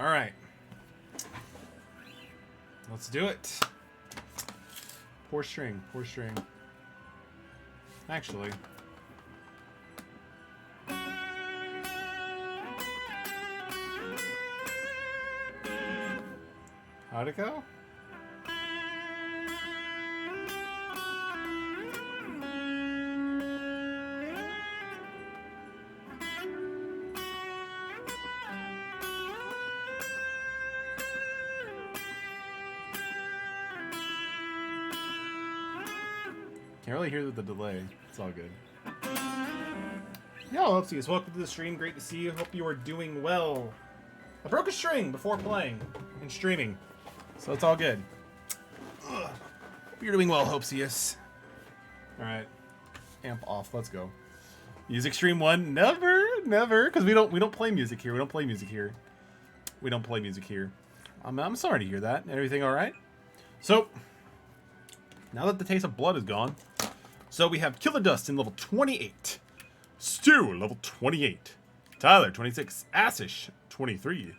All right. Let's do it. Poor string. Poor string. Actually. How'd it go? Can't really hear the delay. It's all good. Yo, let's see. Welcome to the stream. Great to see you. Hope you are doing well. I broke a string before playing and streaming, so it's all good. Hope you're doing well, Hopeseus. All right, amp off. Let's go. Music stream 1. Never, because we don't play music here. We don't play music here. We don't play music here. I'm sorry to hear that. Everything all right? So now that the taste of blood is gone, so we have Killer Dust in level 28, Stu level 28, Tyler 26, Asish 23,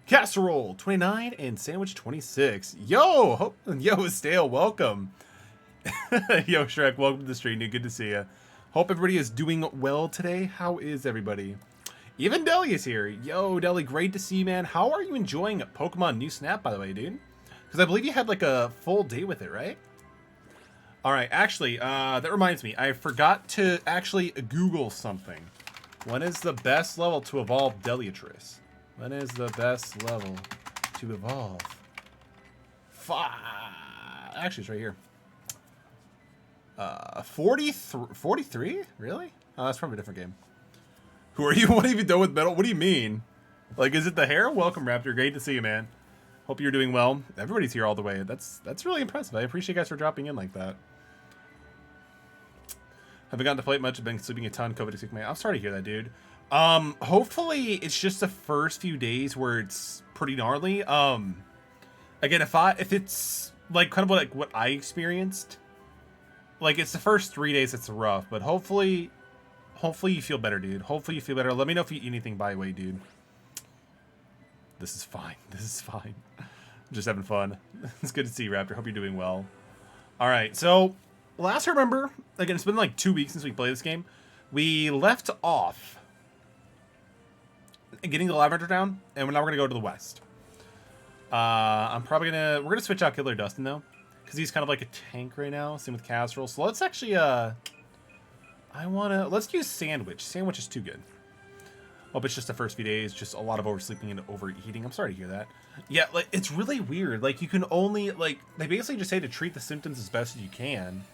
Casserole 29, and Sandwich 26. Yo, Stale, welcome. Yo, Shrek, welcome to the stream, dude. Good to see you. Hope everybody is doing well today. How is everybody? Even Deli is here. Yo, Deli, great to see you, man. How are you enjoying Pokemon New Snap, by the way, dude? Because I believe you had like a full day with it, right? All right, actually, that reminds me. I forgot to actually Google something. When is the best level to evolve Deliatrice? When is the best level to evolve? Actually, it's right here. 43? Really? Oh, that's probably a different game. Who are you? What have you done with metal? What do you mean? Like, is it the hair? Welcome, Raptor. Great to see you, man. Hope you're doing well. Everybody's here all the way. That's really impressive. I appreciate you guys for dropping in like that. Haven't gotten to play it much. I've been sleeping a ton. COVID sick, man. I'm sorry to hear that, dude. Hopefully it's just the first few days where it's pretty gnarly. Again, if it's like kind of like what I experienced, like it's the first 3 days that's rough, but hopefully you feel better, dude. Hopefully you feel better. Let me know if you eat anything, by the way, dude. This is fine. This is fine. I'm just having fun. It's good to see you, Raptor. Hope you're doing well. All right, so last I remember, again, it's been like 2 weeks since we played this game. We left off getting the Lavender down, and now we're gonna go to the west. We're gonna switch out Killer Dustin though, because he's kind of like a tank right now. Same with Casserole. So let's actually, let's use Sandwich. Sandwich is too good. Hope it's just the first few days, just a lot of oversleeping and overeating. I'm sorry to hear that. Yeah, like it's really weird. Like you can only they basically just say to treat the symptoms as best as you can.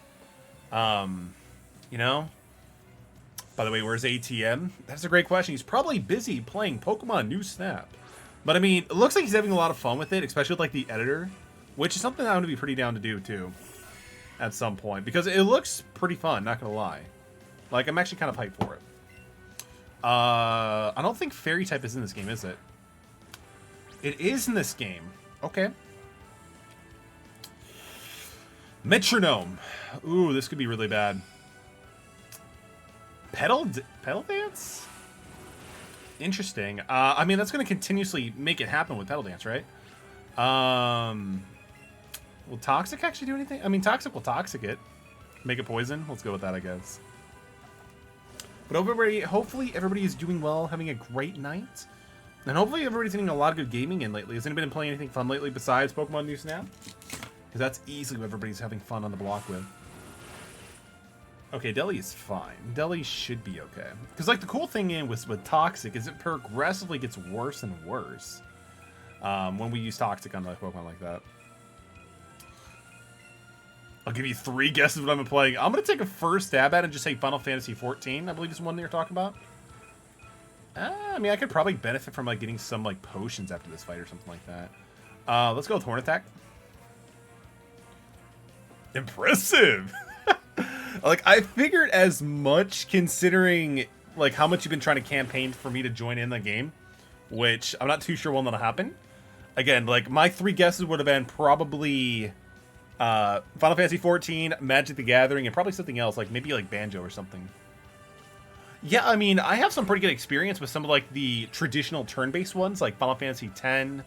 You know. By the way, where's ATM? That's a great question. He's probably busy playing Pokemon New Snap. But I mean, it looks like he's having a lot of fun with it, especially with like the editor, which is something I'm gonna be pretty down to do too, at some point, because it looks pretty fun. Not gonna lie. Like I'm actually kind of hyped for it. I don't think Fairy type is in this game, is it? It is in this game. Okay. Metronome. Ooh, this could be really bad. Pedal Dance? Interesting. I mean, that's going to continuously make it happen with Pedal Dance, right? Will Toxic actually do anything? I mean, Toxic will Toxic it. Make it poison. Let's go with that, I guess. But hopefully everybody is doing well, having a great night. And hopefully everybody's getting a lot of good gaming in lately. Has anybody been playing anything fun lately besides Pokemon New Snap? Because that's easily what everybody's having fun on the block with. Okay, Deli is fine. Deli should be okay. Because like the cool thing with Toxic is it progressively gets worse and worse when we use Toxic on like Pokemon like that. I'll give you 3 guesses what I've been playing. I'm going to take a first stab at it and just say Final Fantasy XIV, I believe is the one that you're talking about. I mean, I could probably benefit from like getting some like potions after this fight or something like that. Let's go with Horn Attack. Impressive! Like, I figured as much considering like how much you've been trying to campaign for me to join in the game, which I'm not too sure when that'll happen. Again, like my 3 guesses would have been probably Final Fantasy XIV, Magic the Gathering, and probably something else, like maybe like Banjo or something. Yeah, I mean, I have some pretty good experience with some of like the traditional turn-based ones, like Final Fantasy X.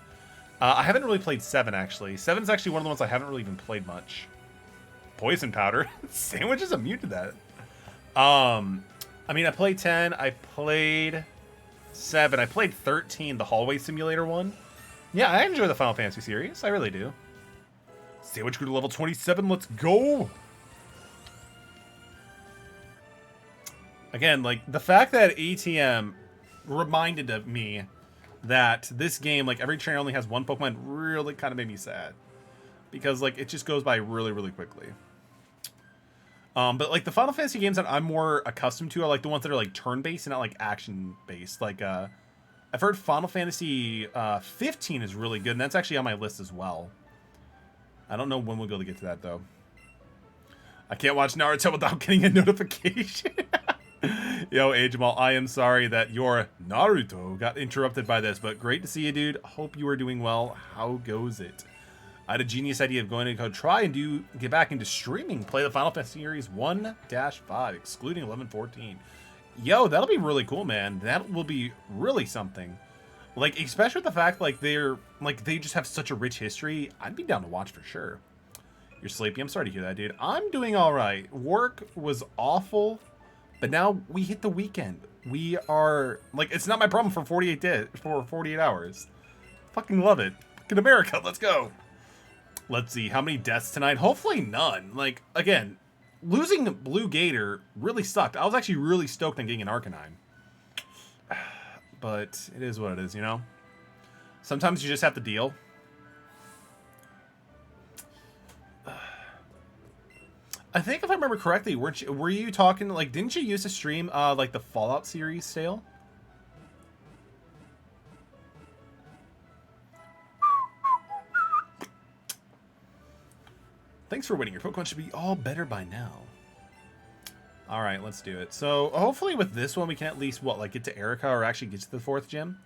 I haven't really played 7, actually. 7's actually one of the ones I haven't really even played much. Poison powder. Sandwich is immune to that. I mean, I played 10. I played 7. I played 13, the hallway simulator one. Yeah, I enjoy the Final Fantasy series. I really do. Sandwich grew to level 27. Let's go. Again, like, the fact that ATM reminded of me that this game, like, every trainer only has one Pokemon really kind of made me sad. Because, like, it just goes by really, really quickly. But, like, the Final Fantasy games that I'm more accustomed to are, like, the ones that are, like, turn-based and not, like, action-based. Like, I've heard Final Fantasy 15 is really good, and that's actually on my list as well. I don't know when we'll be able to get to that, though. I can't watch Naruto without getting a notification. Yo, Agemal, I am sorry that your Naruto got interrupted by this, but great to see you, dude. Hope you are doing well. How goes it? I had a genius idea of going to go try and get back into streaming. Play the Final Fantasy Series 1-5, excluding 11-14. Yo, that'll be really cool, man. That will be really something. Like, especially with the fact, like, they just have such a rich history. I'd be down to watch for sure. You're sleepy. I'm sorry to hear that, dude. I'm doing all right. Work was awful. But now we hit the weekend. We are, like, it's not my problem for 48 hours. Fucking love it. Fucking America, let's go. Let's see, how many deaths tonight? Hopefully none. Like, again, losing Blue Gator really sucked. I was actually really stoked on getting an Arcanine. But it is what it is, you know? Sometimes you just have to deal. I think if I remember correctly, were you talking, like, didn't you use to stream, like, the Fallout series sale? Thanks for waiting. Your Pokemon should be all better by now. Alright, let's do it. So, hopefully with this one, we can at least, what, like, get to Erica or actually get to the 4th gym?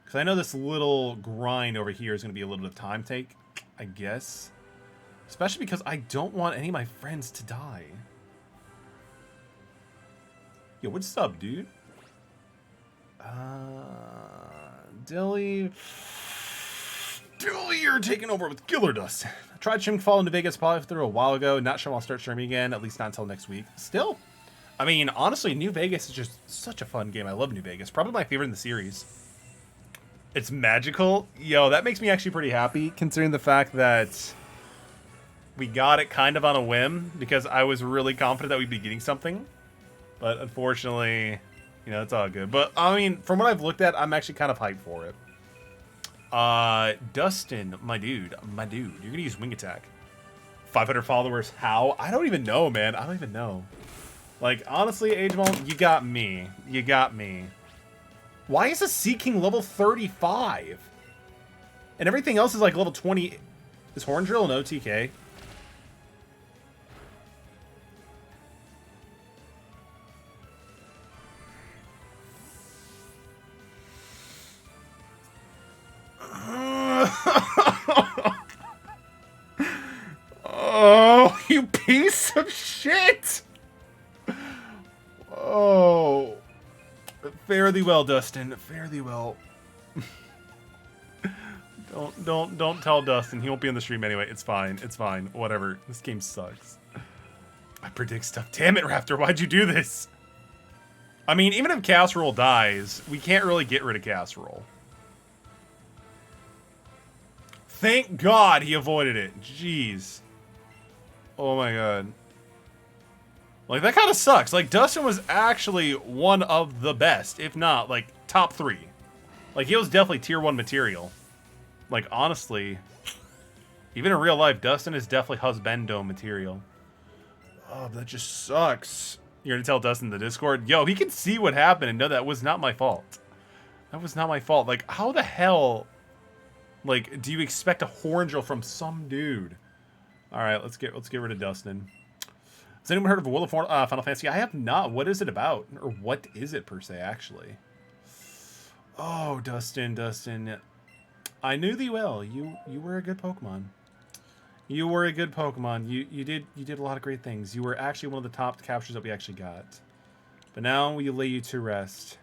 Because I know this little grind over here is going to be a little bit of time take, I guess. Especially because I don't want any of my friends to die. Yo, what's up, dude? Dilly, you're taking over with Killer Dust. I tried streaming Fall into Vegas probably through a while ago. Not sure I'll start streaming again, at least not until next week. Still, I mean, honestly, New Vegas is just such a fun game. I love New Vegas. Probably my favorite in the series. It's magical. Yo, that makes me actually pretty happy, considering the fact that we got it kind of on a whim because I was really confident that we'd be getting something. But unfortunately, you know, it's all good. But, I mean, from what I've looked at, I'm actually kind of hyped for it. Dustin, my dude, you're going to use Wing Attack. 500 followers, how? I don't even know, man. I don't even know. Like, honestly, Agemon, you got me. You got me. Why is a Sea King level 35? And everything else is like level 20. Is Horn Drill an OTK? Oh, you piece of shit! Oh. Fare thee well, Dustin. Fare thee well. Don't tell Dustin. He won't be on the stream anyway. It's fine. It's fine. Whatever. This game sucks. I predict stuff. Damn it, Raptor. Why'd you do this? I mean, even if Casserole dies, we can't really get rid of Casserole. Thank God he avoided it. Jeez. Oh my god. Like, that kind of sucks. Like, Dustin was actually one of the best, if not, like, top 3. Like, he was definitely tier 1 material. Like, honestly, even in real life, Dustin is definitely husbando material. Oh, that just sucks. You're gonna tell Dustin in the Discord? Yo, he can see what happened and know that was not my fault. That was not my fault. Like, how the hell, like, do you expect a horn drill from some dude? Alright, let's get rid of Dustin. Has anyone heard of World of Final Fantasy? I have not. What is it about? Or what is it, per se, actually? Oh, Dustin. I knew thee well. You were a good Pokemon. You were a good Pokemon. You did a lot of great things. You were actually one of the top captures that we actually got. But now we lay you to rest.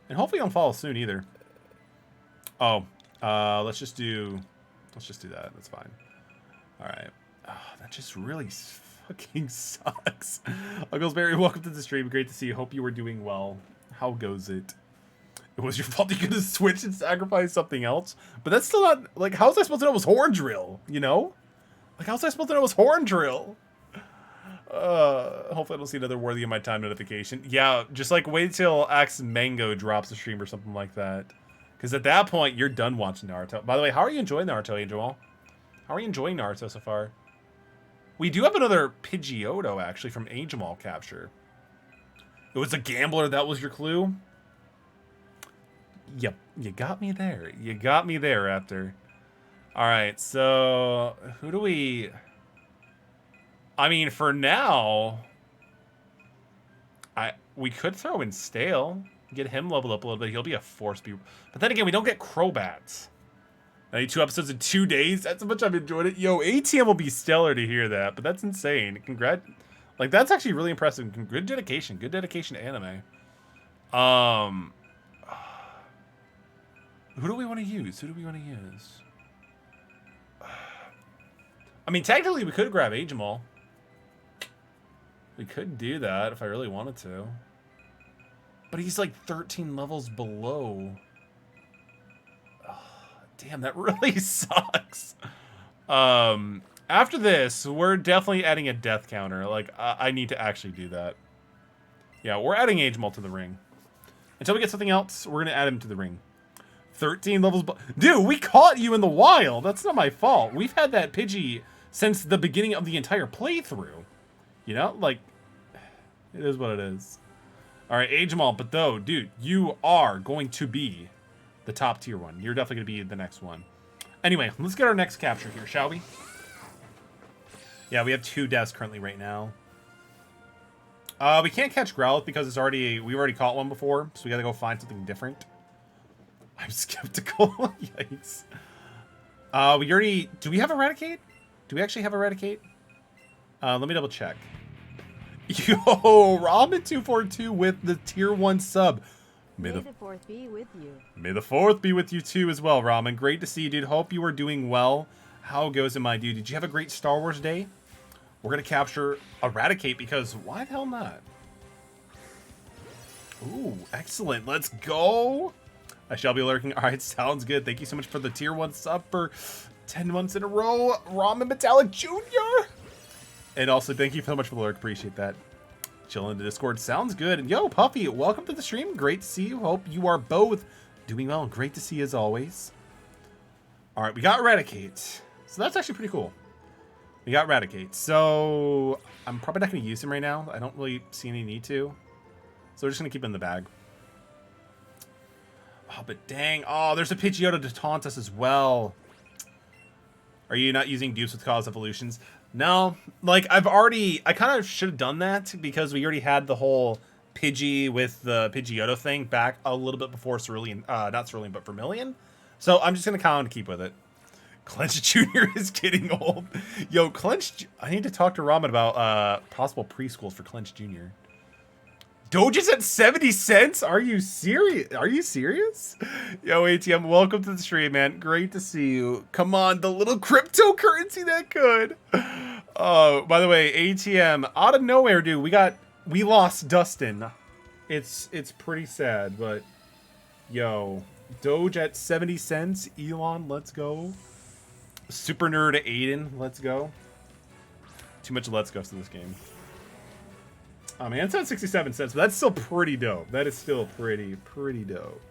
And hopefully you don't fall soon either. Oh, let's just do that. That's fine. All right. Oh, that just really fucking sucks. Uglesberry, welcome to the stream. Great to see you. Hope you were doing well. How goes it? It was your fault you could have switched and sacrificed something else. But that's still not, like, how was I supposed to know it was Horn Drill? You know? Like, how was I supposed to know it was Horn Drill? Hopefully I don't see another worthy of my time notification. Yeah, just like wait till Axe Mango drops a stream or something like that. Because at that point, you're done watching Naruto. By the way, how are you enjoying Naruto, Angel? How are you enjoying Naruto so far? We do have another Pidgeotto, actually, from Angel capture. It was a gambler, that was your clue? Yep, you got me there. You got me there, Raptor. Alright, so who do we... I mean, for now, we could throw in Stale. Get him leveled up a little bit. He'll be a force be. But then again, we don't get Crobats. 92 episodes in 2 days. That's how much I've enjoyed it. Yo, ATM will be stellar to hear that, but that's insane. Like, that's actually really impressive. Good dedication. Good dedication to anime. Who do we want to use? Who do we want to use? I mean, technically, we could grab Agemol. We could do that if I really wanted to. But he's like 13 levels below. Oh, damn, that really sucks. After this, we're definitely adding a death counter. Like, I need to actually do that. Yeah, we're adding Agemol to the ring. Until we get something else, we're going to add him to the ring. 13 levels. Dude, we caught you in the wild. That's not my fault. We've had that Pidgey since the beginning of the entire playthrough. You know, like, it is what it is. All right, Agemol, but though, dude, you are going to be the top tier one. You're definitely going to be the next one. Anyway, let's get our next capture here, shall we? Yeah, we have 2 deaths currently right now. We can't catch Growlithe because we've already caught one before, so we got to go find something different. I'm skeptical. Yikes. Do we have Eradicate? Do we actually have Eradicate? Let me double check. Yo, Ramen242 with the tier 1 sub. May the 4th be with you. May the 4th be with you too as well, Ramen. Great to see you, dude. Hope you are doing well. How goes it, my dude? Did you have a great Star Wars day? We're going to capture Eradicate because why the hell not? Ooh, excellent. Let's go. I shall be lurking. All right, sounds good. Thank you so much for the tier 1 sub for 10 months in a row. Ramen Metallic Jr. And also, thank you so much for the lurk. Appreciate that. Chilling in the Discord. Sounds good. And yo, Puffy, welcome to the stream. Great to see you. Hope you are both doing well. Great to see you as always. All right, we got Eradicate. So that's actually pretty cool. We got Eradicate. So I'm probably not going to use him right now. I don't really see any need to. So we're just going to keep him in the bag. Oh, but dang. Oh, there's a Pidgeotto to taunt us as well. Are you not using dupes with cause evolutions? No. Like, I kind of should have done that because we already had the whole Pidgey with the Pidgeotto thing back a little bit before Cerulean. Not Cerulean, but Vermilion. So I'm just going to kind of keep with it. Clench Jr. is getting old. Yo, Clench... I need to talk to Ramen about possible preschools for Clench Jr. Doge's at 70 cents? Are you serious? Are you serious? Yo, ATM, welcome to the stream, man. Great to see you. Come on, the little cryptocurrency that could. Oh, by the way, ATM, out of nowhere, dude, we lost Dustin. It's pretty sad, but yo, Doge at 70 cents. Elon, let's go. Super Nerd Aiden, let's go. Too much let's go to this game. Oh man, it's at 67 cents, but that's still pretty dope. That is still pretty dope.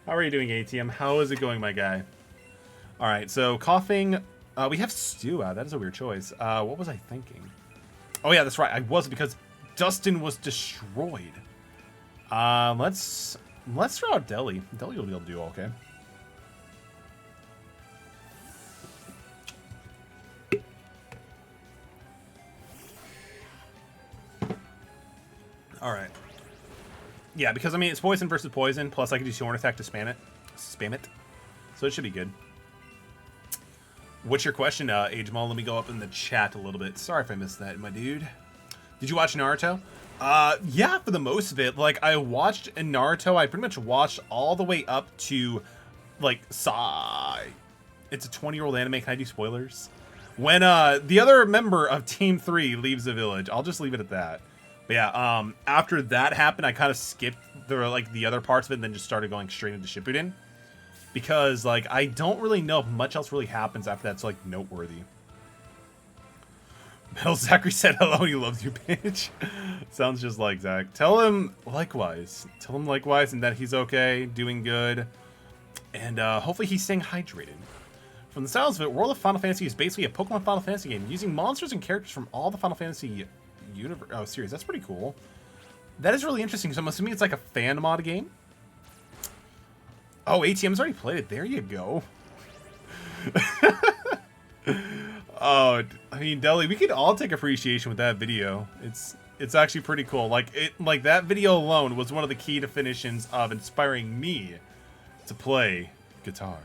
How are you doing, ATM? How is it going, my guy? All right, so coughing. We have Stew out. That is a weird choice. What was I thinking? Oh yeah, that's right. I was because Dustin was destroyed. Let's throw out Deli. Deli will be able to do okay. All right. Yeah, because I mean it's poison versus poison. Plus I can use Horn Attack to spam it. So it should be good. What's your question, Agemol? Let me go up in the chat a little bit. Sorry if I missed that, my dude. Did you watch Naruto? Yeah, for the most of it. Like, I watched in Naruto, I pretty much watched all the way up to, like, Sai. It's a 20-year-old anime. Can I do spoilers? When, the other member of Team 3 leaves the village. I'll just leave it at that. But yeah, after that happened, I kind of skipped the other parts of it and then just started going straight into Shippuden. Because, like, I don't really know if much else really happens after that's, like, noteworthy. Bill Zachary said hello, he loves you, bitch. Sounds just like Zach. Tell him likewise. Tell him likewise and that he's okay, doing good. And hopefully he's staying hydrated. From the sounds of it, World of Final Fantasy is basically a Pokemon Final Fantasy game using monsters and characters from all the Final Fantasy series. That's pretty cool. That is really interesting. So I'm assuming it's like a fan mod game. Oh, ATM's already played it. There you go. Oh, I mean, Deli, we could all take appreciation with that video. It's actually pretty cool. Like that video alone was one of the key definitions of inspiring me to play guitar.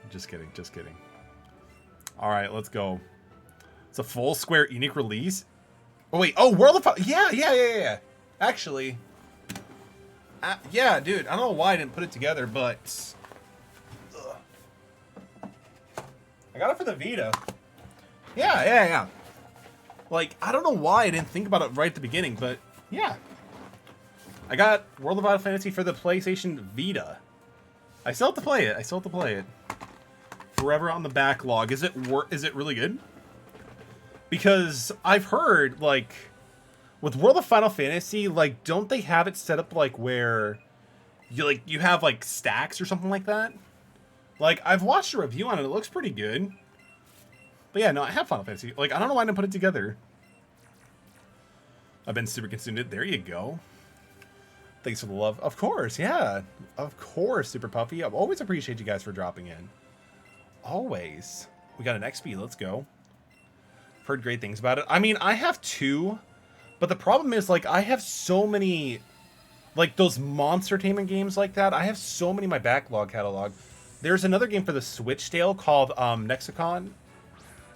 Just kidding, just kidding. All right, let's go. It's a full Square Enix release. Oh wait, oh World of yeah. Actually, yeah, dude. I don't know why I didn't put it together, but. I got it for the Vita. Yeah. Like, I don't know why I didn't think about it right at the beginning, but yeah. I got World of Final Fantasy for the PlayStation Vita. I still have to play it. Forever on the backlog. Is it really good? Because I've heard, like, with World of Final Fantasy, like, don't they have it set up, like, where you have, like, stacks or something like that? Like, I've watched a review on it. It looks pretty good. But yeah, no, I have Final Fantasy. Like, I don't know why I didn't put it together. I've been super consumed. There you go. Thanks for the love. Of course, yeah. Of course, Super Puffy. I always appreciate you guys for dropping in. Always. We got an XP. Let's go. Heard great things about it. I mean, I have 2. But the problem is, like, I have so many... Like, those monster-tainment games like that. I have so many in my backlog catalog. There's another game for the Switch still called Nexicon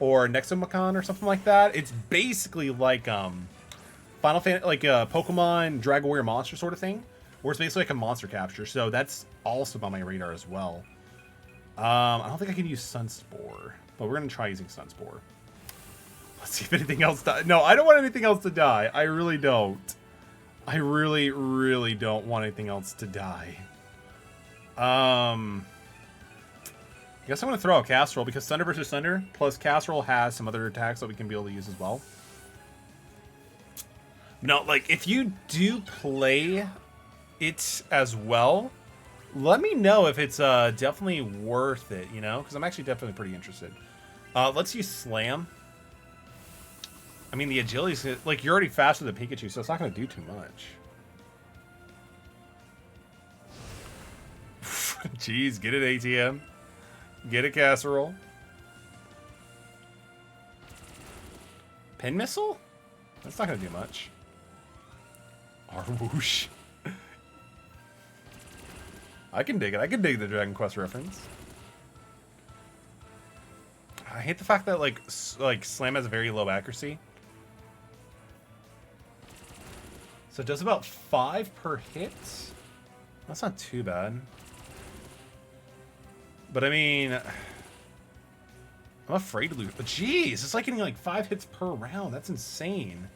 or Nexomacon or something like that. It's basically like Final Fantasy, like a Pokemon Dragon Warrior Monster sort of thing, where it's basically like a monster capture. So that's also on my radar as well. I don't think I can use Sunspore, but we're gonna try using Sunspore. Let's see if anything else dies. No, I don't want anything else to die. I really don't. I really, really don't want anything else to die. I guess I'm going to throw out Casserole because Thunder versus Thunder plus Casserole has some other attacks that we can be able to use as well. No, like, if you do play it as well, let me know if it's definitely worth it, you know? Because I'm actually definitely pretty interested. Let's use Slam. I mean, the agility's... Like, you're already faster than Pikachu, so it's not going to do too much. Jeez, get it, ATM. Get a Casserole. Pin Missile? That's not going to do much. Arwhoosh. I can dig it. I can dig the Dragon Quest reference. I hate the fact that, like Slam has a very low accuracy. So it does about 5 per hit. That's not too bad. But I mean, I'm afraid to lose. But jeez, it's like getting like 5 hits per round. That's insane.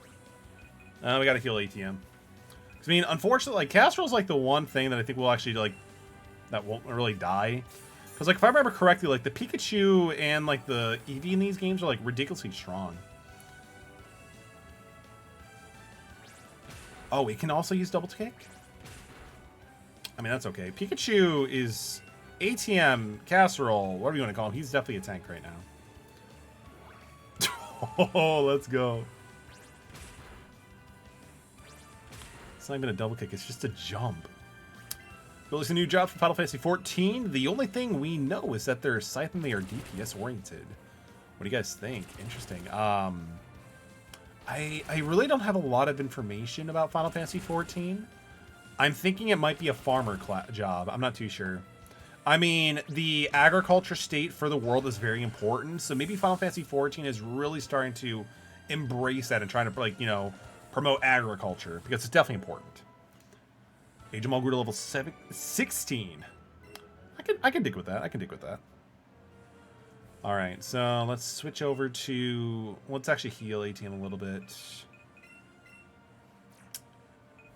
We gotta heal ATM. I mean, unfortunately, like Casserole's like the one thing that I think will actually like that won't really die. Because like if I remember correctly, like the Pikachu and like the Eevee in these games are like ridiculously strong. Oh, we can also use double kick? I mean, that's okay. Pikachu is ATM, Casserole, whatever you want to call him. He's definitely a tank right now. Oh, let's go. It's not even a double kick. It's just a jump. Releasing a new job for Final Fantasy 14. The only thing we know is that they're Scythe and they are DPS oriented. What do you guys think? Interesting. I really don't have a lot of information about Final Fantasy 14. I'm thinking it might be a farmer job. I'm not too sure. I mean, the agriculture state for the world is very important. So maybe Final Fantasy 14 is really starting to embrace that and trying to, like, you know, promote agriculture because it's definitely important. Age them all grew to level 16. I can dig with that. I can dig with that. All right, so let's switch over to... Let's actually heal ATM a little bit.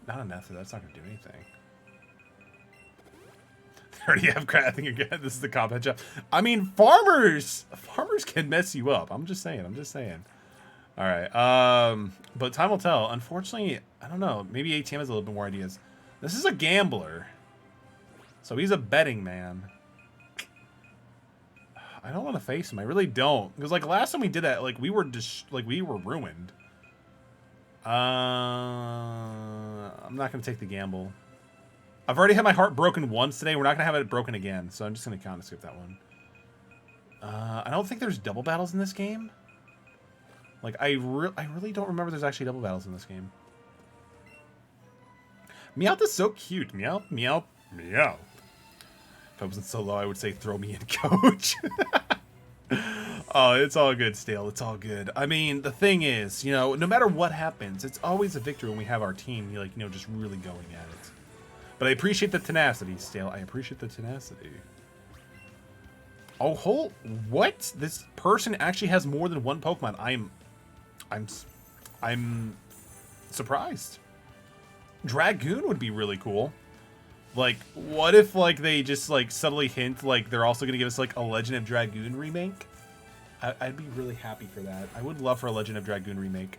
Not enough. That's not going to do anything. They already have crap. I think you're good. This is the combat job. I mean, farmers can mess you up. I'm just saying. All right. But time will tell. Unfortunately, I don't know. Maybe ATM has a little bit more ideas. This is a gambler. So he's a betting man. I don't want to face him. I really don't. Because like last time we did that, like we were ruined. I'm not going to take the gamble. I've already had my heart broken once today. We're not going to have it broken again. So I'm just going to kind of skip that one. I don't think there's double battles in this game. Like, I really don't remember there's actually double battles in this game. Meowth is so cute. Meow, meow, meow. If I wasn't so low, I would say throw me in, coach. Oh, it's all good, Stale. It's all good. I mean, the thing is, you know, no matter what happens, it's always a victory when we have our team, like, you know, just really going at it. But I appreciate the tenacity, Stale. I appreciate the tenacity. Oh, what? This person actually has more than one Pokemon. I'm surprised. Dragoon would be really cool. Like, what if, like, they just, like, subtly hint, like, they're also going to give us, like, a Legend of Dragoon remake? I'd be really happy for that. I would love for a Legend of Dragoon remake.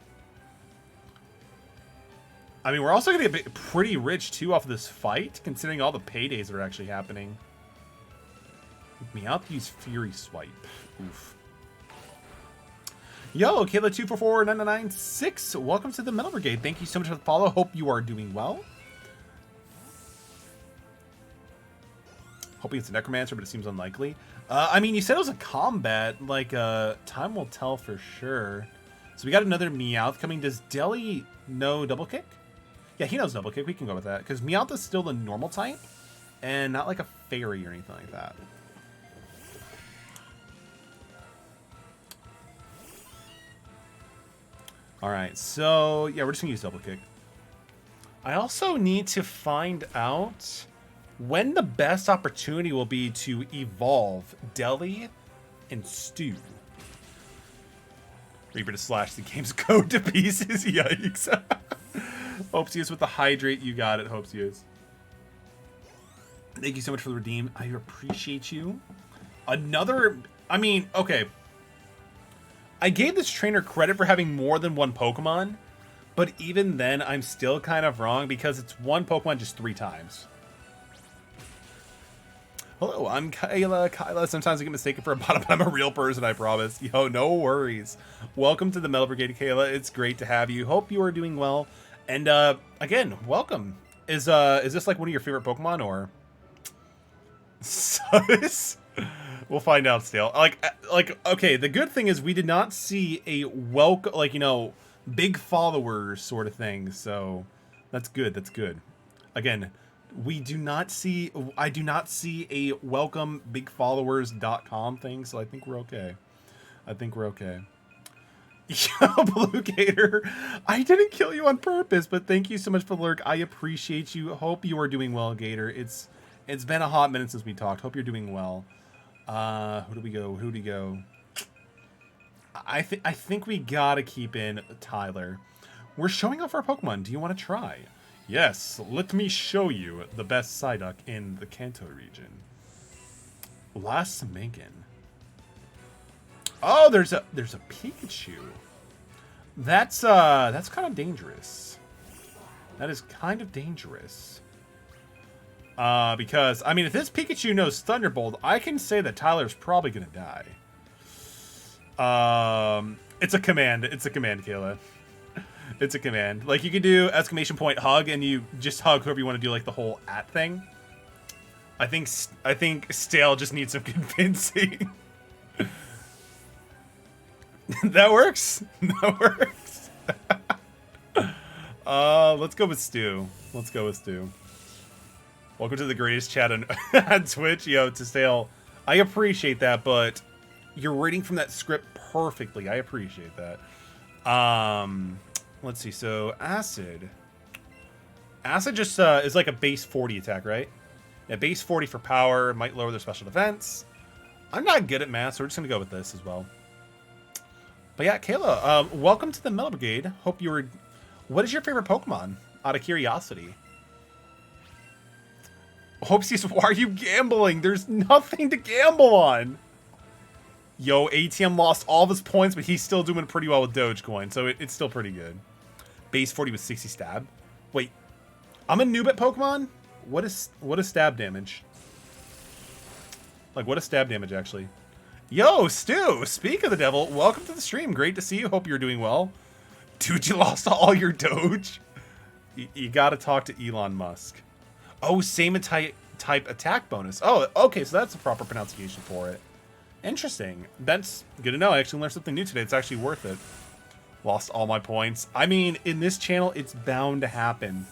I mean, we're also going to get pretty rich, too, off of this fight, considering all the paydays that are actually happening. Meowth use Fury Swipe. Oof. Yo, Kayla244996, welcome to the Metal Brigade. Thank you so much for the follow. Hope you are doing well. Hoping it's a Necromancer, but it seems unlikely. I mean, you said it was a combat. Like, time will tell for sure. So we got another Meowth coming. Does Deli know Double Kick? Yeah, he knows Double Kick. We can go with that. Because Meowth is still the normal type. And not like a fairy or anything like that. Alright, so yeah, we're just going to use Double Kick. I also need to find out when the best opportunity will be to evolve Deli and Stew. Reaper to slash the game's code to pieces. Yikes. Hopeseus with the hydrate. You got it, Hopeseus. Thank you so much for the redeem. I appreciate you. Another... I mean, okay. I gave this trainer credit for having more than one Pokemon, but even then, I'm still kind of wrong because it's one Pokemon just 3 times. Hello, I'm Kyla. Kyla, sometimes I get mistaken for a bot, but I'm a real person, I promise. Yo, no worries. Welcome to the Metal Brigade, Kayla. It's great to have you. Hope you are doing well. And, again, welcome. Is this like one of your favorite Pokemon, or? Sus? We'll find out still. Like, okay, the good thing is we did not see a welcome, like, you know, big followers sort of thing. So that's good. That's good. Again, I do not see a welcome big followers.com thing. So I think we're okay. Yo, Blue Gator, I didn't kill you on purpose, but thank you so much for the lurk. I appreciate you. Hope you are doing well, Gator. It's been a hot minute since we talked. Hope you're doing well. Who do we go? I think we gotta keep in Tyler. We're showing off our Pokemon. Do you want to try? Yes, let me show you the best Psyduck in the Kanto region. Last Megan. Oh, there's a Pikachu. That's kind of dangerous. That is kind of dangerous. Because, I mean, if this Pikachu knows Thunderbolt, I can say that Tyler's probably gonna die. It's a command. It's a command, Kayla. It's a command. Like, you can do exclamation point hug, and you just hug whoever you want to do, like, the whole at thing. I think Stale just needs some convincing. That works. That works. Let's go with Stu. Welcome to the greatest chat on Twitch. Yo, to Stale, I appreciate that, but you're reading from that script perfectly. I appreciate that. Let's see. So Acid. Acid just is like a base 40 attack, right? Yeah, base 40 for power. Might lower their special defense. I'm not good at math, so we're just going to go with this as well. But yeah, Kayla, welcome to the Mellow Brigade. Hope you were... What is your favorite Pokemon? Out of curiosity. Hopesies, why are you gambling? There's nothing to gamble on. Yo, ATM lost all of his points, but he's still doing pretty well with Dogecoin, so it's still pretty good. Base 40 with 60 stab. Wait, I'm a noob at Pokemon? What is stab damage? Like, what is stab damage, actually? Yo, Stu, speak of the devil, welcome to the stream. Great to see you. Hope you're doing well. Dude, you lost all your Doge? You gotta talk to Elon Musk. Oh, same type attack bonus. Oh, okay, so that's the proper pronunciation for it. Interesting. That's good to know. I actually learned something new today. It's actually worth it. Lost all my points. I mean, in this channel, it's bound to happen.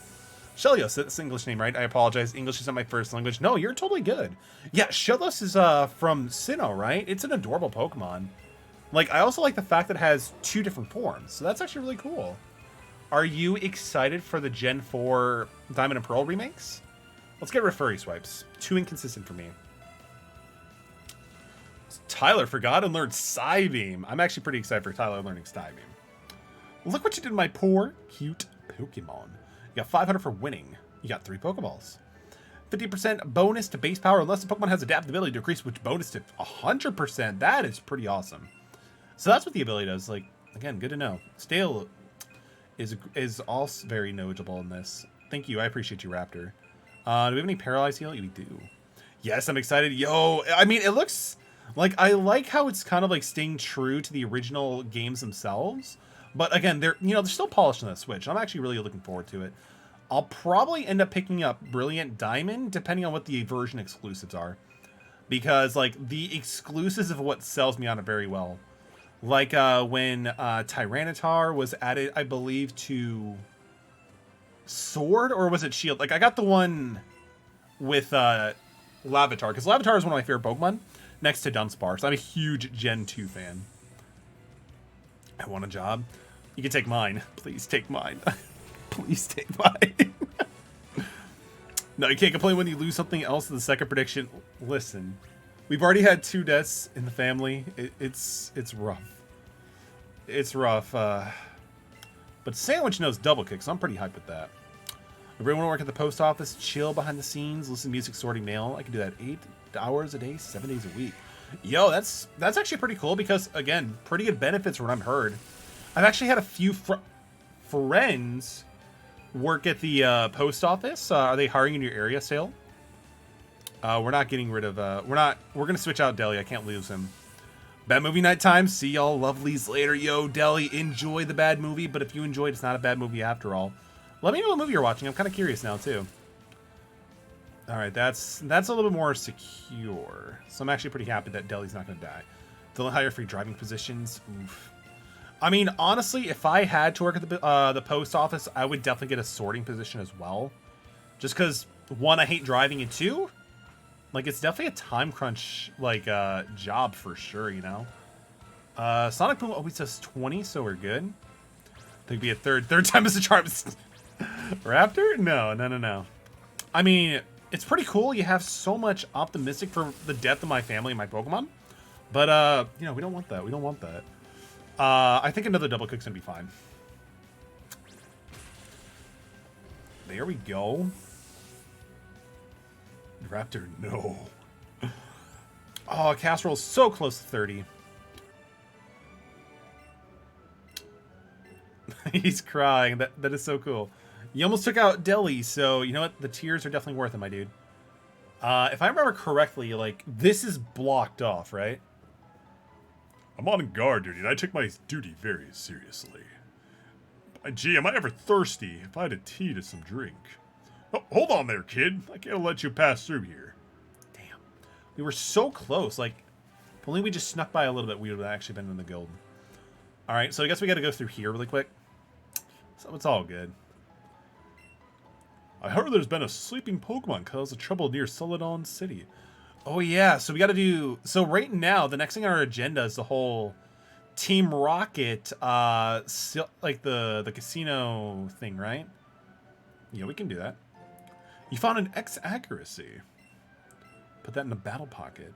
Shelios, that's English name, right? I apologize. English is not my first language. No, you're totally good. Yeah, Shelios is from Sinnoh, right? It's an adorable Pokemon. Like, I also like the fact that it has 2 different forms. So that's actually really cool. Are you excited for the Gen 4 Diamond and Pearl remakes? Let's get Refurry swipes. Too inconsistent for me. Tyler forgot and learned Psybeam. I'm actually pretty excited for Tyler learning Psybeam. Look what you did to my poor, cute Pokemon. You got 500 for winning. You got 3 Pokeballs. 50% bonus to base power unless the Pokemon has adaptability to increase, which bonus to 100%. That is pretty awesome. So that's what the ability does. Like, again, good to know. Stale is also very knowledgeable in this. Thank you. I appreciate you, Raptor. Do we have any Paralyzed Heal? We do. Yes, I'm excited. Yo, I mean, it looks like, I like how it's kind of like staying true to the original games themselves. But again, they're still polished on the Switch. I'm actually really looking forward to it. I'll probably end up picking up Brilliant Diamond, depending on what the version exclusives are. Because, like, the exclusives of what sells me on it very well. Like, when Tyranitar was added, I believe, to Sword, or was it Shield? Like, I got the one with Lavatar, because Lavatar is one of my favorite Pokemon, next to Dunsparce. I'm a huge Gen 2 fan. I want a job. You can take mine. Please take mine. Please take mine. No, you can't complain when you lose something else in the second prediction. Listen, we've already had 2 deaths in the family. It's rough. It's rough. But Sandwich knows double kick, so I'm pretty hyped with that. Everyone want to work at the post office, chill behind the scenes, listen to music, sorting mail. I can do that 8 hours a day, 7 days a week. Yo, that's actually pretty cool because, again, pretty good benefits from what I've heard. I've actually had a few friends work at the post office. Are they hiring in your area, Sale? We're not getting rid of... we're going to switch out Deli. I can't lose him. Bad movie night time. See y'all lovelies later. Yo, Deli, enjoy the bad movie. But if you enjoyed, it's not a bad movie after all. Let me know what movie you're watching. I'm kind of curious now, too. All right, that's a little bit more secure. So I'm actually pretty happy that Deli's not going to die. Don't hire free driving positions. Oof. I mean, honestly, if I had to work at the post office, I would definitely get a sorting position as well. Just because, 1, I hate driving, and 2, like, it's definitely a time crunch, like, job for sure, you know? Sonic Boom always does 20, so we're good. I think it'd be a third time as a charm. Raptor? No. I mean, it's pretty cool. You have so much optimistic for the death of my family and my Pokemon. But, we don't want that. We don't want that. I think another double kick's gonna be fine. There we go. Raptor, no. Oh, Casserole's so close to 30. He's crying. That is so cool. You almost took out Deli, so you know what? The tears are definitely worth it, my dude. If I remember correctly, like, this is blocked off, right? I'm on guard duty, and I take my duty very seriously. Gee, am I ever thirsty? If I had a tea to some drink. Oh, hold on there, kid. I can't let you pass through here. Damn. We were so close. Like, if only we just snuck by a little bit, we would have actually been in the guild. Alright, so I guess we gotta go through here really quick. So it's all good. I heard there's been a sleeping Pokemon cause of trouble near Celadon City. Oh yeah, so we gotta do... So right now, the next thing on our agenda is the whole Team Rocket, like the casino thing, right? Yeah, we can do that. You found an X accuracy. Put that in the battle pocket.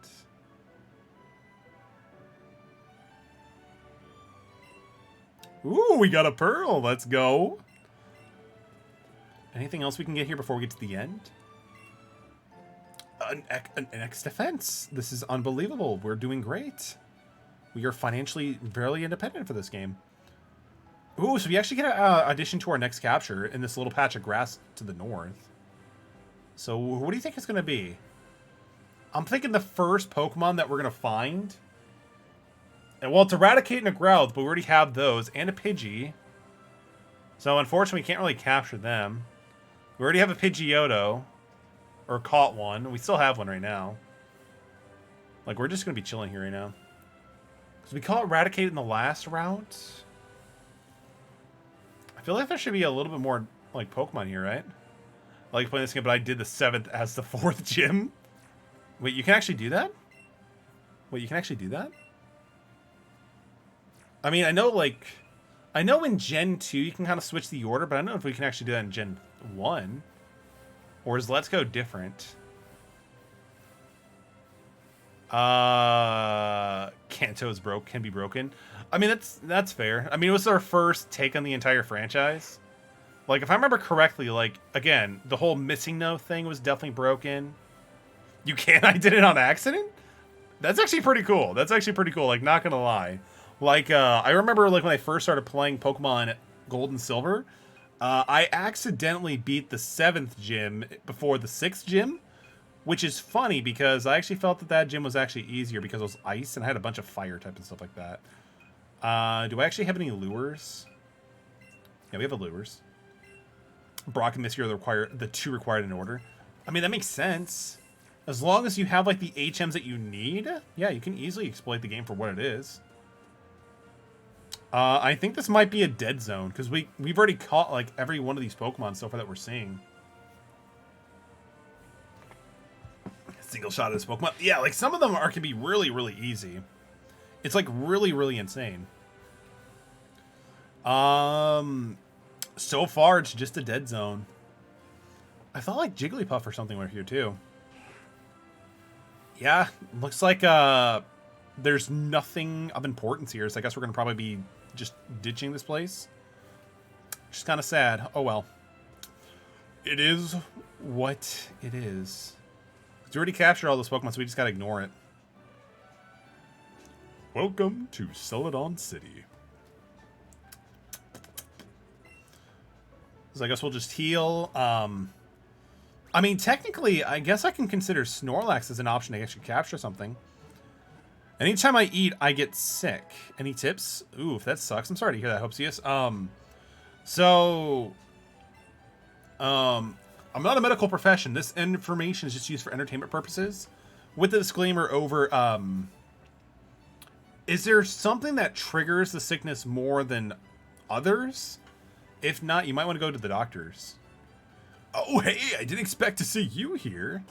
Ooh, we got a pearl. Let's go. Anything else we can get here before we get to the end? An X defense. This is unbelievable. We're doing great. We are financially fairly independent for this game. Ooh, so we actually get an addition to our next capture in this little patch of grass to the north. So what do you think it's going to be? I'm thinking the first Pokemon that we're going to find. And well, it's Eradicate and a Growlithe, but we already have those. And a Pidgey. So unfortunately, we can't really capture them. We already have a Pidgeotto. Or caught one. We still have one right now. Like, we're just going to be chilling here right now. Because we caught Eradicate in the last route. I feel like there should be a little bit more, like, Pokemon here, right? I like playing this game, but I did the 7th as the 4th gym. Wait, you can actually do that? Wait, you can actually do that? I mean, I know, like... I know in Gen 2 you can kind of switch the order, but I don't know if we can actually do that in Gen 1. Or is Let's Go different? Kanto's can be broken. I mean, that's fair. I mean, it was our first take on the entire franchise. Like, if I remember correctly, like, again, the whole missing no thing was definitely broken. You can't, I did it on accident? That's actually pretty cool. That's actually pretty cool, like, not gonna lie. Like, I remember, like, when I first started playing Pokemon Gold and Silver, I accidentally beat the 7th gym before the 6th gym, which is funny because I actually felt that gym was actually easier because it was ice and I had a bunch of fire type and stuff like that. Do I actually have any lures? Yeah, we have a lures. Brock and Misty are the 2 required in order. I mean, that makes sense. As long as you have, like, the HMs that you need, yeah, you can easily exploit the game for what it is. I think this might be a dead zone, because we've already caught, like, every one of these Pokemon so far that we're seeing. Single shot of this Pokemon. Yeah, like, some of them can be really, really easy. It's, like, really, really insane. So far, it's just a dead zone. I felt like Jigglypuff or something were here, too. Yeah, looks like, there's nothing of importance here, so I guess we're going to probably be just ditching this place. Which is kind of sad. Oh well. It is what it is. We already captured all those Pokemon, so we just got to ignore it. Welcome to Celadon City. So I guess we'll just heal. I mean, technically, I guess I can consider Snorlax as an option to actually capture something. Anytime I eat, I get sick. Any tips? Ooh, if that sucks. I'm sorry to hear that, Hopeseus. I'm not a medical profession. This information is just used for entertainment purposes. With the disclaimer over, is there something that triggers the sickness more than others? If not, you might want to go to the doctors. Oh, hey, I didn't expect to see you here.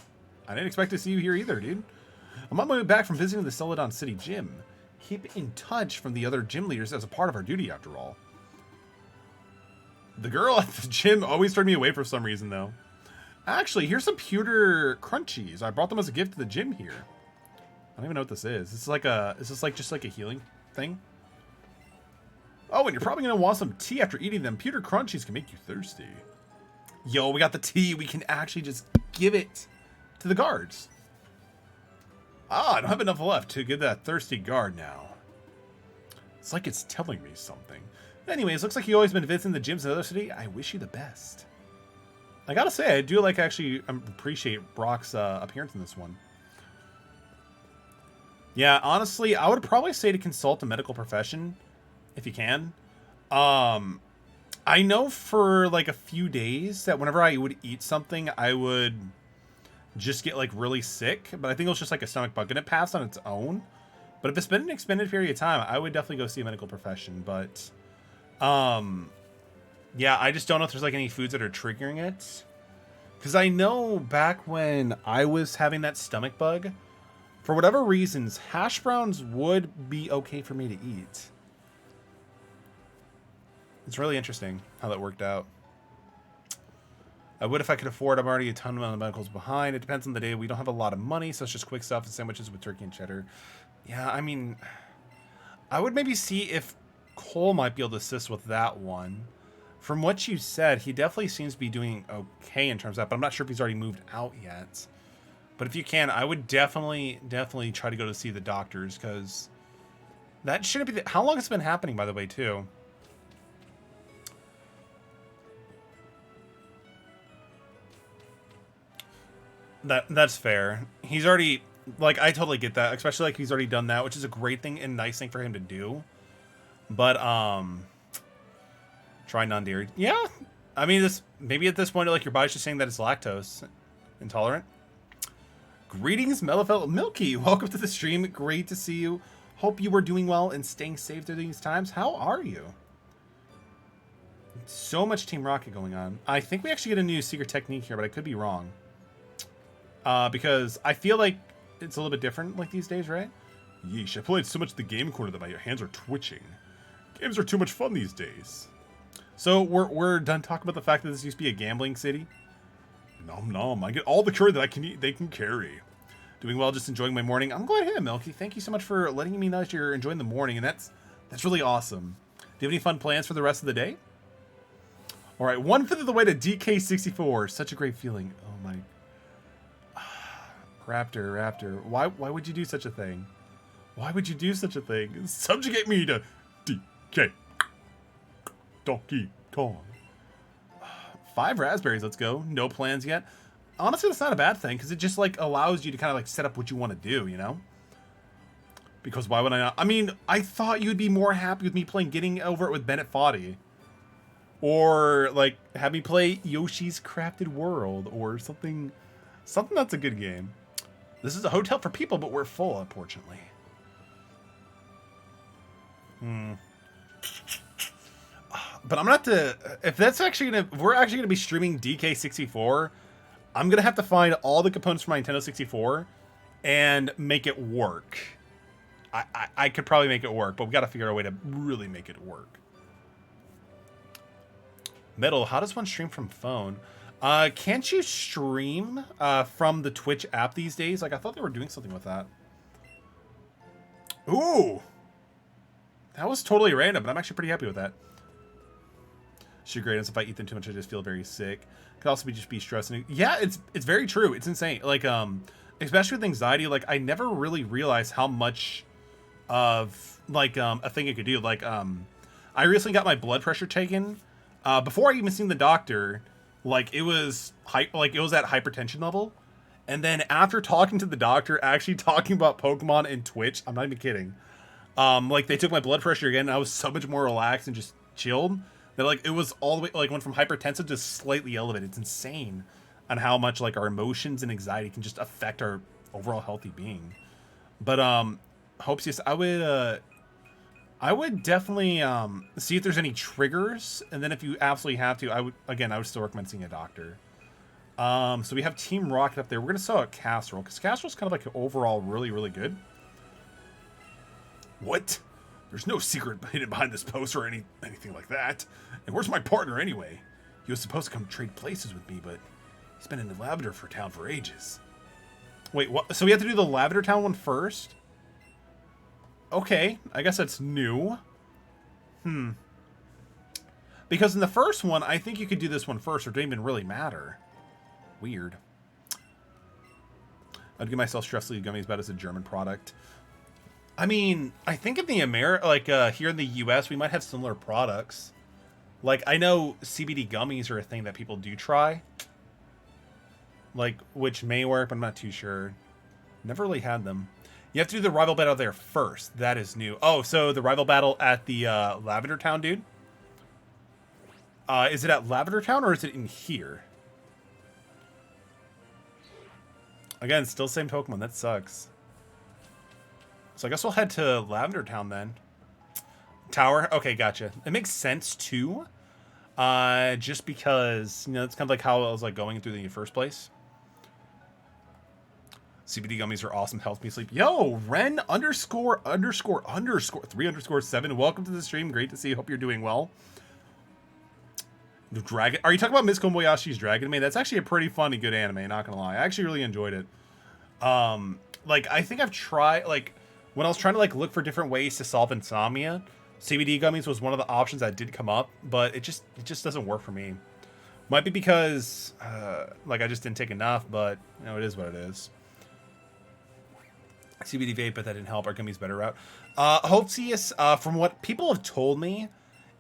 I didn't expect to see you here either, dude. I'm on my way back from visiting the Celadon City gym. Keep in touch from the other gym leaders as a part of our duty, after all. The girl at the gym always turned me away for some reason, though. Actually, here's some pewter crunchies. I brought them as a gift to the gym here. I don't even know what this is. Is this like just like a healing thing? Oh, and you're probably gonna want some tea after eating them. Pewter crunchies can make you thirsty. Yo, we got the tea. We can actually just give it to the guards. Ah, I don't have enough left to give that thirsty guard now. It's like it's telling me something. Anyways, looks like you've always been visiting the gyms in another city. I wish you the best. I gotta say, I do actually appreciate Brock's appearance in this one. Yeah, honestly, I would probably say to consult a medical profession if you can. I know for like a few days that whenever I would eat something, I would just get like really sick, but I think it was just like a stomach bug and it passed on its own. But if it's been an extended period of time, I would definitely go see a medical profession. But yeah, I just don't know if there's like any foods that are triggering it, because I know back when I was having that stomach bug, for whatever reasons, hash browns would be okay for me to eat. It's really interesting how that worked out. I would if I could afford. I'm already a ton of medicals behind. It depends on the day. We don't have a lot of money, so it's just quick stuff and sandwiches with turkey and cheddar. Yeah, I mean, I would maybe see if Cole might be able to assist with that one. From what you said, he definitely seems to be doing okay in terms of that, but I'm not sure if he's already moved out yet. But if you can, I would definitely try to go to see the doctors, because that shouldn't be... How long has it been happening, by the way, too? That's fair. He's already... Like, I totally get that, especially, like, he's already done that, which is a great thing and nice thing for him to do. But, try non-dairy. Yeah. I mean, maybe at this point, like, your body's just saying that it's lactose intolerant. Greetings, Mellifel Milky. Welcome to the stream. Great to see you. Hope you are doing well and staying safe through these times. How are you? So much Team Rocket going on. I think we actually get a new secret technique here, but I could be wrong. Because I feel like it's a little bit different like these days, right? Yeesh, I played so much the game corner that my hands are twitching. Games are too much fun these days. So we're done talking about the fact that this used to be a gambling city. Nom nom, I get all the curry that I can eat, they can carry. Doing well, just enjoying my morning. I'm glad to hear, Milky. Thank you so much for letting me know that you're enjoying the morning, and that's really awesome. Do you have any fun plans for the rest of the day? All right, 1/5 of the way to DK64. Such a great feeling. Oh my. Raptor. Why would you do such a thing? Why would you do such a thing? Subjugate me to DK. Donkey Kong. 5 raspberries, let's go. No plans yet. Honestly, that's not a bad thing, because it just, like, allows you to kind of, like, set up what you want to do, you know? Because why would I not? I mean, I thought you'd be more happy with me playing Getting Over It with Bennett Foddy. Or, like, have me play Yoshi's Crafted World, or something that's a good game. This is a hotel for people, but we're full, unfortunately. But I'm gonna have to, if we're actually gonna be streaming DK64, I'm gonna have to find all the components for my Nintendo 64 and make it work. I could probably make it work, but we gotta figure out a way to really make it work. Metal, how does one stream from phone? Can't you stream from the Twitch app these days? Like, I thought they were doing something with that. Ooh! That was totally random, but I'm actually pretty happy with that. Sugar if I eat them too much, I just feel very sick. Could also just be stressing. Yeah, it's very true. It's insane. Like, especially with anxiety, like, I never really realized how much of, like, a thing it could do. Like, I recently got my blood pressure taken. Before I even seen the doctor, like, it was at hypertension level. And then after talking to the doctor, actually talking about Pokemon and Twitch, I'm not even kidding. Like, they took my blood pressure again, and I was so much more relaxed and just chilled. That, like, it was all the way, like, went from hypertensive to slightly elevated. It's insane on how much, like, our emotions and anxiety can just affect our overall healthy being. But, hopes, yes, I would definitely, see if there's any triggers. And then if you absolutely have to, I would still recommend seeing a doctor. So we have Team Rocket up there. We're going to sell a Casserole, because Casserole's kind of, like, overall really, really good. What? There's no secret hidden behind this post or anything like that. And where's my partner anyway? He was supposed to come trade places with me, but he's been in the Lavender Town for ages. Wait, what? So we have to do the Lavender Town one first? Okay, I guess that's new. Because in the first one, I think you could do this one first, or it didn't even really matter. Weird. I'd give myself stress leaf gummies, but it's a German product. I mean, I think in the here in the US, we might have similar products. Like, I know CBD gummies are a thing that people do try. Like, which may work, but I'm not too sure. Never really had them. You have to do the rival battle there first. That is new. Oh, so the rival battle at the Lavender Town, dude? Is it at Lavender Town, or is it in here? Again, still same Pokemon. That sucks. So I guess we'll head to Lavender Town then. Tower? Okay, gotcha. It makes sense too. Just because, you know, it's kind of like how I was like going through the first place. CBD gummies are awesome. Helps me sleep. Yo, Ren ___3_7. Welcome to the stream. Great to see you. Hope you're doing well. Dragon. Are you talking about Miss Kobayashi's Dragon Maid? That's actually a pretty funny, good anime. Not gonna lie, I actually really enjoyed it. Like I think I've tried like when I was trying to like look for different ways to solve insomnia, CBD gummies was one of the options that did come up, but it just doesn't work for me. Might be because like I just didn't take enough, but you know it is what it is. CBD vape, but that didn't help. Our gummies better route. Hopesius, from what people have told me,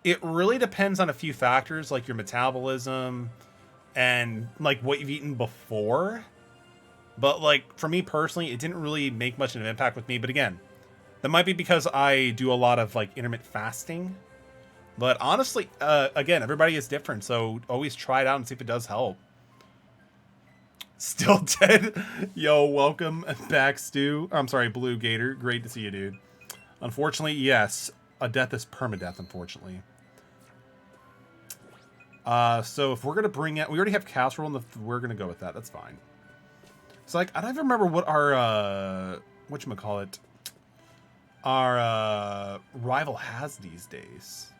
it really depends on a few factors like your metabolism and like what you've eaten before. But like for me personally, it didn't really make much of an impact with me. But again, that might be because I do a lot of like intermittent fasting. But honestly, again, everybody is different. So always try it out and see if it does help. Still dead? Yo, welcome back, Stu. I'm sorry, Blue Gator. Great to see you, dude. Unfortunately, yes. A death is permadeath, unfortunately. So if we're going to bring out... We already have casserole, and we're going to go with that. That's fine. So, like, I don't even remember what our... whatchamacallit... Our rival has these days.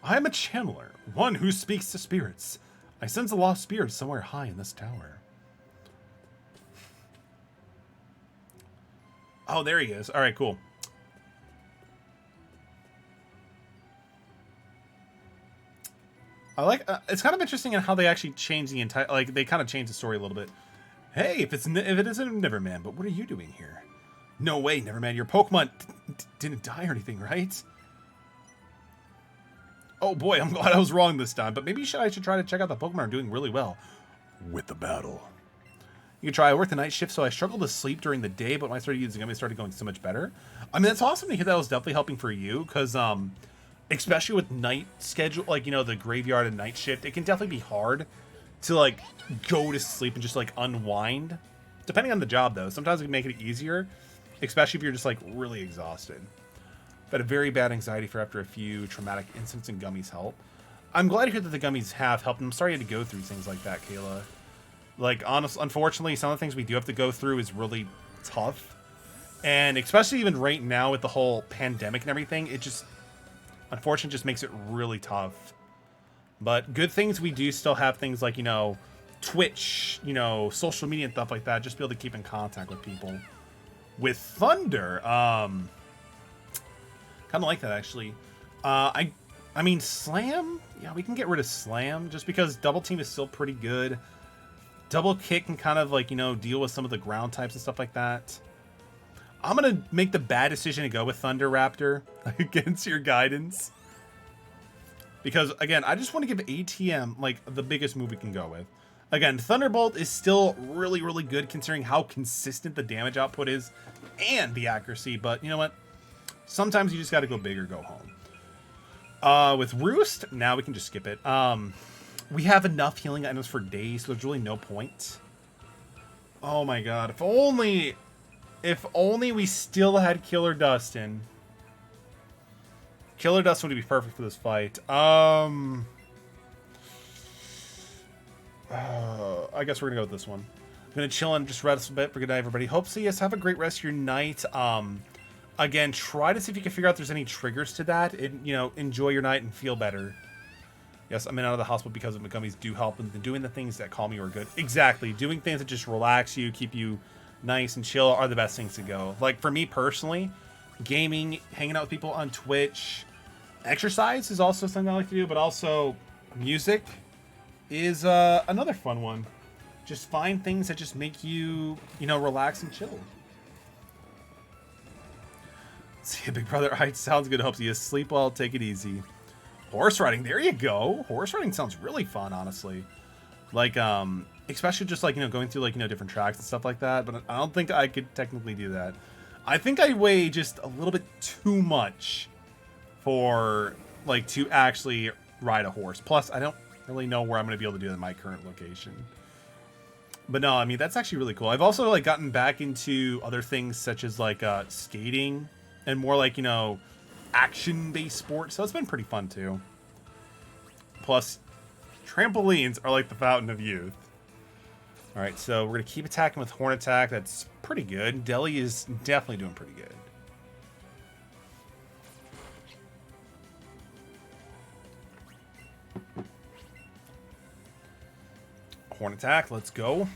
I am a channeler, one who speaks to spirits. I sense a lost spirit somewhere high in this tower. Oh, there he is. All right, cool. I like. It's kind of interesting in how they actually change the entire. Like they kind of change the story a little bit. Hey, if it isn't Neverman, but what are you doing here? No way, Neverman. Your Pokemon didn't die or anything, right? Oh boy, I'm glad I was wrong this time. But maybe I should try to check out the Pokemon are doing really well with the battle. You can try. I work the night shift, so I struggled to sleep during the day. But when I started using them, it started going so much better. I mean, that's awesome to hear. That was definitely helping for you, because especially with night schedule, like, you know, the graveyard and night shift, it can definitely be hard to like go to sleep and just like unwind. Depending on the job, though, sometimes it can make it easier, especially if you're just like really exhausted. But a very bad anxiety for after a few traumatic incidents, and gummies help. I'm glad to hear that the gummies have helped. I'm sorry you had to go through things like that, Kayla. Like, unfortunately, some of the things we do have to go through is really tough. And especially even right now with the whole pandemic and everything, it just, unfortunately, just makes it really tough. But good things, we do still have things like, you know, Twitch, you know, social media and stuff like that, just to be able to keep in contact with people. With Thunder, kind of like that, actually. I mean, Slam? Yeah, we can get rid of Slam, just because Double Team is still pretty good. Double Kick can kind of, like, you know, deal with some of the ground types and stuff like that. I'm going to make the bad decision to go with Thunder Raptor against your guidance. Because, again, I just want to give ATM, like, the biggest move we can go with. Again, Thunderbolt is still really, really good considering how consistent the damage output is and the accuracy. But, you know what? Sometimes you just got to go big or go home. With Roost, now we can just skip it. We have enough healing items for days, so there's really no point. Oh my god. If only we still had Killer Dustin. Killer Dustin would be perfect for this fight. I guess we're gonna go with this one. I'm gonna chill and just rest a bit for good night, everybody. Hope so. Yes, have a great rest of your night. Again, try to see if you can figure out if there's any triggers to that. And, you know, enjoy your night and feel better. Yes, I'm in and out of the hospital because of gummies do help, and doing the things that calm you are good. Exactly. Doing things that just relax you, keep you nice and chill are the best things to go. Like, for me personally, gaming, hanging out with people on Twitch, exercise is also something I like to do, but also music is another fun one. Just find things that just make you, you know, relax and chill. See, Big Brother. All right, sounds good. Helps you sleep well. Take it easy. Horse riding. There you go. Horse riding sounds really fun, honestly. Like, especially just like, you know, going through like, you know, different tracks and stuff like that. But I don't think I could technically do that. I think I weigh just a little bit too much for like to actually ride a horse. Plus, I don't really know where I'm going to be able to do it in my current location. But no, I mean, that's actually really cool. I've also like gotten back into other things such as like skating and more like, you know, action-based sports. So it's been pretty fun too. Plus, trampolines are like the fountain of youth. All right, so we're going to keep attacking with Horn Attack. That's pretty good. Deli is definitely doing pretty good. Horn attack. Let's go.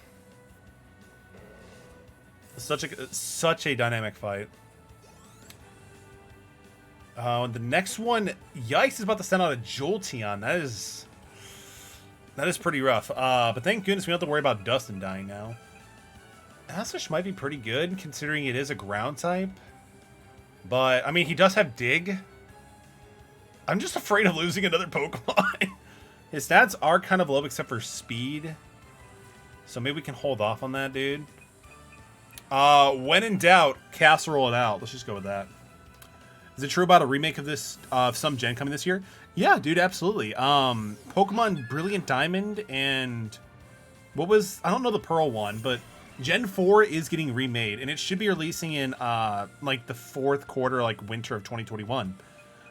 Such a dynamic fight. The next one, Yikes is about to send out a Jolteon. That is pretty rough. But thank goodness we don't have to worry about Dustin dying now. Assish might be pretty good considering it is a ground type. But I mean, he does have Dig. I'm just afraid of losing another Pokemon. His stats are kind of low except for speed. So maybe we can hold off on that, dude. When in doubt, casserole it out. Let's just go with that. Is it true about a remake of this, some gen coming this year? Yeah, dude, absolutely. Pokemon Brilliant Diamond and what was, I don't know the Pearl one, but Gen 4 is getting remade and it should be releasing in, like the 4th quarter, like winter of 2021.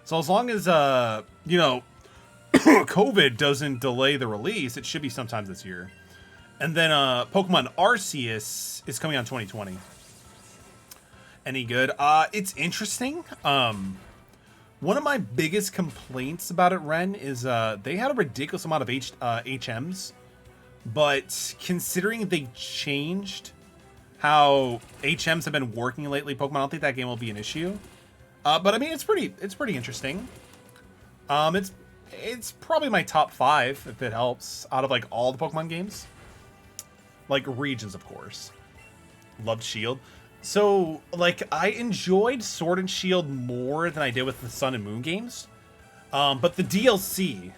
So as long as, you know, COVID doesn't delay the release, it should be sometime this year. And then, Pokemon Arceus is coming out in 2020. Any good? It's interesting. One of my biggest complaints about it, Ren, is they had a ridiculous amount of HMs. But considering they changed how HMs have been working lately, Pokemon, I don't think that game will be an issue. But I mean, it's pretty interesting. It's probably my top 5, if it helps, out of like all the Pokemon games. Like regions, of course. Loved Shield. So, like, I enjoyed Sword and Shield more than I did with the Sun and Moon games. But the DLC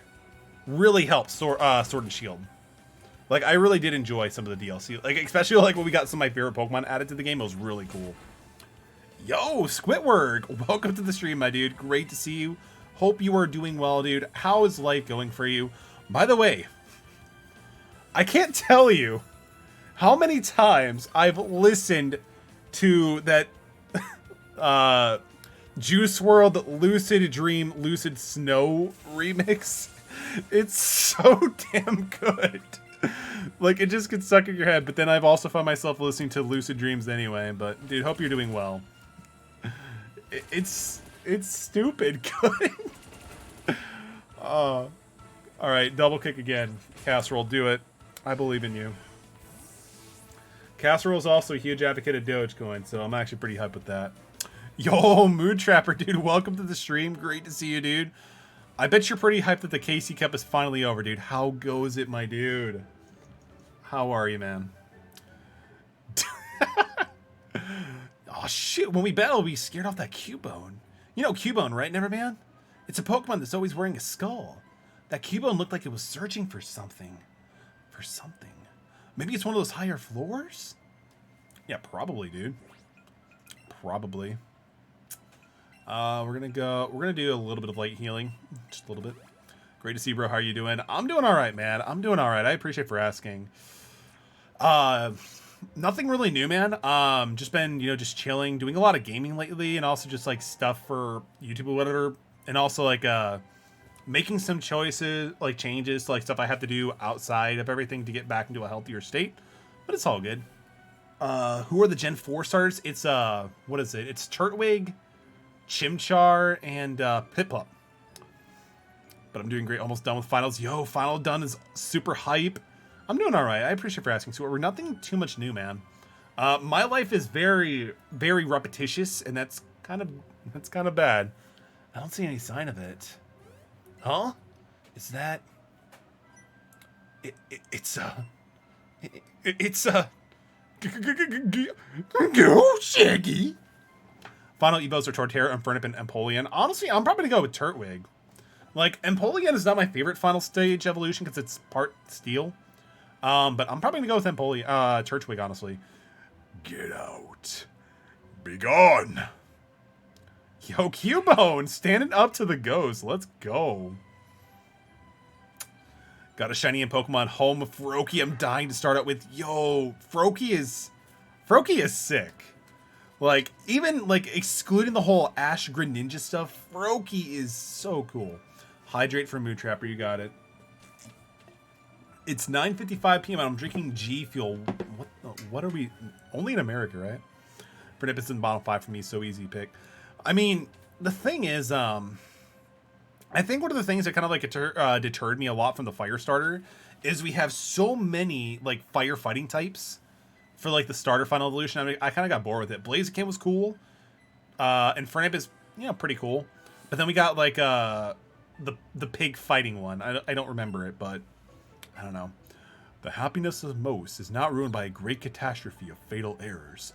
really helped Sword and Shield. Like, I really did enjoy some of the DLC. Like, especially, like, when we got some of my favorite Pokemon added to the game. It was really cool. Yo, Squidward! Welcome to the stream, my dude. Great to see you. Hope you are doing well, dude. How is life going for you? By the way, I can't tell you how many times I've listened to that Juice WRLD Lucid Dream Lucid Snow remix. It's so damn good. Like, it just gets stuck in your head, but then I've also found myself listening to Lucid Dreams anyway. But dude, hope you're doing well. It's stupid good. All right, double kick again. Casserole, do it. I believe in you. Casserole's also a huge advocate of Dogecoin, so I'm actually pretty hyped with that. Yo, Mood Trapper, dude, welcome to the stream. Great to see you, dude. I bet you're pretty hyped that the KC Cup is finally over, dude. How goes it, my dude? How are you, man? Oh, shit. When we battle, we scared off that Cubone. You know Cubone, right, Neverman? It's a Pokemon that's always wearing a skull. That Cubone looked like it was searching for something. Maybe it's one of those higher floors? Yeah, probably, dude. Probably. We're gonna do a little bit of light healing. Just a little bit. Great to see you, bro. How are you doing? I'm doing alright, man. I'm doing alright. I appreciate for asking. Nothing really new, man. Just been, just chilling, doing a lot of gaming lately, and also just like stuff for YouTube or whatever. And also like making some changes to like stuff I have to do outside of everything to get back into a healthier state. But it's all good. Who are the Gen 4 starters? It's what is it? It's Turtwig, Chimchar, and Piplup. But I'm doing great. Almost done with finals. Yo, final done is super hype. I'm doing all right. I appreciate for asking. So we're nothing too much new, man. My life is very, very repetitious, and that's kind of bad. I don't see any sign of it. Huh? Is that? Go, Shaggy. Final Evos are Torterra, Infernape, and Empoleon. Honestly, I'm probably gonna go with Turtwig. Like, Empoleon is not my favorite final stage evolution because it's part steel. But I'm probably gonna go with Turtwig, honestly. Get out. Be gone. Yo, Cubone, standing up to the ghost. Let's go. Got a shiny in Pokemon Home of Froakie. I'm dying to start out with. Yo, Froakie is sick. Like, even like excluding the whole Ash Greninja stuff, Froakie is so cool. Hydrate for Mood Trapper, you got it. It's 9:55 p.m. and I'm drinking G Fuel. What are we? Only in America, right? Pernip's in bottom 5 for me, so easy pick. I mean, the thing is, I think one of the things that kind of like deterred me a lot from the fire starter is we have so many like firefighting types for like the starter final evolution. I mean, I kind of got bored with it. Blaziken was cool, and Fernip is pretty cool, but then we got like the pig fighting one. I don't remember it, but I don't know. The happiness of most is not ruined by a great catastrophe of fatal errors,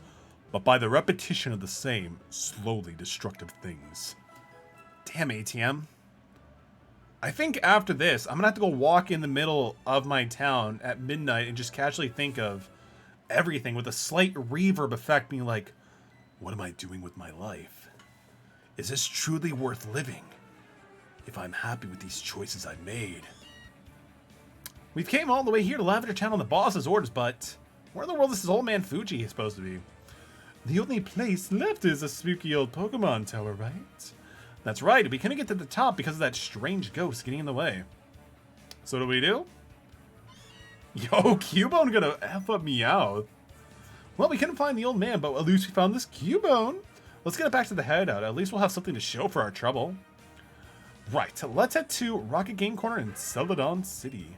but by the repetition of the same slowly destructive things. Damn, ATM. I think after this, I'm gonna have to go walk in the middle of my town at midnight and just casually think of everything with a slight reverb effect, being like, what am I doing with my life? Is this truly worth living? If I'm happy with these choices I made. We've came all the way here to Lavender Town on the boss's orders, but where in the world is this old man Fuji supposed to be? The only place left is a spooky old Pokemon tower, right? That's right, we couldn't get to the top because of that strange ghost getting in the way. So what do we do? Yo, Cubone gonna F up Meowth. Well, we couldn't find the old man, but at least we found this Cubone. Let's get it back to the hideout. At least we'll have something to show for our trouble. Right, let's head to Rocket Game Corner in Celadon City.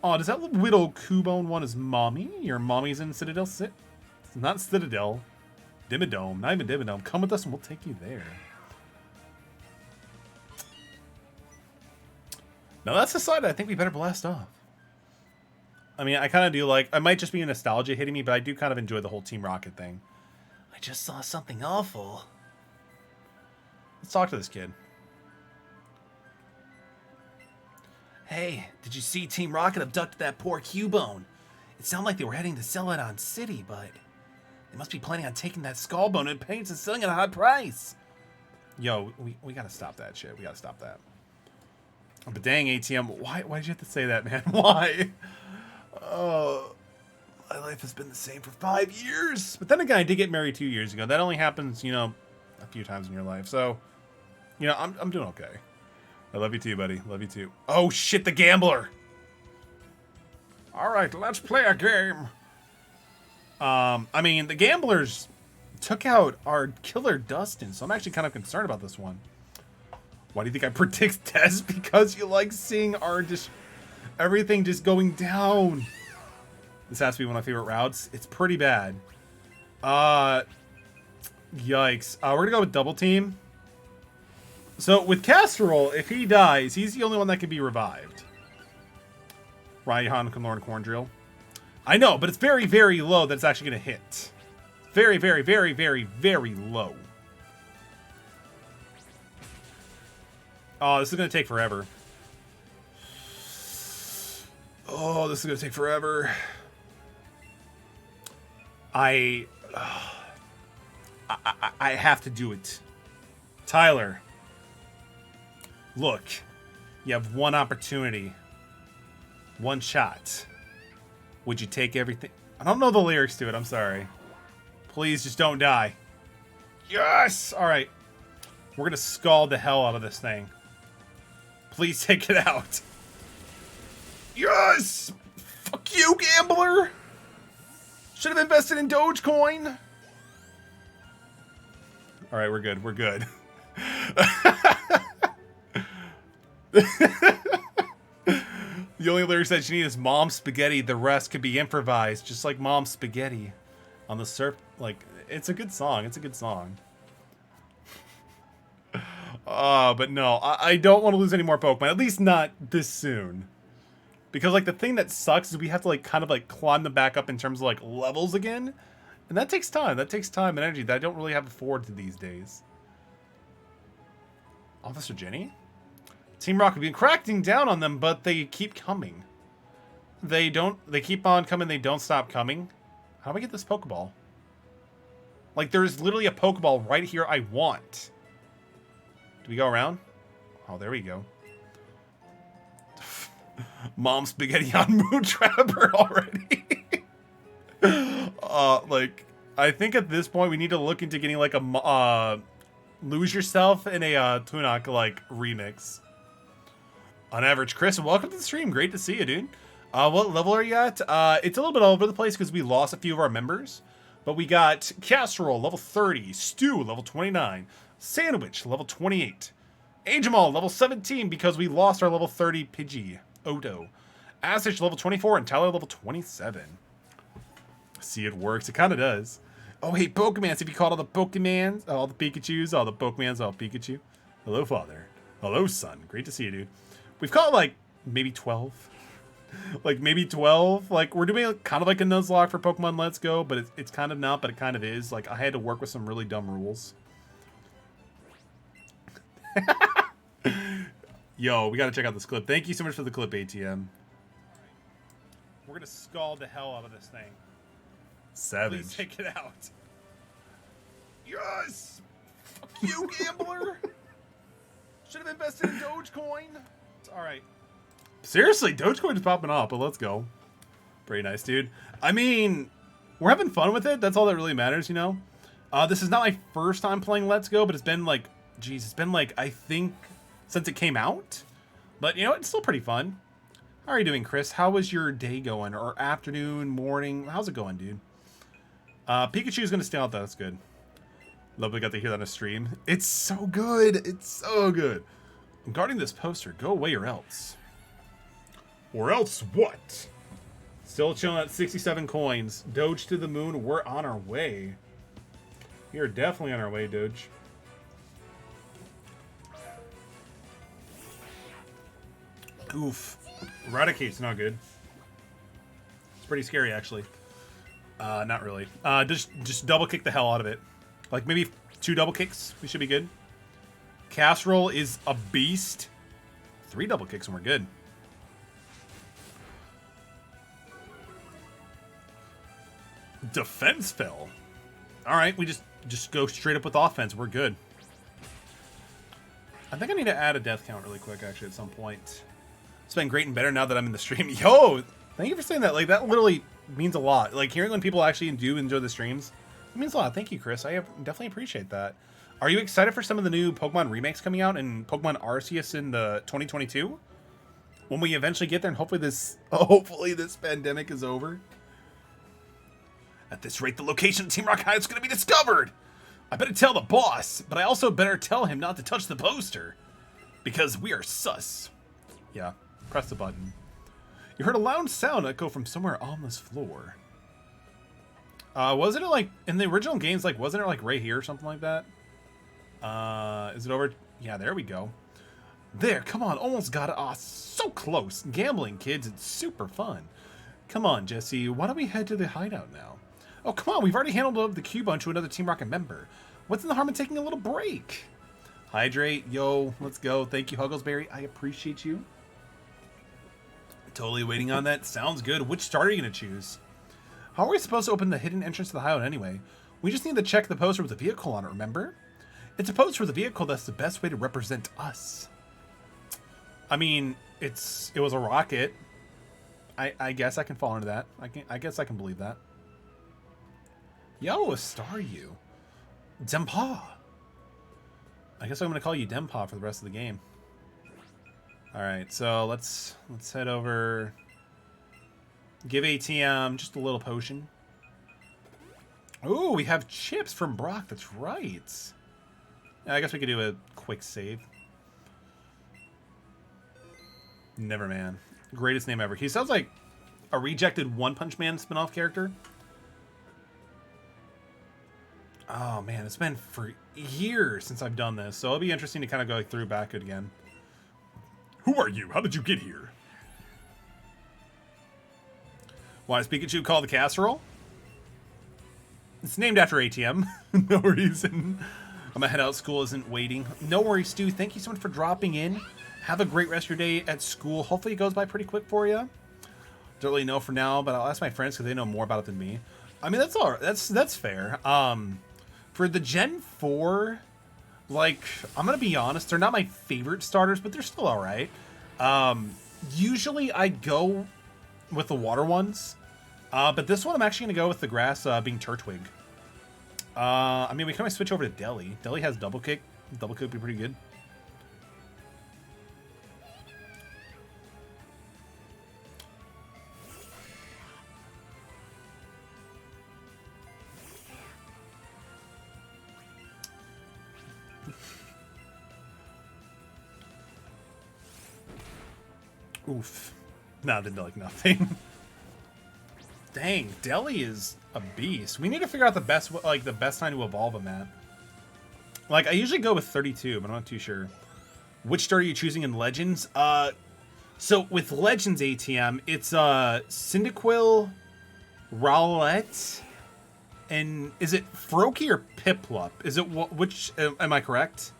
Oh, does that little Cubone want his mommy? Your mommy's in Citadel City? Not Citadel. Dimmadome. Not even Dimmadome. Come with us and we'll take you there. Now that's the side I think we better blast off. I mean, I kind of do like... I might just be nostalgia hitting me, but I do kind of enjoy the whole Team Rocket thing. I just saw something awful. Let's talk to this kid. Hey, did you see Team Rocket abducted that poor Cubone? It sounded like they were heading to Celadon City, but... they must be planning on taking that skull bone and paints and selling it at a high price. Yo, we gotta stop that shit. We gotta stop that. But dang, ATM, why did you have to say that, man? Why? Oh, my life has been the same for 5 years. But then again, I did get married 2 years ago. That only happens, a few times in your life. So, I'm doing okay. I love you too, buddy. Love you too. Oh, shit, the gambler. All right, let's play a game. I mean, the gamblers took out our killer Dustin, so I'm actually kind of concerned about this one. Why do you think I predict Test? Because you like seeing our everything just going down. This has to be one of my favorite routes. It's pretty bad. Yikes. We're gonna go with double team. So with Casserole, if he dies, he's the only one that can be revived. Raihan, Lorn, Corndrill. I know, but it's very, very low that it's actually gonna hit. Very, very, very, very, very low. Oh, this is going to take forever. Oh, this is going to take forever. I have to do it. Tyler. Look. You have one opportunity. One shot. Would you take everything? I don't know the lyrics to it. I'm sorry. Please just don't die. Yes! Alright. We're going to scald the hell out of this thing. Please take it out. Yes! Fuck you, gambler! Should have invested in Dogecoin. Alright, we're good. We're good. The only lyrics that you need is Mom Spaghetti. The rest could be improvised, just like Mom Spaghetti on the surf. Like, it's a good song. It's a good song. But no, I don't want to lose any more Pokemon. At least not this soon. Because, like, the thing that sucks is we have to, like, kind of, like, climb them back up in terms of, like, levels again. And that takes time. That takes time and energy that I don't really have afford to these days. Officer Jenny? Team Rocket, we've been cracking down on them, but they keep coming. They keep on coming, they don't stop coming. How do I get this Pokeball? Like, there's literally a Pokeball right here I want. Do we go around? Oh, there we go. Mom Spaghetti on Moontrapper already. Like, I think at this point we need to look into getting, like, a, Lose Yourself in a, Tunok, like, remix. On average, Chris, welcome to the stream. Great to see you, dude. What level are you at? It's a little bit all over the place because we lost a few of our members. But we got Casserole, level 30. Stew, level 29. Sandwich, level 28. Agemal, level 17, because we lost our level 30 Pidgey. Odo. Asich, level 24, and Tyler, level 27. See, it works. It kind of does. Oh, hey, Pokemans. Have you caught all the Pokemans? All the Pikachus? All the Pokemans? All Pikachu? Hello, father. Hello, son. Great to see you, dude. We've caught, like, maybe 12. Like, maybe 12. Like, we're doing kind of like a Nuzlocke for Pokemon Let's Go, but it's kind of not, but it kind of is. Like, I had to work with some really dumb rules. Yo, we got to check out this clip. Thank you so much for the clip, ATM. We're going to scald the hell out of this thing. Savage. Please take it out. Yes! Fuck you, gambler! Should have invested in Dogecoin. Alright. Seriously, Dogecoin is popping off, but let's go. Pretty nice, dude. I mean, we're having fun with it. That's all that really matters, you know? This is not my first time playing Let's Go, but it's been like, geez, it's been like, I think, since it came out. But, you know, it's still pretty fun. How are you doing, Chris? How was your day going? Or afternoon, morning? How's it going, dude? Pikachu's gonna stay out though. That's good. Love we got to hear that on a stream. It's so good. It's so good. I'm guarding this poster. Go away or else. Or else what? Still chilling at 67 coins. Doge to the moon. We're on our way. We are definitely on our way, Doge. Oof. Eradicate's not good. It's pretty scary, actually. Not really. Just double kick the hell out of it. Like maybe 2 double kicks. We should be good. Casserole is a beast. 3 double kicks and we're good. Defense fell. All right, we just go straight up with offense. We're good. I think I need to add a death count really quick, actually, at some point. It's been great and better now that I'm in the stream. Yo, thank you for saying that. Like, that literally means a lot. Like, hearing when people actually do enjoy the streams, it means a lot. Thank you, Chris. I definitely appreciate that. Are you excited for some of the new Pokemon remakes coming out in Pokemon Arceus in the 2022? When we eventually get there, and hopefully this pandemic is over. At this rate, the location of Team Rocket High is going to be discovered. I better tell the boss, but I also better tell him not to touch the poster. Because we are sus. Yeah, press the button. You heard a loud sound echo from somewhere on this floor. Wasn't it like, in the original games, like, wasn't it like right here or something like that? Is it over? Yeah, there we go. There, come on, almost got it. Aw, so close. Gambling, kids, it's super fun. Come on, Jesse, why don't we head to the hideout now? Oh, come on, we've already handled the Cubone to another Team Rocket member. What's in the harm of taking a little break? Hydrate, yo, let's go. Thank you, Hugglesberry. I appreciate you. Totally waiting on that. Sounds good. Which starter are you going to choose? How are we supposed to open the hidden entrance to the hideout anyway? We just need to check the poster with a vehicle on it, remember? It's a poster with a vehicle that's the best way to represent us. I mean, it was a rocket. I guess I can fall into that. I guess I can believe that. Yo, a Staryu. Dempa. I guess I'm going to call you Dempa for the rest of the game. Alright, so let's head over. Give ATM just a little potion. Ooh, we have chips from Brock. That's right. Yeah, I guess we could do a quick save. Neverman. Greatest name ever. He sounds like a rejected One Punch Man spin-off character. Oh, man. It's been for years since I've done this, so it'll be interesting to kind of go through back it again. Who are you? How did you get here? Why is Pikachu called the casserole? It's named after ATM. No reason. I'm gonna head out. School isn't waiting. No worries, Stu. Thank you so much for dropping in. Have a great rest of your day at school. Hopefully it goes by pretty quick for you. Don't really know for now, but I'll ask my friends because they know more about it than me. I mean, that's all right. That's fair. For the Gen 4, like, I'm gonna be honest, they're not my favorite starters, but they're still all right. Usually I'd go with the water ones, but this one I'm actually gonna go with the grass being Turtwig. I mean, we can always switch over to Deli. Deli has double kick. Double kick would be pretty good. Oof. No, didn't do like nothing. Dang, Deli is a beast. We need to figure out the best time to evolve him at. Like, I usually go with 32, but I'm not too sure. Which start are you choosing in Legends? So with Legends ATM, it's Cyndaquil, Rowlet, and is it Froakie or Piplup? Is it which? Am I correct?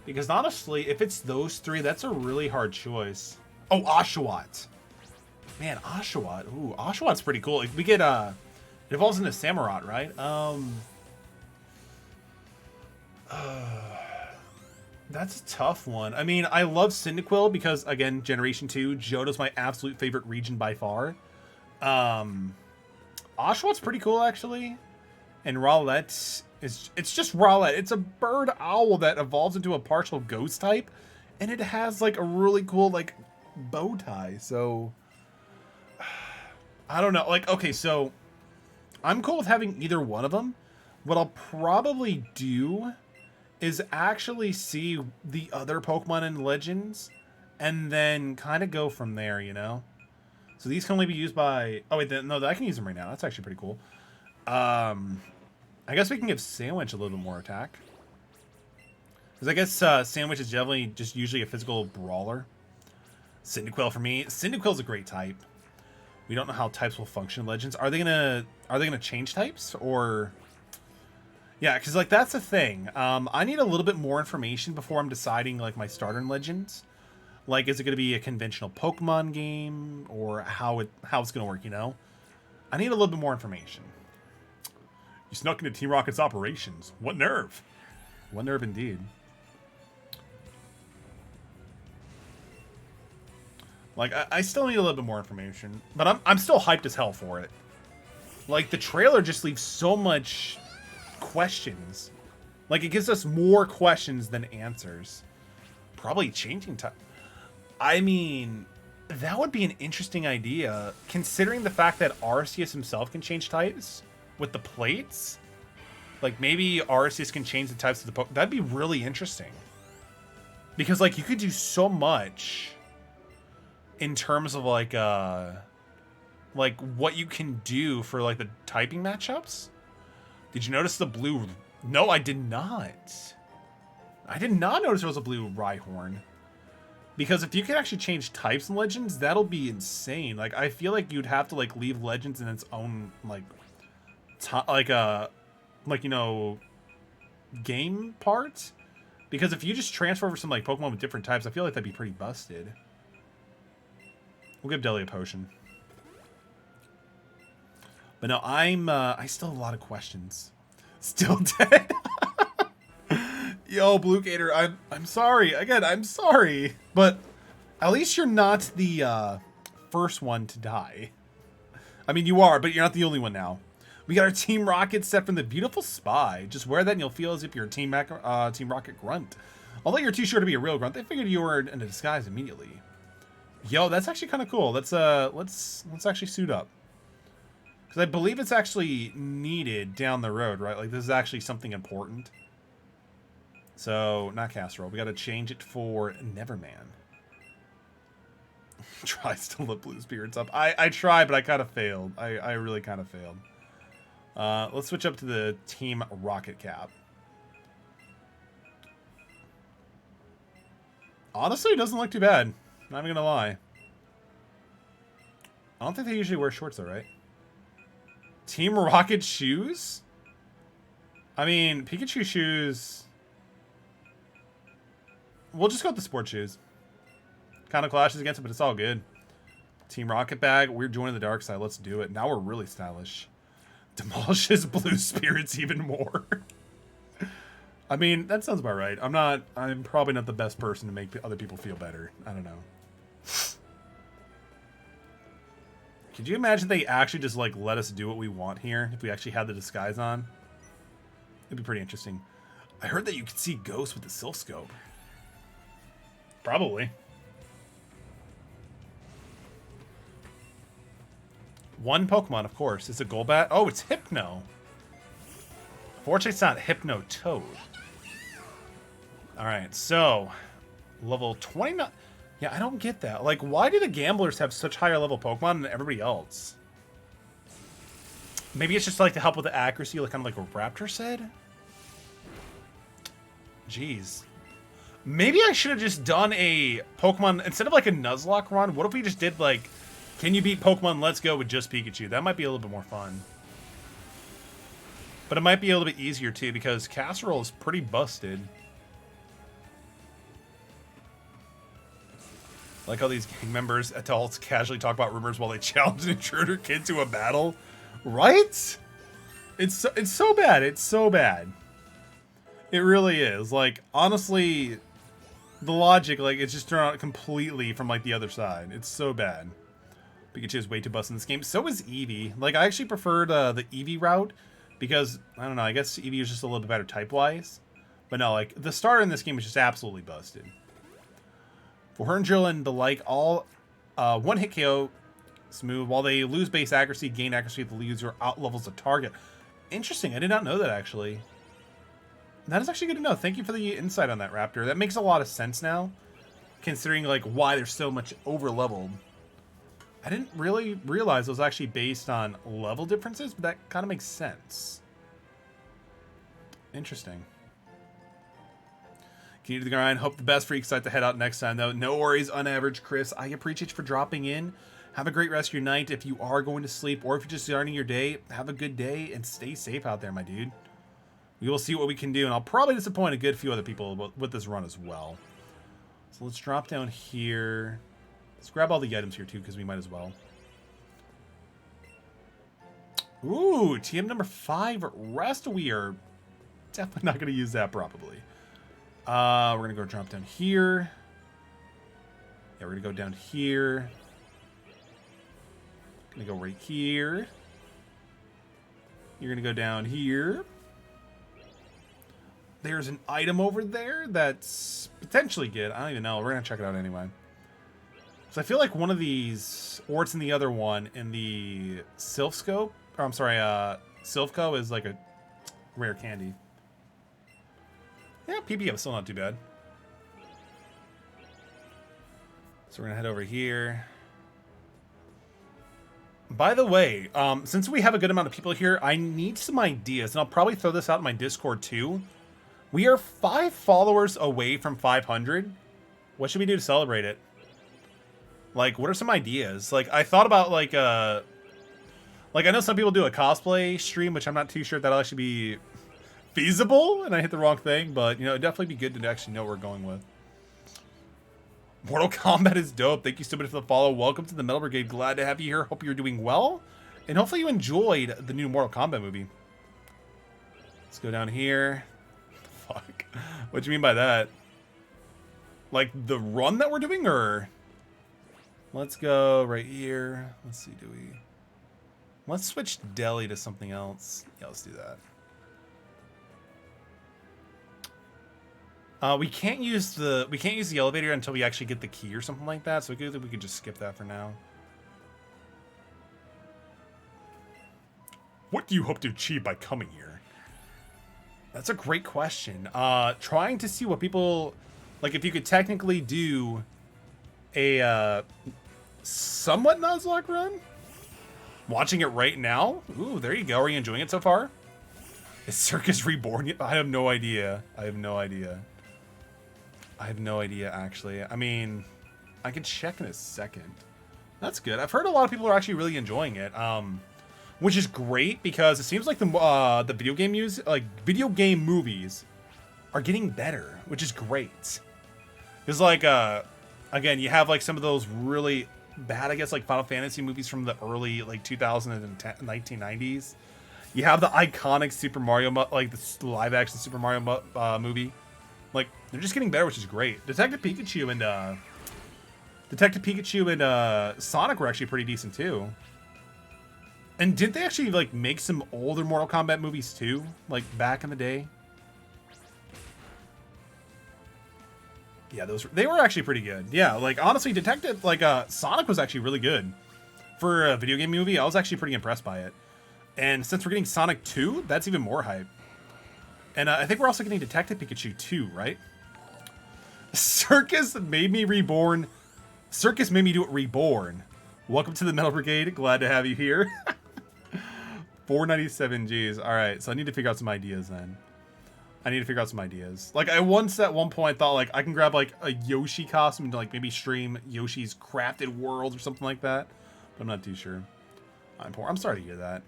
Because honestly, if it's those three, that's a really hard choice. Oh, Oshawott. Man, Oshawott. Ooh, Oshawott's pretty cool. If we get it evolves into Samurott, right? That's a tough one. I mean, I love Cyndaquil because, again, Generation 2, Johto's my absolute favorite region by far. Oshawott's pretty cool, actually. And Rowlet it's just Rowlet. It's a bird owl that evolves into a partial ghost type, and it has like a really cool like bow tie. So I don't know. Like, okay, so I'm cool with having either one of them. What I'll probably do is actually see the other Pokemon in Legends and then kind of go from there, you know? So these can only be used by... Oh, wait, no, I can use them right now. That's actually pretty cool. I guess we can give Sandwich a little bit more attack. Because I guess Sandwich is definitely just usually a physical brawler. Cyndaquil for me. Cyndaquil's a great type. We don't know how types will function in Legends. Are they gonna change types? Or... Yeah, because like that's the thing. I need a little bit more information before I'm deciding like my starter in Legends. Like, is it going to be a conventional Pokemon game, or how it's going to work? You know, I need a little bit more information. You snuck into Team Rocket's operations. What nerve? What nerve indeed. Like, I still need a little bit more information, but I'm still hyped as hell for it. Like, the trailer just leaves so much questions. Like, it gives us more questions than answers. Probably changing type. I mean, that would be an interesting idea, considering the fact that Arceus himself can change types with the plates. Like, maybe Arceus can change the types of the Pokemon. That'd be really interesting. Because, like, you could do so much in terms of, like what you can do for, like, the typing matchups. Did you notice the blue... No, I did not. I did not notice there was a blue Rhyhorn. Because if you can actually change types in Legends, that'll be insane. Like, I feel like you'd have to, like, leave Legends in its own, like, you know, game part. Because if you just transfer over some, like, Pokemon with different types, I feel like that'd be pretty busted. We'll give Deli a potion. But no, I still have a lot of questions. Still dead. Yo, Blue Gator, I'm sorry. Again, I'm sorry. But at least you're not the first one to die. I mean, you are, but you're not the only one now. We got our Team Rocket set from the beautiful Spy. Just wear that and you'll feel as if you're a Team Rocket grunt. Although you're too sure to be a real grunt, they figured you were in a disguise immediately. Yo, that's actually kind of cool. Let's actually suit up. Because I believe it's actually needed down the road, right? Like, this is actually something important. So, not Casserole. We got to change it for Neverman. Try still the blue spirits up. I tried, but I kind of failed. I really kind of failed. Let's switch up to the Team Rocket cap. Honestly, it doesn't look too bad. Not even gonna lie. I don't think they usually wear shorts though, right? Team Rocket shoes? I mean, Pikachu shoes... We'll just go with the sport shoes. Kind of clashes against it, but it's all good. Team Rocket bag. We're joining the dark side. Let's do it. Now we're really stylish. Demolishes blue spirits even more. I mean, that sounds about right. I'm probably not the best person to make other people feel better. I don't know. Could you imagine they actually just, like, let us do what we want here if we actually had the disguise on? It'd be pretty interesting. I heard that you could see ghosts with the Silph Scope. Probably. One Pokemon, of course. It's a Golbat. Oh, it's Hypno. Fortunately, it's not Hypno Toad. Alright, so... Level 29... Yeah, I don't get that. Like, why do the gamblers have such higher level Pokemon than everybody else? Maybe it's just like to help with the accuracy, like kind of like what Raptor said? Jeez. Maybe I should have just done a Pokemon, instead of like a Nuzlocke run, what if we just did like, can you beat Pokemon Let's Go with just Pikachu? That might be a little bit more fun. But it might be a little bit easier too, because Casserole is pretty busted. Like how these gang members, adults, casually talk about rumors while they challenge an intruder kid to a battle. Right? It's so bad. It's so bad. It really is. Like, honestly, the logic, like, it's just thrown out completely from, like, the other side. It's so bad. Pikachu is way too busted in this game. So is Eevee. Like, I actually preferred the Eevee route because, I don't know, I guess Eevee is just a little bit better type-wise. But no, like, the starter in this game is just absolutely busted. For Herngel and the like, all one-hit KO smooth. While they lose base accuracy, gain accuracy if the user out-levels the target. Interesting. I did not know that, actually. That is actually good to know. Thank you for the insight on that, Raptor. That makes a lot of sense now, considering like why there's so much over-leveled. I didn't really realize it was actually based on level differences, but that kind of makes sense. Interesting. Continue to the grind. Hope the best for you. Excited to head out next time, though. No worries, on average, Chris. I appreciate you for dropping in. Have a great rest of your night if you are going to sleep, or if you're just starting your day. Have a good day and stay safe out there, my dude. We will see what we can do, and I'll probably disappoint a good few other people with this run as well. So let's drop down here. Let's grab all the items here, too, because we might as well. Ooh, TM number 5, Rest. We are definitely not going to use that, probably. We're going to go drop down here. Yeah, we're going to go down here. Going to go right here. You're going to go down here. There's an item over there that's potentially good. I don't even know. We're going to check it out anyway. So I feel like one of these, or it's in the other one, in the Silphscope, or I'm sorry, Silphco is like a rare candy. Yeah, PPM is still not too bad. So we're going to head over here. By the way, since we have a good amount of people here, I need some ideas, and I'll probably throw this out in my Discord too. We are 5 followers away from 500. What should we do to celebrate it? Like, what are some ideas? Like, I thought about, like I know some people do a cosplay stream, which I'm not too sure if that'll actually be feasible, and I hit the wrong thing, but, you know, it'd definitely be good to actually know what we're going with. Mortal Kombat is dope. Thank you so much for the follow. Welcome to the Metal Brigade. Glad to have you here. Hope you're doing well, and hopefully you enjoyed the new Mortal Kombat movie. Let's go down here. Fuck. What do you mean by that? Like the run that we're doing, or? Let's go right here. Let's see, let's switch Delhi to something else. Yeah, let's do that. We can't use the elevator until we actually get the key or something like that, so we could just skip that for now. What do you hope to achieve by coming here? That's a great question. Trying to see what people, like, if you could technically do a somewhat Nuzlocke run. Watching it right now. Ooh, there you go. Are you enjoying it so far? Is Circus Reborn yet? I have no idea. I have no idea, actually. I mean, I can check in a second. That's good. I've heard a lot of people are actually really enjoying it. Which is great, because it seems like the video game movies are getting better, which is great. Because, like, again, you have like some of those really bad, I guess, like Final Fantasy movies from the early like 1990s. You have the iconic Super Mario, like the live-action Super Mario movie. Like, they're just getting better, which is great. Detective Pikachu and Sonic were actually pretty decent too. And didn't they actually, like, make some older Mortal Kombat movies, too? Like, back in the day? Yeah, they were actually pretty good. Yeah, like, honestly, Sonic was actually really good. For a video game movie, I was actually pretty impressed by it. And since we're getting Sonic 2, that's even more hype. And I think we're also getting Detective Pikachu 2, right? Circus Made Me Reborn Circus made me do it reborn. Welcome to the Metal Brigade. Glad to have you here. 497 Gs. All right, so I need to figure out some ideas then. Like I once at one point thought like I can grab like a Yoshi costume to like maybe stream Yoshi's Crafted World or something like that. But I'm not too sure. I'm poor. I'm sorry to hear that.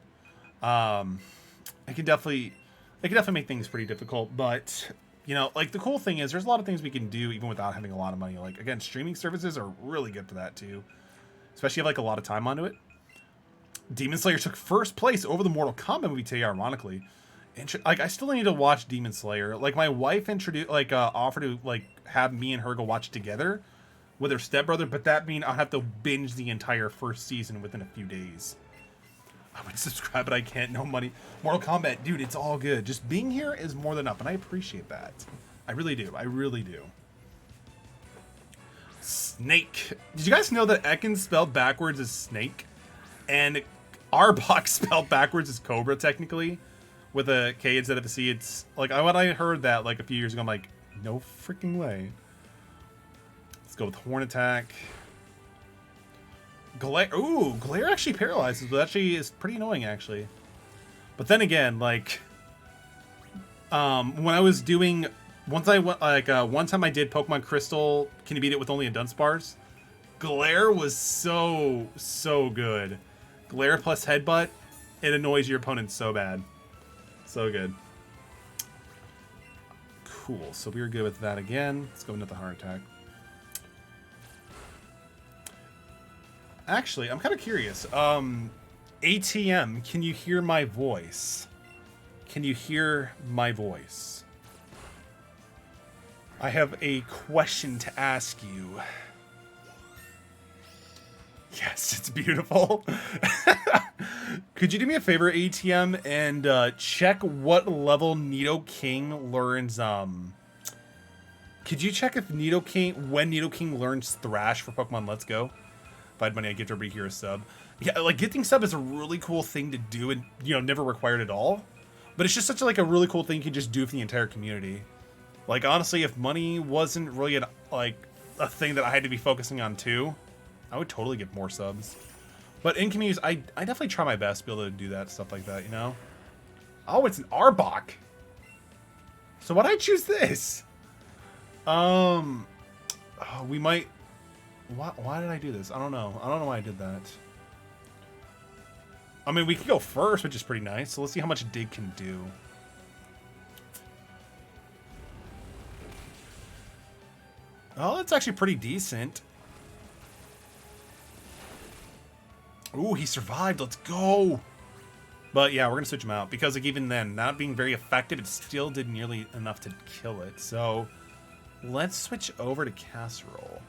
It can definitely make things pretty difficult, but you know, like the cool thing is there's a lot of things we can do even without having a lot of money. Like again, streaming services are really good for that too. Especially if you have like a lot of time onto it. Demon Slayer took first place over the Mortal Kombat movie today, ironically. Like I still need to watch Demon Slayer. Like my wife offered to like have me and her go watch it together with her stepbrother, but that means I'll have to binge the entire first season within a few days. I would subscribe, but I can't. No money. Mortal Kombat, dude, it's all good. Just being here is more than enough, and I appreciate that. I really do. I really do. Snake. Did you guys know that Ekin spelled backwards is snake, and Arbok spelled backwards is cobra technically? With a K instead of a C, it's like when I heard that like a few years ago, I'm like, no freaking way. Let's go with Horn Attack. Glare. Ooh, Glare actually paralyzes, but actually is pretty annoying actually. But then again, like, when I was doing, one time I did Pokemon Crystal. Can you beat it with only a Dunsparce? Glare was so good. Glare plus Headbutt, it annoys your opponent so bad. So good. Cool. So we were good with that again. Let's go into the Heart Attack. Actually, I'm kind of curious. ATM, can you hear my voice? Can you hear my voice? I have a question to ask you. Yes, it's beautiful. Could you do me a favor, ATM, and check what level Nidoking learns, Could you check if when Nidoking learns Thrash for Pokemon Let's Go? If I had money, I'd give everybody here a sub. Yeah, like, getting sub is a really cool thing to do and, you know, never required at all. But it's just such a really cool thing you can just do for the entire community. Like, honestly, if money wasn't really a thing that I had to be focusing on too, I would totally get more subs. But in communities, I definitely try my best to be able to do that, stuff like that, you know? Oh, it's an Arbok. So why'd I choose this? We might... Why did I do this? I don't know. I don't know why I did that. I mean, we could go first, which is pretty nice. So let's see how much Dig can do. Oh, that's actually pretty decent. Ooh, he survived. Let's go. But yeah, we're going to switch him out. Because like, even then, not being very effective, it still did nearly enough to kill it. So let's switch over to Casserole.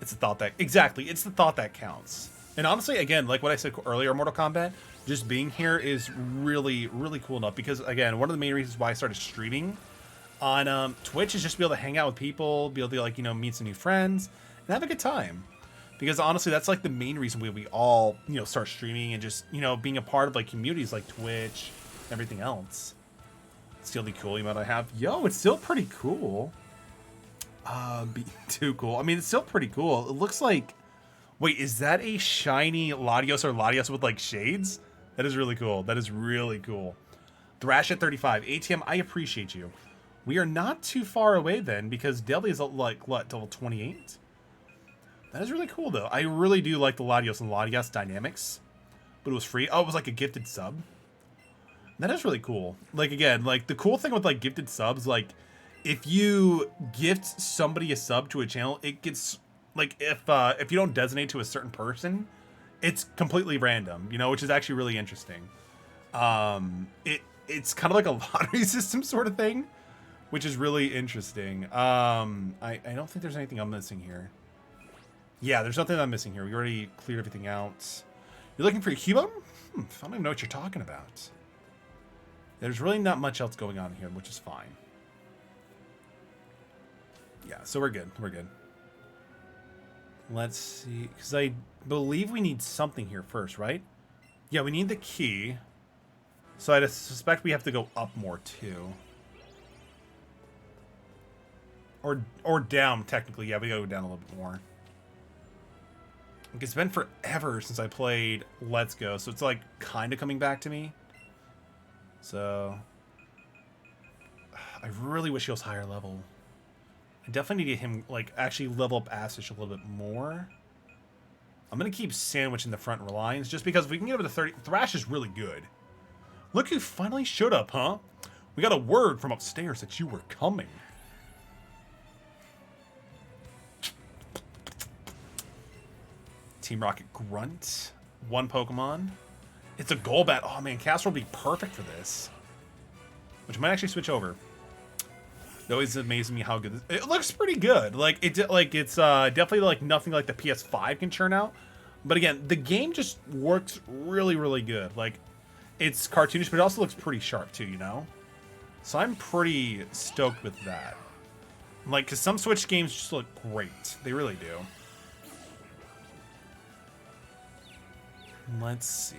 It's the thought that... Exactly. It's the thought that counts. And honestly, again, like what I said earlier, Mortal Kombat, just being here is really, really cool enough. Because, again, one of the main reasons why I started streaming on Twitch is just to be able to hang out with people, be able to, like, you know, meet some new friends, and have a good time. Because, honestly, that's, like, the main reason we all, you know, start streaming and just, you know, being a part of, like, communities like Twitch and everything else. Still the cool emote I have. Yo, it's still pretty cool. Too cool. I mean, it's still pretty cool. It looks like... Wait, is that a shiny Latios or Latios with, like, shades? That is really cool. That is really cool. Thrash at 35. ATM, I appreciate you. We are not too far away then, because Deli is, like, what, level 28? That is really cool, though. I really do like the Latios and Latias dynamics. But it was free. Oh, it was, like, a gifted sub. That is really cool. Like, again, like, the cool thing with, like, gifted subs, like... If you gift somebody a sub to a channel, it gets like if you don't designate to a certain person, it's completely random, you know, which is actually really interesting. It's kind of like a lottery system sort of thing, which is really interesting. I don't think there's anything I'm missing here. Yeah, there's nothing I'm missing here. We already cleared everything out. You're looking for a Cubone? I don't even know what you're talking about. There's really not much else going on here, which is fine. Yeah, so we're good. We're good. Let's see. Because I believe we need something here first, right? Yeah, we need the key. So I suspect we have to go up more, too. Or down, technically. Yeah, we gotta go down a little bit more. Like, it's been forever since I played Let's Go, so it's like kind of coming back to me. So I really wish he was higher level. I definitely need him like actually level up Astish a little bit more. I'm gonna keep Sandwich in the front Reliance just because if we can get over to 30. Thrash is really good. Look who finally showed up, huh? We got a word from upstairs that you were coming. Team Rocket Grunt. 1 Pokemon. It's a Golbat. Oh man, Castle would be perfect for this. Which might actually switch over. It always amazes me how good this. It looks pretty good. Like it's definitely like nothing like the PS5 can churn out. But again, the game just works really, really good. Like it's cartoonish, but it also looks pretty sharp too, you know? So I'm pretty stoked with that. Like, because some Switch games just look great. They really do. Let's see.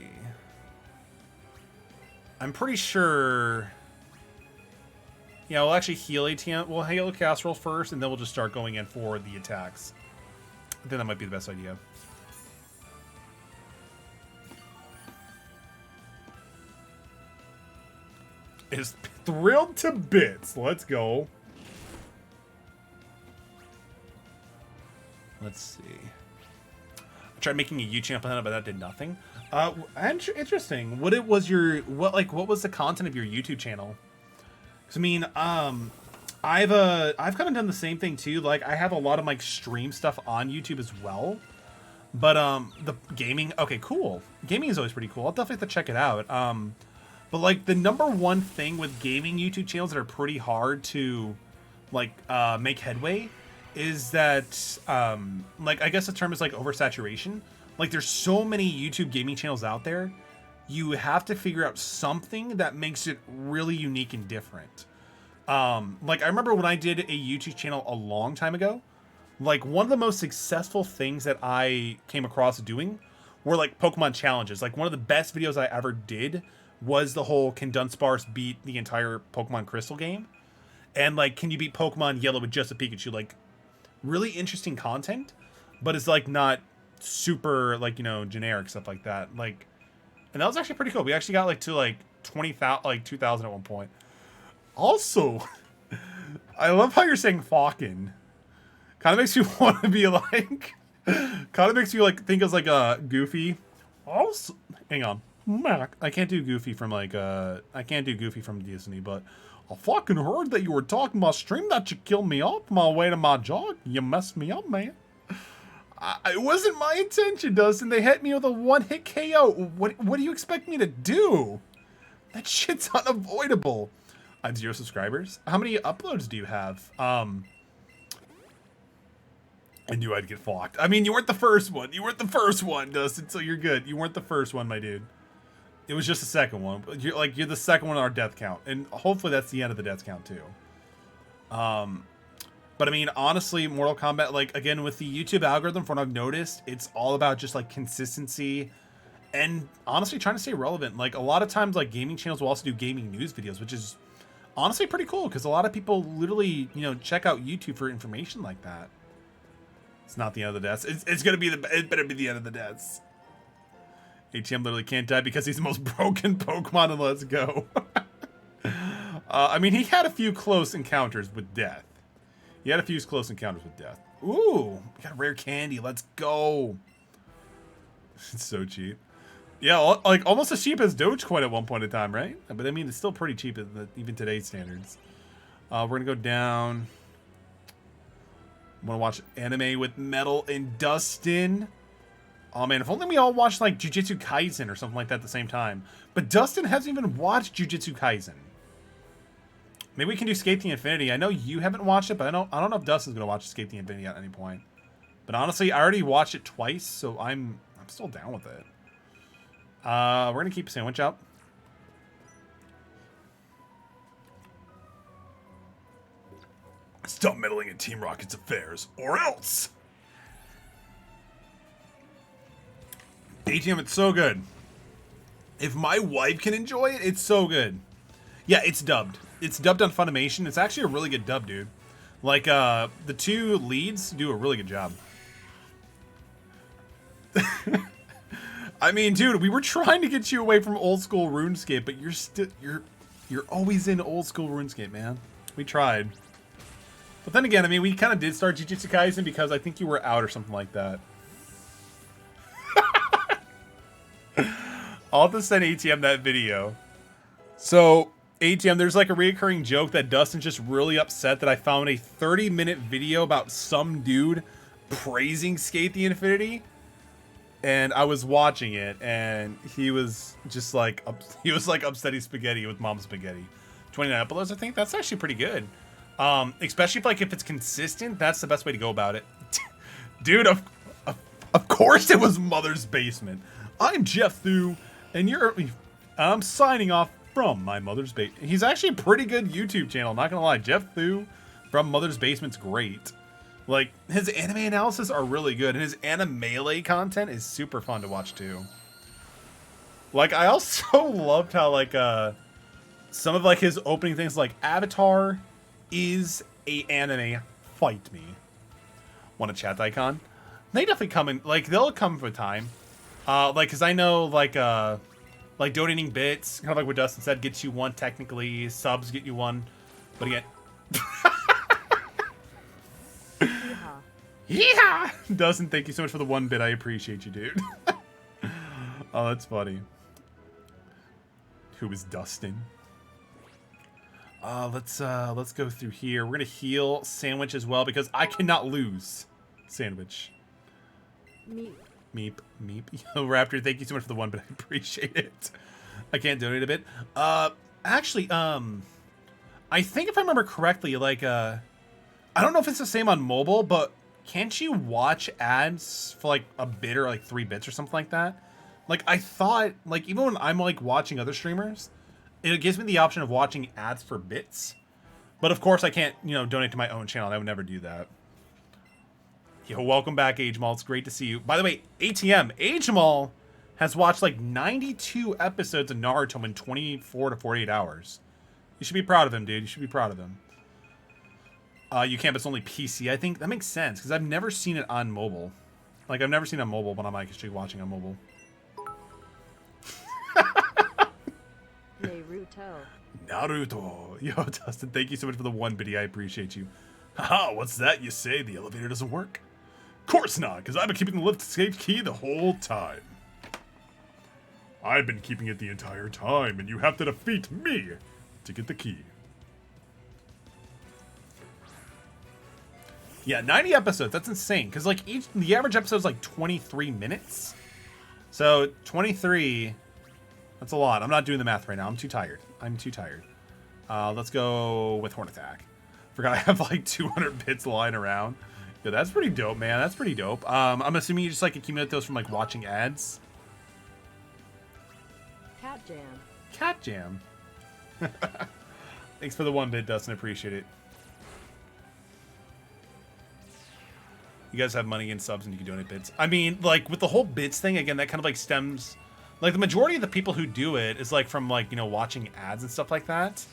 I'm pretty sure... Yeah, we'll actually heal ATM. We'll heal Casserole first, and then we'll just start going in for the attacks. I think that might be the best idea. Is thrilled to bits. Let's go. Let's see. I tried making a YouTube channel plan, but that did nothing. Interesting. What was the content of your YouTube channel? 'Cause I mean, I've kind of done the same thing too. Like I have a lot of my stream stuff on YouTube as well. But the gaming, okay, cool. Gaming is always pretty cool. I'll definitely have to check it out. But like the number one thing with gaming YouTube channels that are pretty hard to like make headway is that like I guess the term is like oversaturation. Like there's so many YouTube gaming channels out there. You have to figure out something that makes it really unique and different. Like I remember when I did a YouTube channel a long time ago, like one of the most successful things that I came across doing were like Pokemon challenges. Like one of the best videos I ever did was the whole can Dunsparce beat the entire Pokemon Crystal game? And like, can you beat Pokemon Yellow with just a Pikachu? Like really interesting content, but it's like not super like, you know, generic stuff like that. Like, and that was actually pretty cool. We actually got like to like 20,000, like 2,000 at one point. Also, I love how you're saying Falcon. Kind of makes you want to be like, kind of makes you like think of like a Goofy. Also, hang on. I can't do Goofy from like I can't do Goofy from Disney, but I fucking heard that you were talking about stream that you killed me off my way to my jog. You messed me up, man. It wasn't my intention, Dustin. They hit me with a one-hit KO. What do you expect me to do? That shit's unavoidable. I have 0 subscribers. How many uploads do you have? I knew I'd get fucked. I mean, you weren't the first one. You weren't the first one, Dustin, so you're good. You weren't the first one, my dude. It was just the second one. You're the second one on our death count. And hopefully that's the end of the death count, too. But I mean, honestly, Mortal Kombat, like, again, with the YouTube algorithm, from what I've noticed, it's all about just, like, consistency and, honestly, trying to stay relevant. Like, a lot of times, like, gaming channels will also do gaming news videos, which is, honestly, pretty cool, because a lot of people literally, you know, check out YouTube for information like that. It's not the end of the deaths. It's gonna be it better be the end of the deaths. ATM literally can't die because he's the most broken Pokemon in Let's Go. I mean, he had a few close encounters with death. He had a few close encounters with death. Ooh, we got a rare candy. Let's go. It's so cheap. Yeah, like almost as cheap as Dogecoin at one point in time, right? But I mean, it's still pretty cheap at even today's standards. We're gonna go down. I'm gonna watch anime with Metal and Dustin. Oh man, if only we all watched like Jujutsu Kaisen or something like that at the same time. But Dustin hasn't even watched Jujutsu Kaisen. Maybe we can do Escape the Infinity. I know you haven't watched it, but I don't know if Dustin's gonna watch Escape the Infinity at any point. But honestly, I already watched it twice, so I'm still down with it. We're gonna keep Sandwich up. Stop meddling in Team Rocket's affairs, or else! ATM, it's so good. If my wife can enjoy it, it's so good. Yeah, it's dubbed. It's dubbed on Funimation. It's actually a really good dub, dude. Like, the two leads do a really good job. I mean, dude, we were trying to get you away from old school RuneScape, but you're always in old school RuneScape, man. We tried. But then again, I mean, we kind of did start Jujutsu Kaisen because I think you were out or something like that. I'll have to send ATM that video. So, ATM, there's like a recurring joke that Dustin's just really upset that I found a 30-minute video about some dude praising Skate the Infinity. And I was watching it, and he was just like, upset he's spaghetti with Mom's Spaghetti. 29 uploads, I think that's actually pretty good. Especially if it's consistent, that's the best way to go about it. Dude, of course it was Mother's Basement. I'm Jeff Thu, and I'm signing off from my Mother's Basement. He's actually a pretty good YouTube channel, not gonna lie. Jeff Thu from Mother's Basement's great. Like, his anime analysis are really good, and his anime content is super fun to watch too. Like, I also loved how some of his opening things, like Avatar is a anime, fight me. Want a chat icon? They definitely come in, they'll come for time. Cause I know donating bits, kind of like what Dustin said, gets you one technically, subs get you one, but again. Yeah! Dustin, thank you so much for the 1 bit. I appreciate you, dude. Oh, that's funny. Who is Dustin? Let's go through here. We're gonna heal Sandwich as well because I cannot lose Sandwich. Meep. Yo, Raptor, thank you so much for the 1 bit. I appreciate it. I can't donate a bit. Actually, I think if I remember correctly, I don't know if it's the same on mobile, but can't you watch ads for a bit or 3 bits or something like that? I thought, even when I'm watching other streamers, it gives me the option of watching ads for bits. But of course I can't, donate to my own channel. I would never do that. Yo, welcome back, Agemal. It's great to see you. By the way, ATM, Agemal has watched 92 episodes of Naruto in 24 to 48 hours. You should be proud of him, dude. You should be proud of him. You can't, but it's only PC. I think that makes sense because I've never seen it on mobile. I've never seen it on mobile when I'm actually watching on mobile. Naruto. Yo, Dustin, thank you so much for the 1 biddy. I appreciate you. Haha, what's that you say? The elevator doesn't work? Course not, because I've been keeping the lift escape key the whole time. I've been keeping it the entire time, and you have to defeat me to get the key. Yeah, 90 episodes. That's insane. Because the average episode is 23 minutes. So 23, that's a lot. I'm not doing the math right now. I'm too tired. Let's go with Horn Attack. Forgot I have 200 bits lying around. Yeah, that's pretty dope, man. That's pretty dope. I'm assuming you just accumulate those from watching ads. Cat Jam. Thanks for the 1 bit, Dustin. Appreciate it. You guys have money and subs and you can donate bits. I mean, with the whole bits thing, again, that kind of stems... the majority of the people who do it is from watching ads and stuff like that.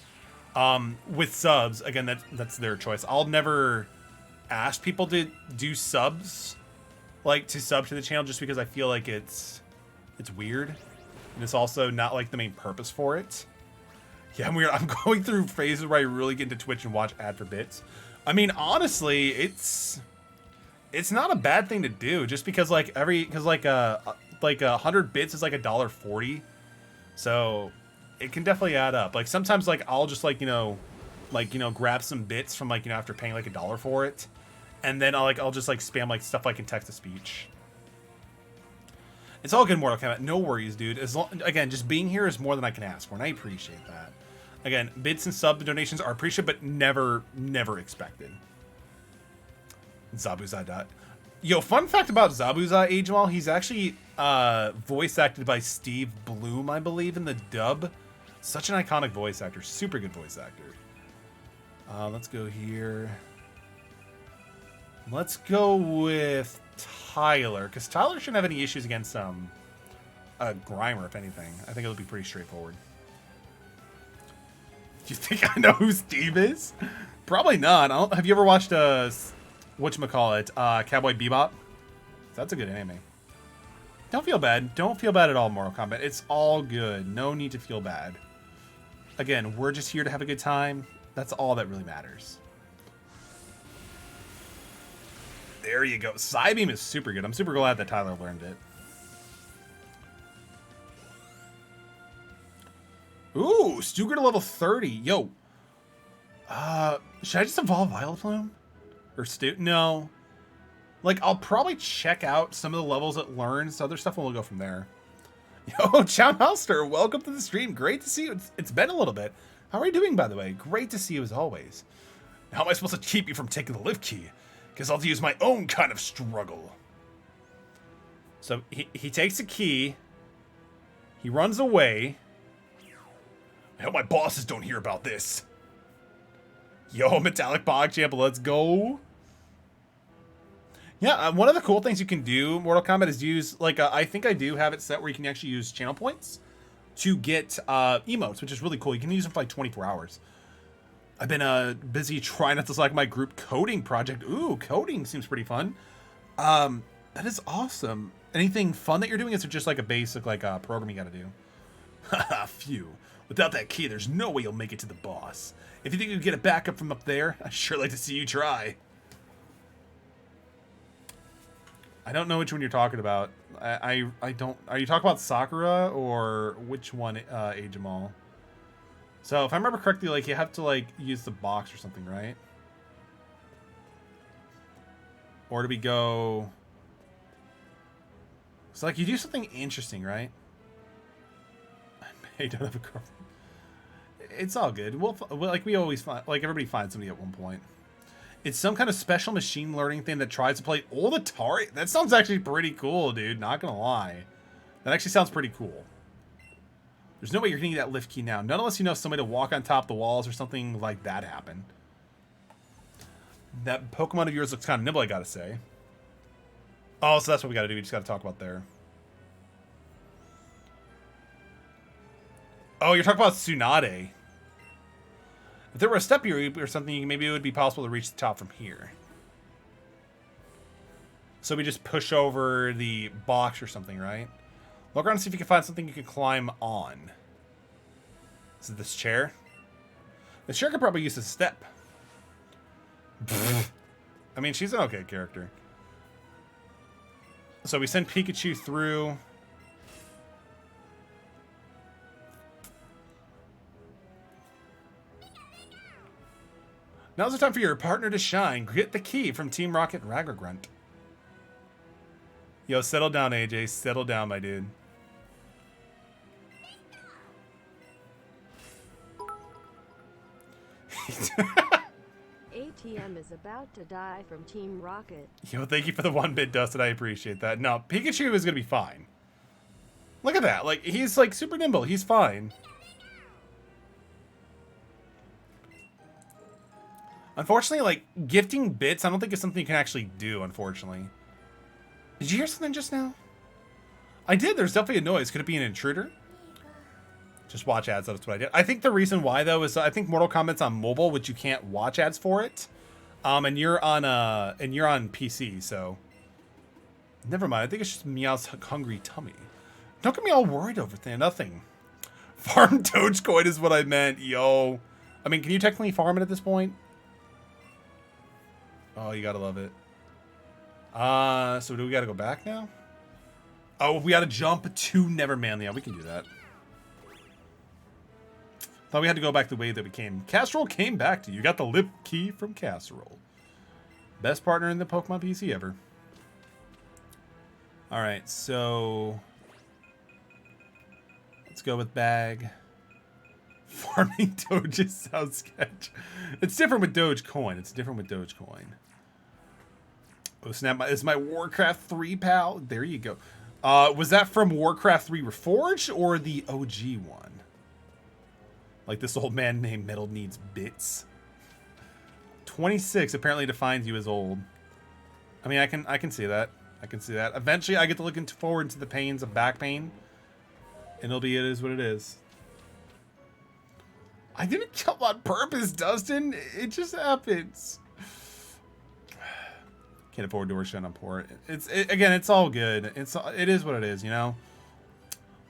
With subs, again, that's their choice. I'll never ask people to do subs, to sub to the channel, just because I feel like it's weird. And it's also not the main purpose for it. Yeah, I'm weird. I'm going through phases where I really get into Twitch and watch ad for bits. I mean, honestly, it's not a bad thing to do, just because 100 bits is $1.40, so it can definitely add up. Sometimes I'll just grab some bits from after paying $1 for it, and then I'll just spam stuff in text to speech. It's all good, Mortal Kombat. No worries, dude. Again, just being here is more than I can ask for, and I appreciate that. Again, bits and sub donations are appreciated, but never expected. Zabuza dot. Yo, fun fact about Zabuza, Agemal, he's actually voice acted by Steve Bloom, I believe, in the dub. Such an iconic voice actor. Super good voice actor. Let's go here. Let's go with Tyler, because Tyler shouldn't have any issues against Grimer, if anything. I think it'll be pretty straightforward. Do you think I know who Steve is? Probably not. Have you ever watched whatchamacallit, Cowboy Bebop? That's a good anime. Don't feel bad. Don't feel bad at all, Mortal Kombat. It's all good. No need to feel bad. Again, we're just here to have a good time. That's all that really matters. There you go. Psybeam is super good. I'm super glad that Tyler learned it. Ooh, Stuger to level 30. Yo. Should I just evolve Vileplume? Or Stu? No. Like, I'll probably check out some of the levels it learns. Other stuff will go from there. Yo, Chow Halster, welcome to the stream. Great to see you. It's been a little bit. How are you doing, by the way? Great to see you as always. How am I supposed to keep you from taking the lift key? Because I'll have to use my own kind of struggle. So, he takes a key. He runs away. I hope my bosses don't hear about this. Yo, Metallic Pogchamp, let's go. Yeah, one of the cool things you can do, Mortal Kombat, is use, like, I think I do have it set where you can actually use channel points to get emotes, which is really cool. You can use them for like 24 hours. I've been busy trying not to slack my group coding project. Ooh, coding seems pretty fun. That is awesome. Anything fun that you're doing? Is it just like a basic, like, program you gotta do? Haha, phew. Without that key, there's no way you'll make it to the boss. If you think you can get a backup from up there, I'd sure like to see you try. I don't know which one you're talking about. I don't... Are you talking about Sakura or which one, Ajamal? So, if I remember correctly, like, you have to, like, use the box or something, right? Or do we go... So, like, you do something interesting, right? I don't have a girlfriend. It's all good. We'll, like, we always find... Like, everybody finds somebody at one point. It's some kind of special machine learning thing that tries to play all the Atari. That sounds actually pretty cool, dude. Not gonna lie. That actually sounds pretty cool. There's no way you're gonna need that lift key now. Not unless you know somebody to walk on top of the walls or something like that happen. That Pokemon of yours looks kind of nibble, I gotta say. Oh, so that's what we gotta do. We just gotta talk about there. Oh, you're talking about Tsunade. If there were a step here or something, maybe it would be possible to reach the top from here. So we just push over the box or something, right? Look around and see if you can find something you can climb on. Is it this chair? The chair could probably use a step. I mean, she's an okay character. So we send Pikachu through. Now's the time for your partner to shine. Get the key from Team Rocket and Raggregrunt. Yo, settle down, AJ. Settle down, my dude. ATM is about to die from Team Rocket. Yo, thank you for the 1-bit, Dustin. I appreciate that. No, Pikachu is going to be fine. Look at that. Like, he's, like, super nimble. He's fine. Unfortunately, like, gifting bits, I don't think it's something you can actually do, unfortunately. Did you hear something just now? I did. There's definitely a noise. Could it be an intruder? Just watch ads. That's what I did. I think the reason why, though, is I think Mortal Kombat's on mobile, which you can't watch ads for it. And you're on PC, so... Never mind. I think it's just Meow's hungry tummy. Don't get me all worried over things. Nothing. Farm Dogecoin is what I meant. Yo. I mean, can you technically farm it at this point? Oh, you gotta love it. So do we gotta go back now? Oh, we gotta jump to Neverman. Yeah, we can do that. Thought we had to go back the way that we came. Casserole came back to you. You got the lip key from Casserole. Best partner in the Pokemon PC ever. Alright, so... Let's go with bag. Farming Doge sounds sketch. It's different with Dogecoin. It's different with Dogecoin. Oh snap! Is my Warcraft 3 pal? There you go. Was that from Warcraft 3 Reforged or the OG one? Like this old man named Metal needs bits. 26 apparently defines you as old. I mean, I can see that. I can see that. Eventually, I get to look forward to the pains of back pain, and it'll be it is what it is. I didn't kill on purpose, Dustin. It just happens. Can't afford to work on poor. Again, it's all good. It is what it is, you know.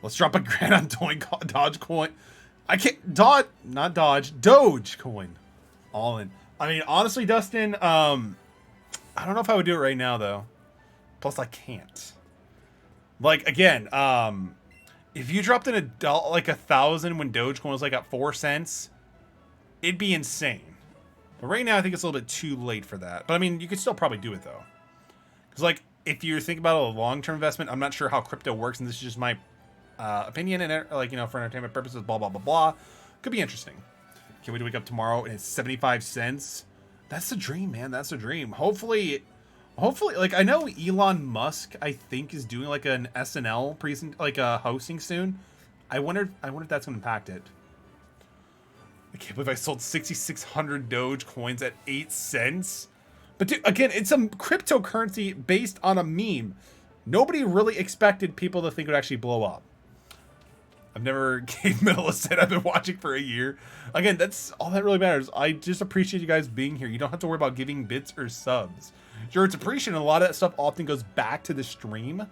Let's drop a grand on Dogecoin. I can't not Dodge, Dogecoin. All in. I mean, honestly, Dustin, I don't know if I would do it right now though. Plus, I can't. Like again, if you dropped in like 1,000 when Dogecoin was like at 4 cents, it'd be insane. But right now, I think it's a little bit too late for that. But I mean, you could still probably do it though. Because like, if you're thinking about a long-term investment, I'm not sure how crypto works, and this is just my opinion, and like, you know, for entertainment purposes, blah blah blah blah. Could be interesting. Can't wait to wake up tomorrow and it's 75 cents. That's the dream, man. That's the dream. Hopefully, like, I know Elon Musk, I think, is doing like an SNL hosting soon. I wonder if that's going to impact it. I can't believe I sold 6,600 Doge coins at 8 cents. But dude, again, it's some cryptocurrency based on a meme. Nobody really expected people to think it would actually blow up. I've never gave Middle a set. I've been watching for a year. Again, that's all that really matters. I just appreciate you guys being here. You don't have to worry about giving bits or subs. Sure, it's appreciated. A lot of that stuff often goes back to the stream.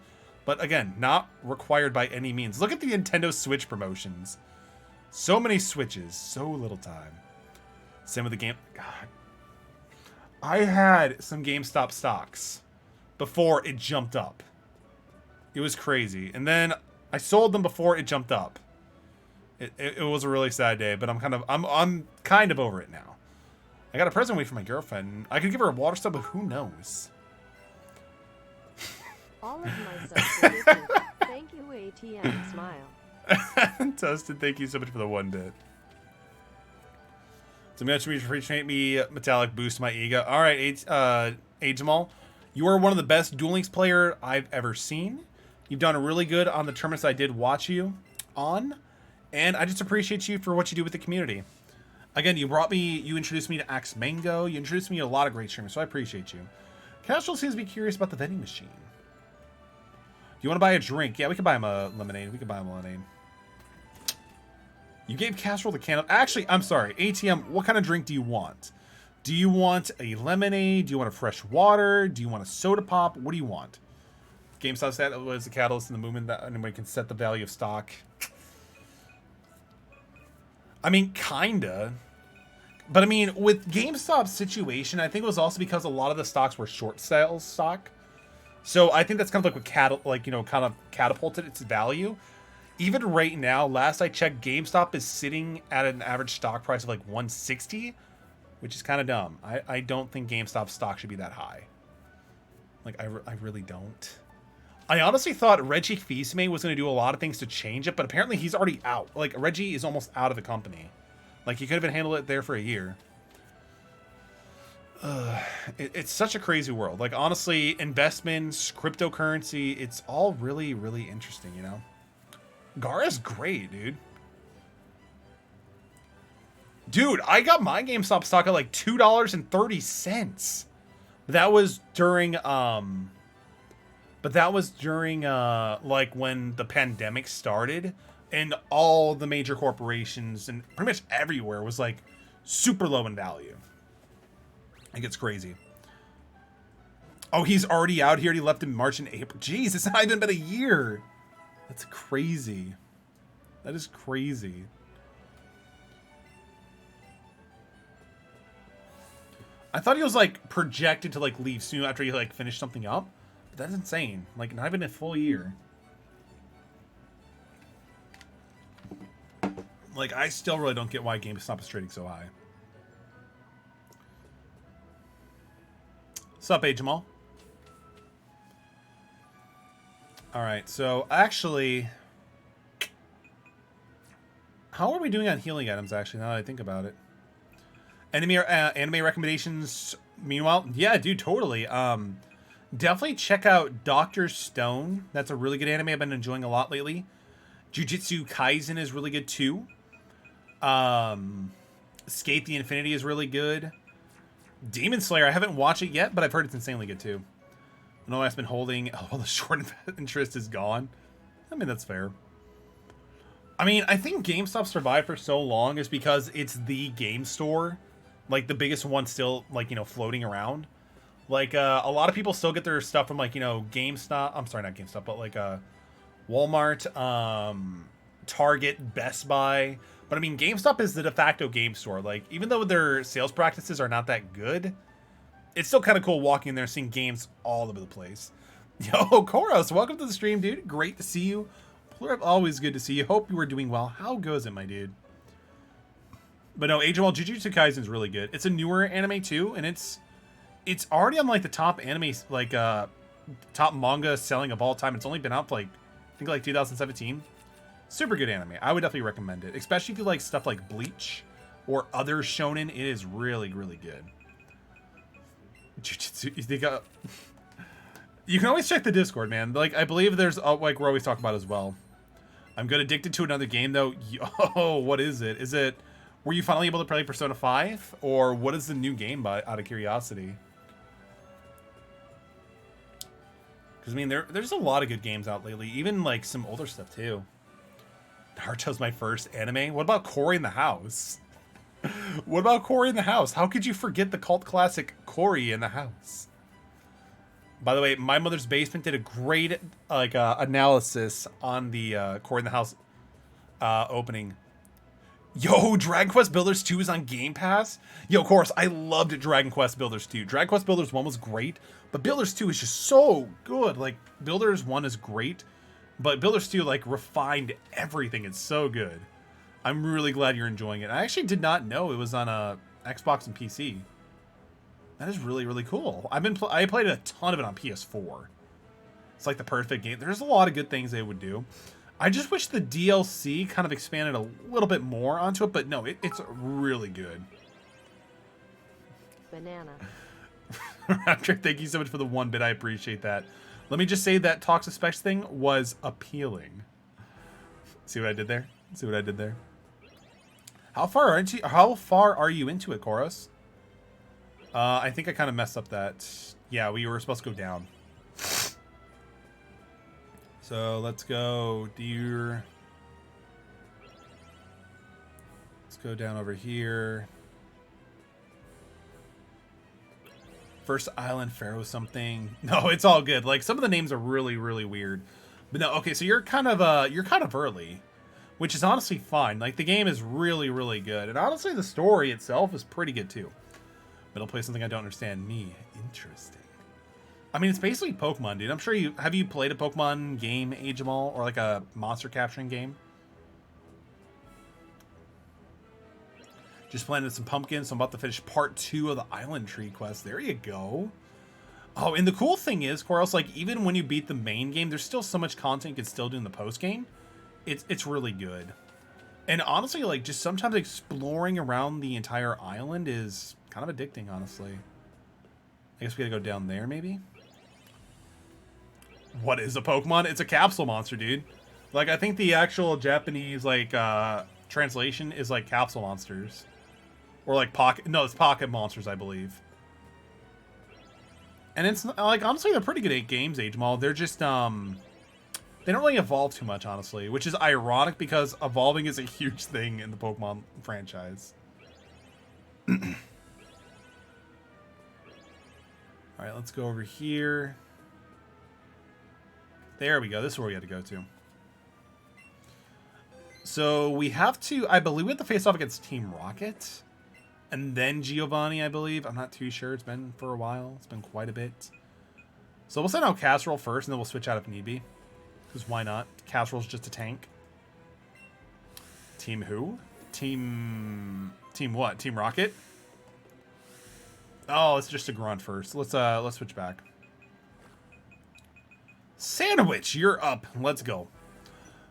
But again, not required by any means. Look at the Nintendo Switch promotions. So many Switches. So little time. Same with the game. God. I had some GameStop stocks before it jumped up. It was crazy. And then I sold them before it jumped up. It was a really sad day, but I'm kind of over it now. I got a present waiting for my girlfriend. I could give her a water stub, but who knows? All of my subs. Thank you, ATM. Smile. Dustin, thank you so much for the 1 bit. So much to appreciate me. Metallic boost my ego. All right, Jamal, you are one of the best Duel Links player I've ever seen. You've done really good on the tournaments I did watch you on, and I just appreciate you for what you do with the community. Again, you introduced me to Axe Mango. You introduced me to a lot of great streamers, so I appreciate you. Casual seems to be curious about the vending machine. Do you want to buy a drink? Yeah, we can buy him a lemonade. We can buy him a lemonade. You gave Casserole the can. Actually, I'm sorry. ATM, what kind of drink do you want? Do you want a lemonade? Do you want a fresh water? Do you want a soda pop? What do you want? GameStop said it was the catalyst in the movement that anybody can set the value of stock. I mean, kinda. But I mean, with GameStop's situation, I think it was also because a lot of the stocks were short sales stock. So I think that's kind of like what kind of catapulted its value. Even right now, last I checked, GameStop is sitting at an average stock price of like 160, which is kind of dumb. I don't think GameStop stock should be that high. Like, I really don't. I honestly thought Reggie Fils-Aimé was going to do a lot of things to change it, but apparently he's already out. Like, Reggie is almost out of the company. Like, he could have been handled it there for a year. It's such a crazy world. Like, honestly, investments, cryptocurrency, it's all really, really interesting, you know? Gara's great, dude. Dude, I got my GameStop stock at like $2.30. That was during like when the pandemic started and all the major corporations and pretty much everywhere was like super low in value. It gets crazy. Oh, he's already out here. He left in March and April. Jeez, it's not even been a year. That's crazy. That is crazy. I thought he was like projected to like leave soon after he like finished something up. But that's insane. Like, not even a full year. Like, I still really don't get why GameStop is trading so high. Sup, Jamal? Alright, so actually, how are we doing on healing items, actually, now that I think about it? Anime recommendations, meanwhile? Yeah, dude, totally. Definitely check out Dr. Stone. That's a really good anime I've been enjoying a lot lately. Jujutsu Kaisen is really good, too. Skate the Infinity is really good. Demon Slayer, I haven't watched it yet, but I've heard it's insanely good, too. I know I've been holding... Oh, the short interest is gone. I mean, that's fair. I mean, I think GameStop survived for so long is because it's the game store. Like, the biggest one still, like, you know, floating around. Like, a lot of people still get their stuff from, like, you know, GameStop. I'm sorry, not GameStop, but, like, Walmart, Target, Best Buy. But, I mean, GameStop is the de facto game store. Like, even though their sales practices are not that good, it's still kind of cool walking in there and seeing games all over the place. Yo, Koros, welcome to the stream, dude. Great to see you. Always good to see you. Hope you are doing well. How goes it, my dude? But no, Age of All, Jujutsu Kaisen is really good. It's a newer anime, too, and it's already on, like, the top anime, like, top manga selling of all time. It's only been out for, like, I think, like, 2017. Super good anime. I would definitely recommend it, especially if you like stuff like Bleach or other shonen. It is really, really good. Jujutsu, you think, you can always check the Discord, man. Like, I believe there's, like, we're always talking about as well. I'm good addicted to another game, though. Oh, what is it? Is it, were you finally able to play Persona 5? Or what is the new game, out of curiosity? Because, I mean, there's a lot of good games out lately. Even, like, some older stuff, too. Naruto's my first anime. What about Cory in the House? What about Cory in the House? How could you forget the cult classic Cory in the House? By the way, My Mother's Basement did a great, like, analysis on the Cory in the House opening. Yo, Dragon Quest Builders 2 is on Game Pass? Yo, of course, I loved Dragon Quest Builders 2. Dragon Quest Builders 1 was great, but Builders 2 is just so good. Like, Builders 1 is great, but Builders 2, like, refined everything. It's so good. I'm really glad you're enjoying it. I actually did not know it was on Xbox and PC. That is really, really cool. I played a ton of it on PS4. It's like the perfect game. There's a lot of good things they would do. I just wish the DLC kind of expanded a little bit more onto it, but no, it's really good. Banana. Raptor, thank you so much for the 1 bit. I appreciate that. Let me just say that Toxic Specs thing was appealing. See what I did there? See what I did there? How far are you into it, Koros? I think I kind of messed up that. Yeah, we were supposed to go down. So let's go, dear. Let's go down over here. First Island, Pharaoh something. No, it's all good. Like, some of the names are really, really weird. But no, okay, so you're kind of early, which is honestly fine. Like, the game is really, really good. And honestly, the story itself is pretty good too. But I'll play something I don't understand. Me. Interesting. I mean, it's basically Pokemon, dude. I'm sure have you played a Pokemon game, Age of All, or like a monster capturing game? Just planted some pumpkins, so I'm about to finish part 2 of the Island Tree quest. There you go. Oh, and the cool thing is, Koros, like, even when you beat the main game, there's still so much content you can still do in the post game. It's really good. And honestly, like, just sometimes exploring around the entire island is kind of addicting, honestly. I guess we gotta go down there, maybe? What is a Pokemon? It's a capsule monster, dude. Like, I think the actual Japanese, like, translation is, like, capsule monsters. Or, like, it's pocket monsters, I believe. And it's, like, honestly, they're pretty good at games, Age Mall. They're just, they don't really evolve too much, honestly. Which is ironic, because evolving is a huge thing in the Pokemon franchise. Alright, let's go over here. There we go. This is where we had to go to. So we have to, I believe we have to face off against Team Rocket. And then Giovanni, I believe. I'm not too sure. It's been for a while. It's been quite a bit. So we'll send out Casserole first, and then we'll switch out if need be. Because why not? Casserole's just a tank. Team who? Team what? Team Rocket? Oh, it's just a grunt first. Let's switch back. Sandwich, you're up. Let's go.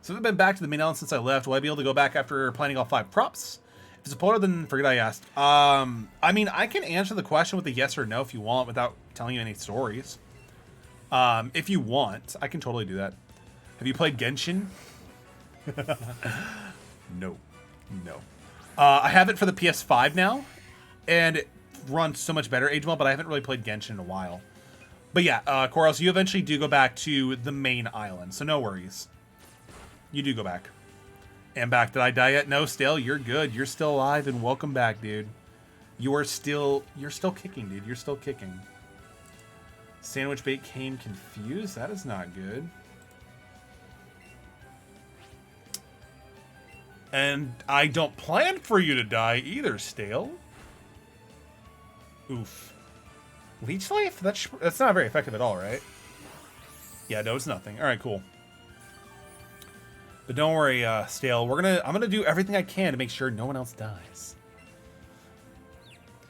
So I've been back to the main island since I left. Will I be able to go back after planning all 5 props? If it's a polar, then forget I asked. I mean, I can answer the question with a yes or no if you want without telling you any stories. If you want, I can totally do that. Have you played Genshin? No. I have it for the PS5 now, and it runs so much better, Age Mall, but I haven't really played Genshin in a while. But yeah, Koros, you eventually do go back to the main island, so no worries. You do go back. And back. Did I die yet? No, still. You're good. You're still alive, and welcome back, dude. You're still kicking, dude. You're still kicking. Sandwich bait came confused. That is not good. And I don't plan for you to die either, Stale. Oof. Leech Life? That's not very effective at all, right? Yeah, no, it's nothing. All right, cool. But don't worry, Stale. I'm gonna do everything I can to make sure no one else dies.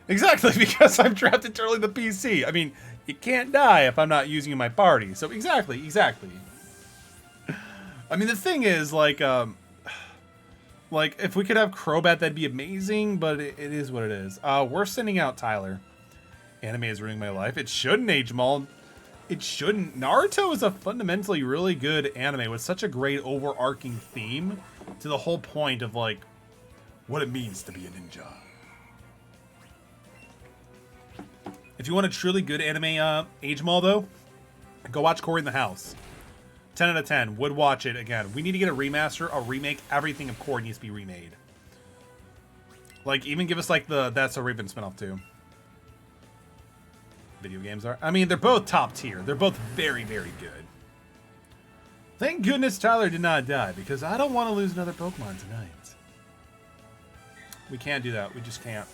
Exactly, because I'm trapped internally in the PC. I mean, you can't die if I'm not using my party. So exactly. I mean, the thing is, like if we could have Crobat, that'd be amazing. But it is what it is. We're sending out Tyler. Anime is ruining my life. It shouldn't, H-Maul. It shouldn't. Naruto is a fundamentally really good anime with such a great overarching theme to the whole point of, like, what it means to be a ninja. If you want a truly good anime, H-Maul, though, go watch Cory in the House. 10 out of 10. Would watch it again. We need to get a remaster, a remake. Everything of Cory needs to be remade. Like, even give us, like, the That's So Raven spinoff, too. Video games are. I mean, they're both top tier. They're both very, very good. Thank goodness Tyler did not die, because I don't want to lose another Pokemon tonight. We can't do that. We just can't.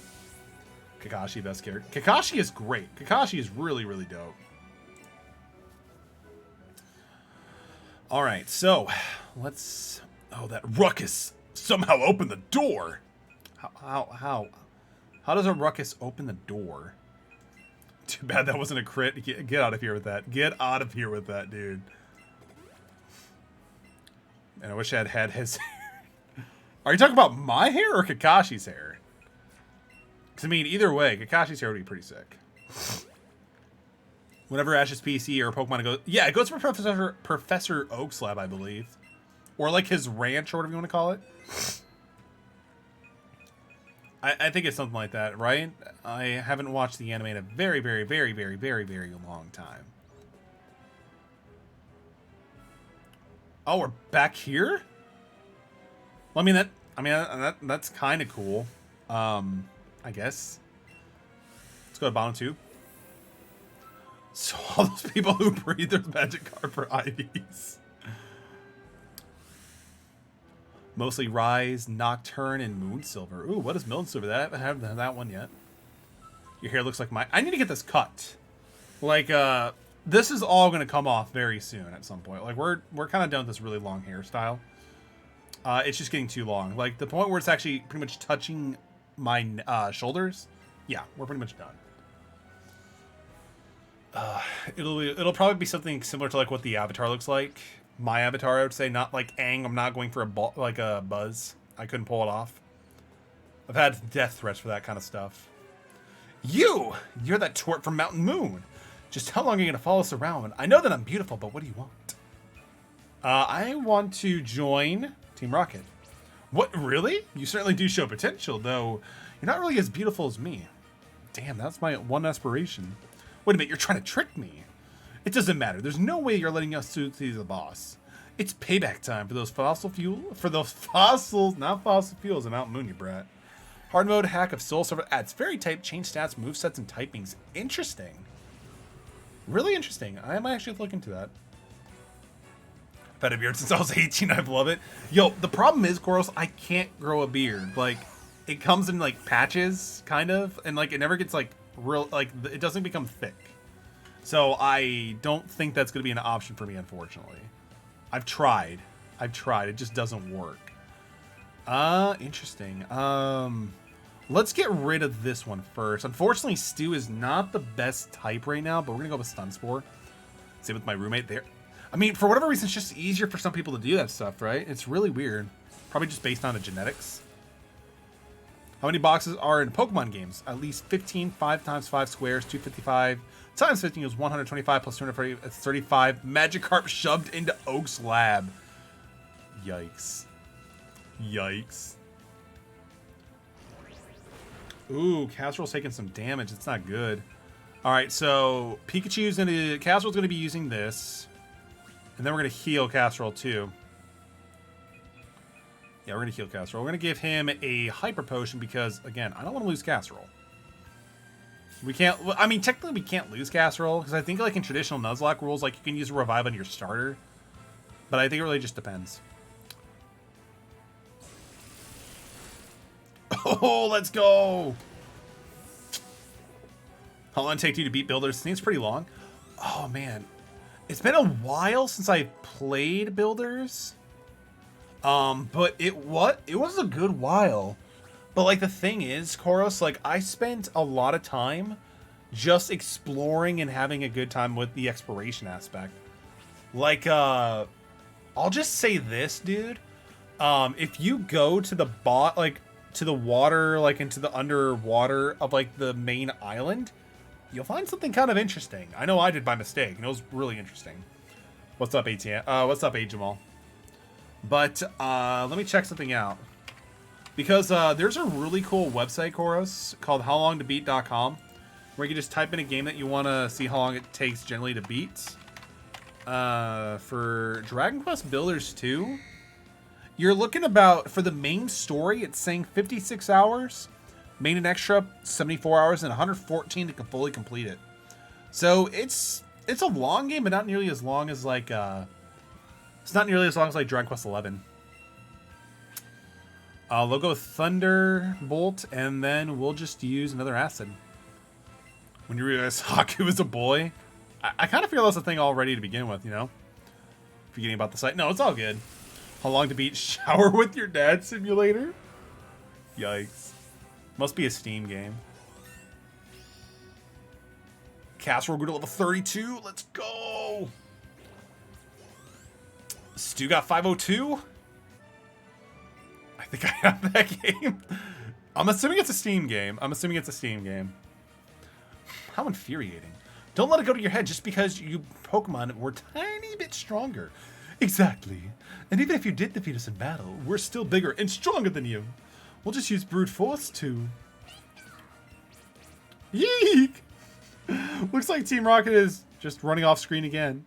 Kakashi, best character. Kakashi is great. Kakashi is really, really dope. Alright, so let's... Oh, that ruckus somehow opened the door. How does a ruckus open the door? Too bad that wasn't a crit. Get out of here with that. Get out of here with that, dude. And I wish I had had his hair. Are you talking about my hair or Kakashi's hair? Because, I mean, either way, Kakashi's hair would be pretty sick. Whenever Ash's PC or Pokemon goes... Yeah, it goes for Professor Oak's lab, I believe. Or, like, his ranch, or whatever you want to call it. I think it's something like that, right? I haven't watched the anime in a very, very, very, very, very, very long time. Oh, we're back here? Well, that's kind of cool. I guess. Let's go to bottom 2. So all those people who breed their magic card for IVs. Mostly Rise, Nocturne, and Moonsilver. Ooh, what is Moonsilver? I haven't had that one yet. Your hair looks like mine. I need to get this cut. Like, this is all going to come off very soon at some point. Like, we're kind of done with this really long hairstyle. It's just getting too long. Like, the point where it's actually pretty much touching my shoulders. Yeah, we're pretty much done. It'll probably be something similar to, like, what the avatar looks like. My avatar, I would say, not like Aang. I'm not going for a buzz. I couldn't pull it off. I've had death threats for that kind of stuff. You're that twerp from Mountain Moon. Just how long are you going to follow us around? I know that I'm beautiful, but what do you want? I want to join Team Rocket. What, really? You certainly do show potential, though you're not really as beautiful as me. Damn, that's my one aspiration. Wait a minute, you're trying to trick me. It doesn't matter. There's no way you're letting us see the boss. It's payback time for those fossils, not fossil fuels, in Mountain Moon, you brat. Hard mode hack of Soul Server adds fairy type, change stats, movesets, and typings. Interesting. Really interesting. I might actually look into that. I've had a beard since I was 18. I love it. Yo, the problem is, Goros, I can't grow a beard. Like, it comes in, like, patches, kind of, and, like, it never gets, like, real, like, it doesn't become thick. So I don't think that's going to be an option for me, unfortunately. I've tried. It just doesn't work. Interesting. Let's get rid of this one first. Unfortunately, Stu is not the best type right now, but we're going to go with Stun Spore. Same with my roommate there. I mean, for whatever reason, it's just easier for some people to do that stuff, right? It's really weird. Probably just based on the genetics. How many boxes are in Pokemon games? At least 15, 5 times 5 squares, 255. Times 15 is 125 plus 240. That's 35. Magikarp shoved into Oak's lab. Yikes. Yikes. Ooh, Casserole's taking some damage. It's not good. Alright, so Casserole's gonna be using this. And then we're gonna heal Casserole too. Yeah, we're gonna heal Casserole. We're gonna give him a Hyper Potion because, again, I don't want to lose Casserole. We can't, I mean, technically we can't lose Casserole, because I think like in traditional Nuzlocke rules, like you can use a revive on your starter. But I think it really just depends. Oh, let's go! How long did it take you to beat Builders? I think it's pretty long. Oh man. It's been a while since I played Builders. But it was a good while. But like the thing is, Koros, like I spent a lot of time just exploring and having a good time with the exploration aspect. Like I'll just say this, dude. If you go to the to the water, like into the underwater of like the main island, you'll find something kind of interesting. I know I did by mistake, and it was really interesting. What's up, ATM? What's up, A Jamal? But let me check something out. Because there's a really cool website, Koros, called howlongtobeat.com, where you can just type in a game that you want to see how long it takes generally to beat. For Dragon Quest Builders 2, you're looking about, for the main story, it's saying 56 hours. Main and extra, 74 hours, and 114 to fully complete it. So it's a long game, but not nearly as long as like it's not nearly as long as like Dragon Quest 11. Logo Thunderbolt, and then we'll just use another acid. When you realize Haku is a boy, I kind of feel that's a thing already to begin with, you know? Forgetting about the site. No, it's all good. How long to beat Shower with Your Dad Simulator? Yikes. Must be a Steam game. Casserole grew to level 32. Let's go. Stu got 502. I think I have that game. I'm assuming it's a Steam game. How infuriating. Don't let it go to your head just because you Pokemon were a tiny bit stronger. Exactly. And even if you did defeat us in battle, we're still bigger and stronger than you. We'll just use brute force to... Yeek! Looks like Team Rocket is just running off screen again.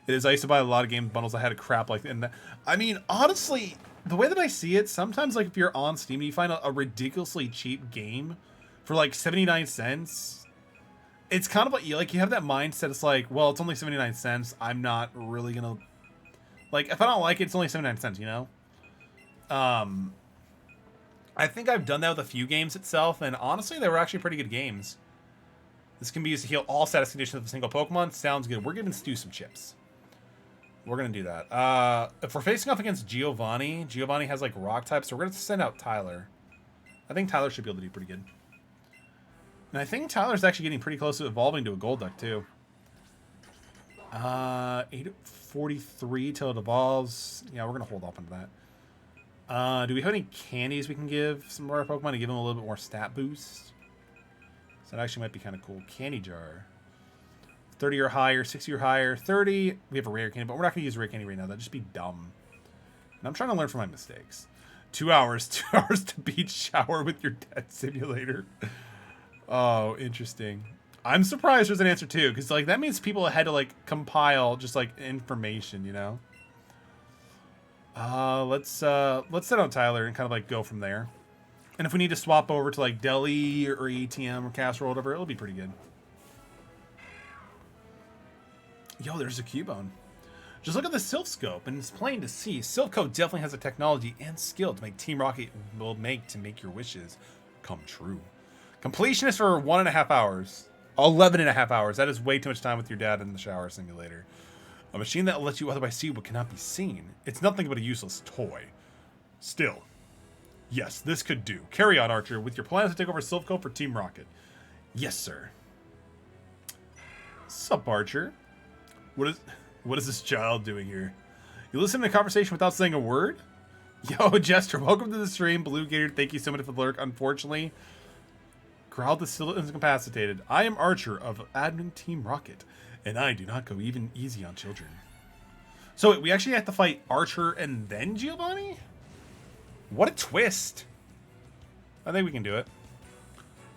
It is. I used to buy a lot of game bundles that had a crap like that. I mean, honestly, the way that I see it, sometimes like if you're on Steam and you find a ridiculously cheap game for like 79 cents, it's kind of like you have that mindset. It's like, well, it's only 79 cents. I'm not really gonna like, if I don't like it, it's only 79 cents, you know? I think I've done that with a few games itself, and honestly, they were actually pretty good games. This can be used to heal all status conditions of a single Pokemon. Sounds good. We're giving Stu some chips. We're going to do that. If we're facing off against Giovanni has like rock types, so we're going to send out Tyler. I think Tyler should be able to do pretty good. And I think Tyler's actually getting pretty close to evolving to a Golduck, too. 843 till it evolves. Yeah, we're going to hold off on that. Do we have any candies we can give some of our Pokemon to give them a little bit more stat boost? So that actually might be kind of cool. Candy jar. 30 or higher, 60 or higher, 30. We have a rare candy, but we're not going to use a rare candy right now. That'd just be dumb. And I'm trying to learn from my mistakes. 2 hours. 2 hours to beat Shower with Your Dad Simulator. Oh, interesting. I'm surprised there's an answer too, because like that means people had to like compile just like information, you know? Let's set out Tyler and kind of like go from there. And if we need to swap over to like Deli or ATM or Casserole or whatever, it'll be pretty good. Yo, there's a Cubone. Just look at the Silph Scope, and it's plain to see Silph definitely has the technology and skill to make Team Rocket to make your wishes come true. Completion is for 1.5 hours. 11.5 hours. That is way too much time with your dad in the shower simulator. A machine that lets you otherwise see what cannot be seen. It's nothing but a useless toy. Still. Yes, this could do. Carry on, Archer, with your plans to take over Silph for Team Rocket. Yes, sir. Sup, Archer? What is this child doing here? You listen to the conversation without saying a word? Yo, Jester, welcome to the stream. Blue Gator, thank you so much for the lurk. Unfortunately, Growl is still incapacitated. I am Archer of Admin Team Rocket, and I do not go even easy on children. So wait, we actually have to fight Archer and then Giovanni? What a twist. I think we can do it.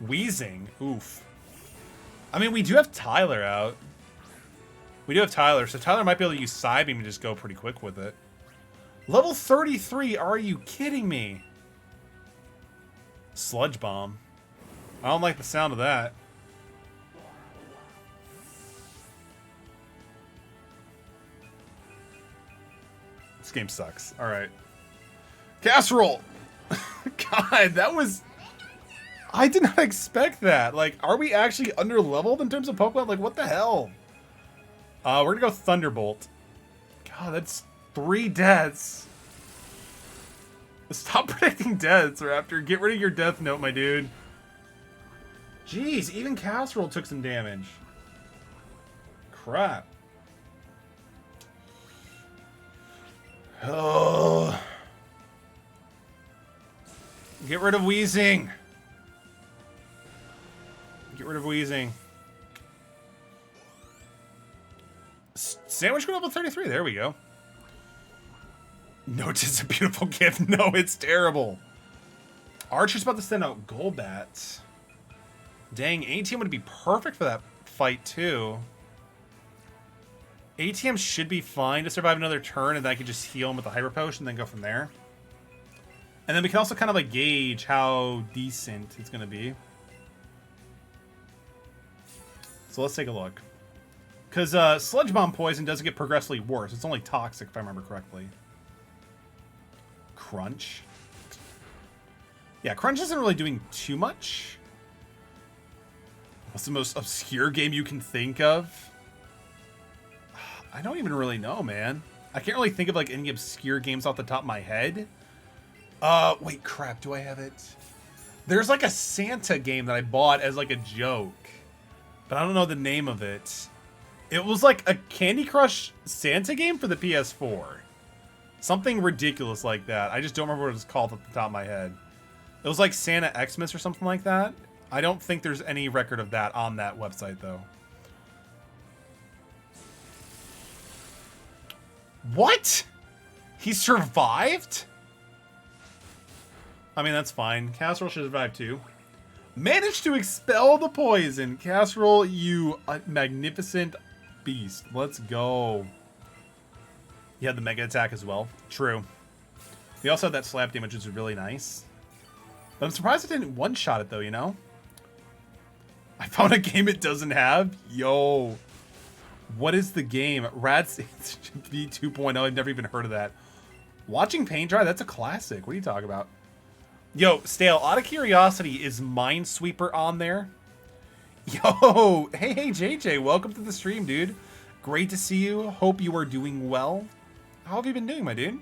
Wheezing. Oof. I mean, we do have Tyler out. We do have Tyler, so Tyler might be able to use Psybeam and just go pretty quick with it. Level 33, are you kidding me? Sludge Bomb. I don't like the sound of that. This game sucks. All right. Casserole. God, that was... I did not expect that. Like, are we actually under-leveled in terms of Pokemon? Like, what the hell? We're gonna go Thunderbolt. God, that's 3 deaths. Stop predicting deaths, Raptor. Get rid of your death note, my dude. Jeez, even Casserole took some damage. Crap. Oh. Get rid of Wheezing. Get rid of Wheezing. Sandwich going up to 33. There we go. No, it's a beautiful gift. No, it's terrible. Archer's about to send out Golbat. Dang, ATM would be perfect for that fight, too. ATM should be fine to survive another turn, and then I can just heal him with the Hyper Potion, and then go from there. And then we can also kind of like gauge how decent it's going to be. So let's take a look. Because Sludge Bomb Poison doesn't get progressively worse. It's only toxic, if I remember correctly. Crunch. Yeah, Crunch isn't really doing too much. What's the most obscure game you can think of? I don't even really know, man. I can't really think of like any obscure games off the top of my head. Wait, crap, do I have it? There's like a Santa game that I bought as like a joke, but I don't know the name of it. It was like a Candy Crush Santa game for the PS4. Something ridiculous like that. I just don't remember what it was called off the top of my head. It was like Santa Xmas or something like that. I don't think there's any record of that on that website, though. What? He survived? I mean, that's fine. Casserole should survive, too. Managed to expel the poison. Casserole, you magnificent beast. Let's go. He had the Mega Attack as well. True. He also had that slap damage, which is really nice. But I'm surprised it didn't one-shot it, though, you know? I found a game it doesn't have. Yo. What is the game? Rad's V 2.0. I've never even heard of that. Watching paint dry? That's a classic. What are you talking about? Yo, Stale, out of curiosity, is Minesweeper on there? Yo, hey, JJ, welcome to the stream, dude. Great to see you. Hope you are doing well. How have you been doing, my dude?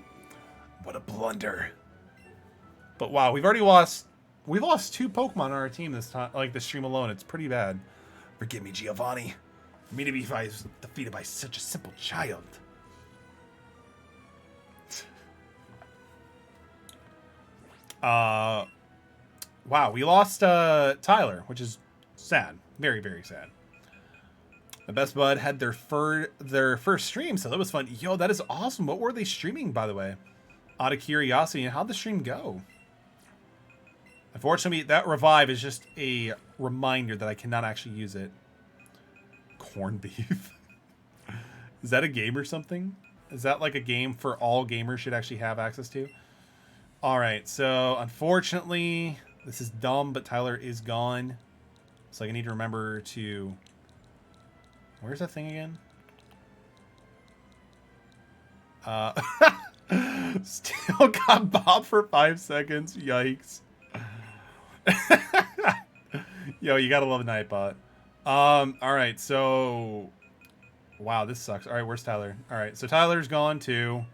What a blunder. But wow, we've lost 2 Pokemon on our team this time, like this stream alone. It's pretty bad. Forgive me, Giovanni. For me to be defeated by such a simple child. Wow, we lost Tyler, which is sad. Very, very sad. The Best Bud had their first stream, so that was fun. Yo, that is awesome. What were they streaming, by the way? Out of curiosity, and how'd the stream go? Unfortunately, that revive is just a reminder that I cannot actually use it. Corned beef. Is that a game or something? Is that like a game for all gamers should actually have access to? Alright, so unfortunately, this is dumb, but Tyler is gone. So I need to remember to... Where's that thing again? Still got Bob for 5 seconds. Yikes. Yo, you gotta love a Nightbot. Alright, so... Wow, this sucks. Alright, where's Tyler? Alright, so Tyler's gone too.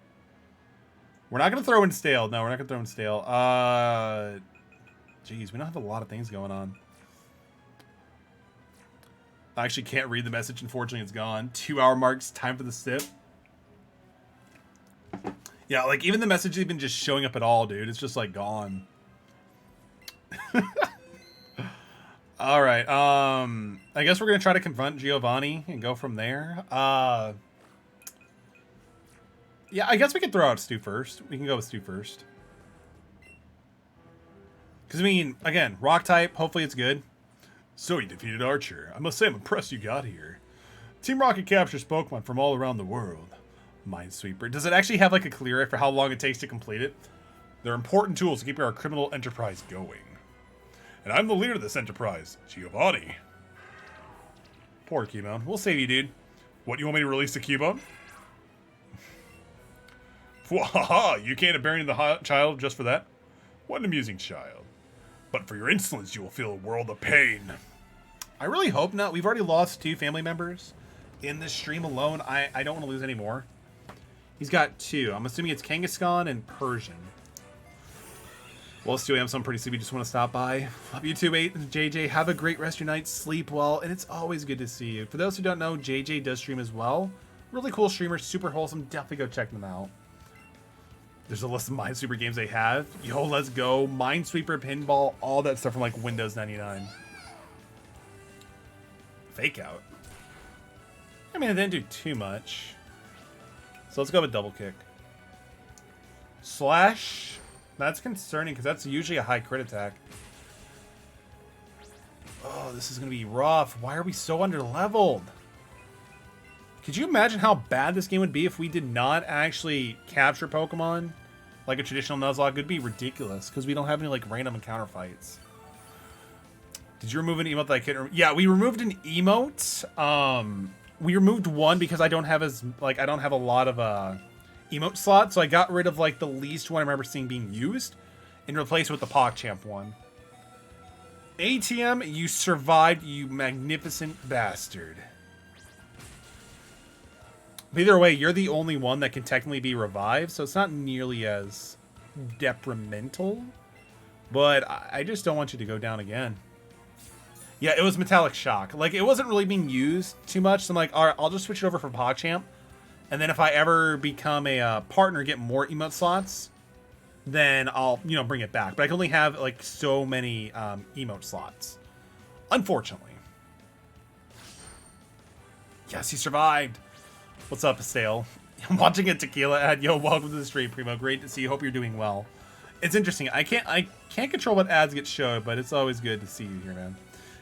We're not gonna throw in Stale. No, we're not gonna throw in Stale. Jeez, we don't have a lot of things going on. I actually can't read the message. Unfortunately, it's gone. 2-hour marks. Time for the sip. Yeah, like even the message even just showing up at all, dude. It's just like gone. All right. I guess we're gonna try to confront Giovanni and go from there. Yeah, I guess we could throw out Stu first. We can go with Stu first. Because I mean, again, rock type. Hopefully, it's good. So you defeated Archer. I must say I'm impressed you got here. Team Rocket captures Pokemon from all around the world. Minesweeper. Does it actually have like a clear rate for how long it takes to complete it? They're important tools to keep our criminal enterprise going. And I'm the leader of this enterprise, Giovanni. Poor Cubone. We'll save you, dude. What, you want me to release the Cubone? Wahaha, you can't abandon the child just for that? What an amusing child. But for your insolence, you will feel a world of pain. I really hope not. We've already lost 2 family members in this stream alone. I don't want to lose any more. He's got 2. I'm assuming it's Kangaskhan and Persian. Well, Stu, I'm pretty sleepy. Just want to stop by. Love you too, 8 and JJ. Have a great rest of your night. Sleep well. And it's always good to see you. For those who don't know, JJ does stream as well. Really cool streamer. Super wholesome. Definitely go check them out. There's a list of Minesweeper games they have. Yo, let's go. Minesweeper, Pinball, all that stuff from like Windows 99. Fake out. I mean, it didn't do too much. So let's go with double kick. Slash. That's concerning because that's usually a high crit attack. Oh, this is going to be rough. Why are we so under-leveled? Could you imagine how bad this game would be if we did not actually capture Pokemon like a traditional Nuzlocke? It would be ridiculous because we don't have any like random encounter fights. Did you remove an emote that I couldn't? Yeah, we removed an emote. We removed one because I don't have a lot of emote slots, so I got rid of like the least one I remember seeing being used and replaced it with the PogChamp one. ATM, you survived, you magnificent bastard. But either way, you're the only one that can technically be revived, so it's not nearly as detrimental. But I just don't want you to go down again. Yeah, it was Metallic Shock. Like, it wasn't really being used too much, so I'm like, alright, I'll just switch it over for PogChamp. And then if I ever become a partner, get more emote slots, then I'll, bring it back. But I can only have, like, so many emote slots. Unfortunately. Yes, he survived. What's up, Estelle? I'm watching a tequila ad. Yo, welcome to the stream, Primo. Great to see you. Hope you're doing well. It's interesting. I can't control what ads get showed, but it's always good to see you here, man.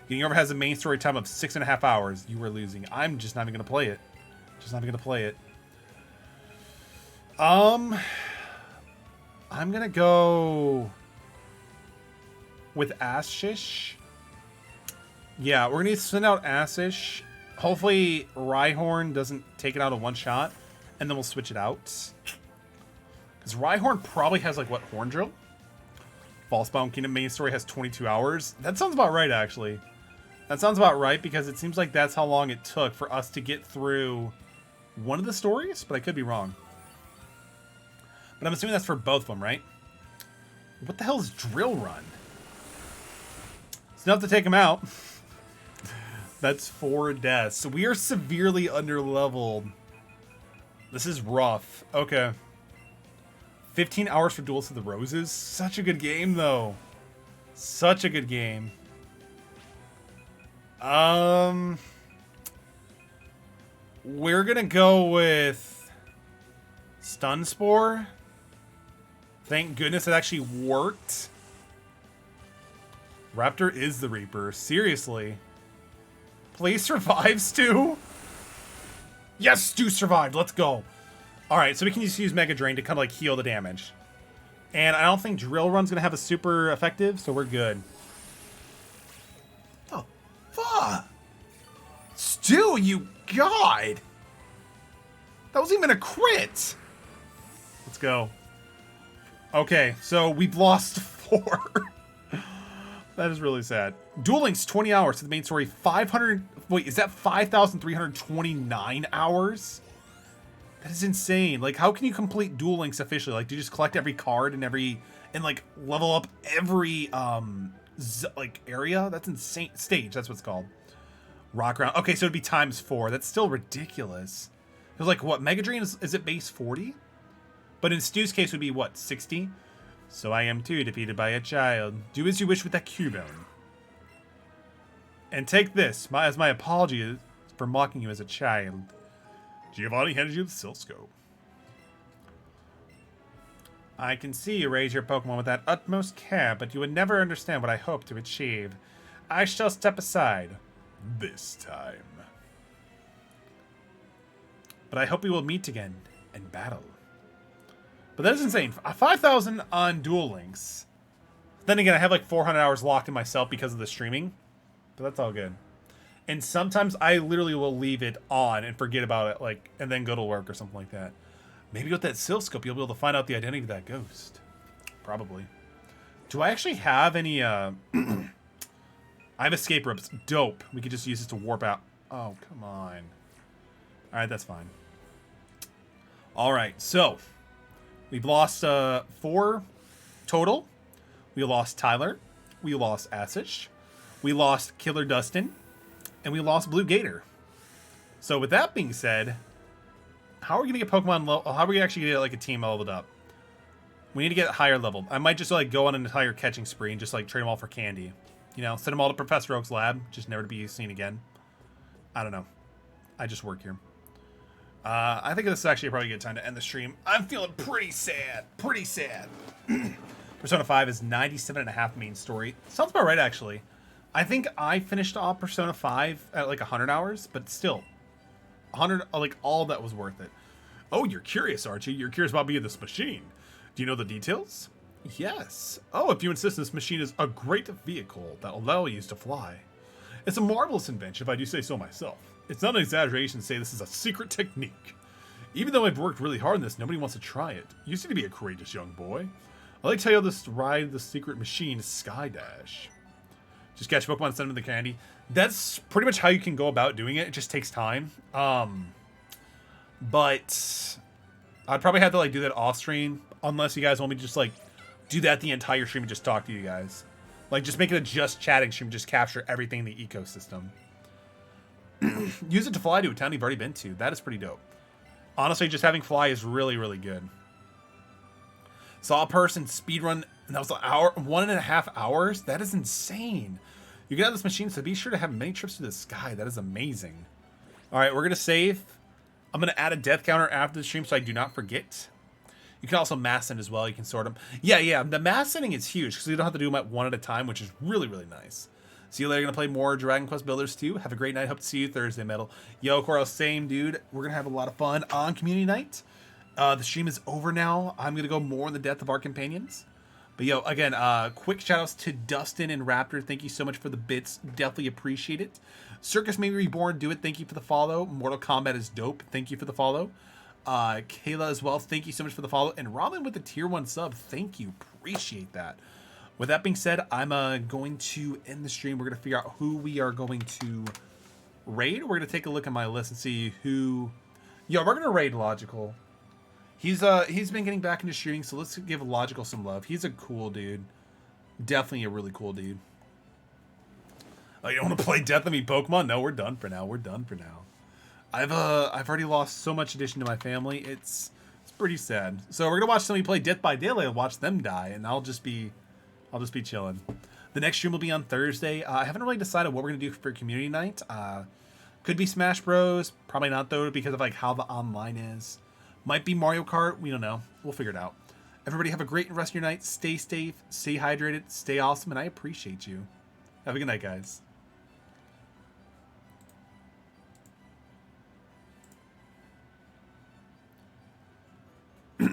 Getting Over has a main story time of 6.5 hours. You were losing. I'm just not even going to play it. I'm going to go with Ashish. Yeah, we're going to send out Ashish. Hopefully, Rhyhorn doesn't take it out in one shot, and then we'll switch it out. Because Rhyhorn probably has, like, what, Horn Drill? Falsebound Kingdom main story has 22 hours. That sounds about right, actually. That sounds about right, because it seems like that's how long it took for us to get through one of the stories, but I could be wrong. But I'm assuming that's for both of them, right? What the hell is Drill Run? It's enough to take him out. That's 4 deaths. So we are severely under-leveled. This is rough. Okay. 15 hours for Duels of the Roses. Such a good game, though. Such a good game. We're gonna go with Stun Spore. Thank goodness it actually worked. Raptor is the Reaper. Seriously. Please survive, Stu. Yes, Stu survived. Let's go. Alright, so we can just use Mega Drain to kind of like heal the damage. And I don't think Drill Run's going to have a super effective, so we're good. Oh, fuck. Stu, you god. That wasn't even a crit. Let's go. Okay, so we've lost 4. That is really sad. Duel Links 20 hours to the main story. 500. Wait, is that 5,329 hours? That is insane. Like, how can you complete Duel Links officially? Like, do you just collect every card and like level up every like area? That's insane. Stage. That's what it's called. Rock round. Okay, so it'd be ×4. That's still ridiculous. It was like what? Mega Drain is it base 40? But in Stu's case, would be what, 60? So I am too defeated by a child. Do as you wish with that Cubone. And take this as my apology for mocking you as a child. Giovanni handed you the Silscope. I can see you raise your Pokemon with that utmost care, but you would never understand what I hope to achieve. I shall step aside. This time. But I hope we will meet again and battle. But that is insane. 5,000 on Duel Links. Then again, I have like 400 hours locked in myself because of the streaming. But that's all good. And sometimes I literally will leave it on and forget about it, like, and then go to work or something like that. Maybe with that Sylph Scope, you'll be able to find out the identity of that ghost. Probably. Do I actually have any, I have escape ropes. Dope. We could just use this to warp out. Oh, come on. Alright, that's fine. Alright, so. We've lost 4 total. We lost Tyler. We lost Asish. We lost Killer Dustin. And we lost Blue Gator. So with that being said, how are we going to get Pokemon level? How are we actually going to get like a team leveled up? We need to get higher leveled. I might just like go on an entire catching spree and just like trade them all for candy. You know, send them all to Professor Oak's lab, just never to be seen again. I don't know. I just work here. I think this is actually probably a good time to end the stream. I'm feeling pretty sad. Pretty sad. Persona 5 is 97.5 main story. Sounds about right, actually. I think I finished off Persona 5 at like 100 hours, but still. 100, like all that was worth it. Oh, you're curious, aren't you? You're curious about me and this machine. Do you know the details? Yes. Oh, if you insist, this machine is a great vehicle that will allow you to fly. It's a marvelous invention, if I do say so myself. It's not an exaggeration to say this is a secret technique. Even though I've worked really hard on this, nobody wants to try it. You seem to be a courageous young boy. I'd like to tell you how this ride the secret machine Sky Dash. Just catch Pokemon and send them the candy. That's pretty much how you can go about doing it. It just takes time. But I'd probably have to like do that off stream, unless you guys want me to just like do that the entire stream and just talk to you guys. Like just make it a just chatting stream, just capture everything in the ecosystem. Use it to fly to a town you've already been to. That is pretty dope. Honestly, just having fly is really, really good. Saw a person speedrun, and that was an hour, 1.5 hours. That is insane. You get out of this machine, so be sure to have many trips to the sky. That is amazing. All right, we're gonna save. I'm gonna add a death counter after the stream, so I do not forget. You can also mass send as well. You can sort them. Yeah. The mass sending is huge because you don't have to do them at one at a time, which is really, really nice. See you later. Gonna play more Dragon Quest Builders 2. Have a great night. Hope to see you Thursday, Metal. Yo, Coral, same dude. We're gonna have a lot of fun on Community Night. The stream is over now. I'm gonna go more in the depth of our companions. But yo, again, quick shout outs to Dustin and Raptor. Thank you so much for the bits. Definitely appreciate it. Circus Maybe Reborn, do it. Thank you for the follow. Mortal Kombat is dope. Thank you for the follow. Kayla as well. Thank you so much for the follow. And Robin with the tier 1 sub. Thank you. Appreciate that. With that being said, I'm going to end the stream. We're going to figure out who we are going to raid. We're going to take a look at my list and see who... Yo, we're going to raid Logical. He's been getting back into shooting, so let's give Logical some love. He's a cool dude. Definitely a really cool dude. Oh, you don't want to play Death of Me Pokemon? No, we're done for now. We're done for now. I've already lost so much addition to my family. It's pretty sad. So we're gonna watch somebody play Death by Daylight and watch them die, and I'll just be chilling. The next stream will be on Thursday. I haven't really decided what we're gonna do for community night. Could be Smash Bros. Probably not though, because of like how the online is. Might be Mario Kart. We don't know. We'll figure it out. Everybody have a great rest of your night. Stay safe. Stay hydrated. Stay awesome, and I appreciate you. Have a good night, guys. Oh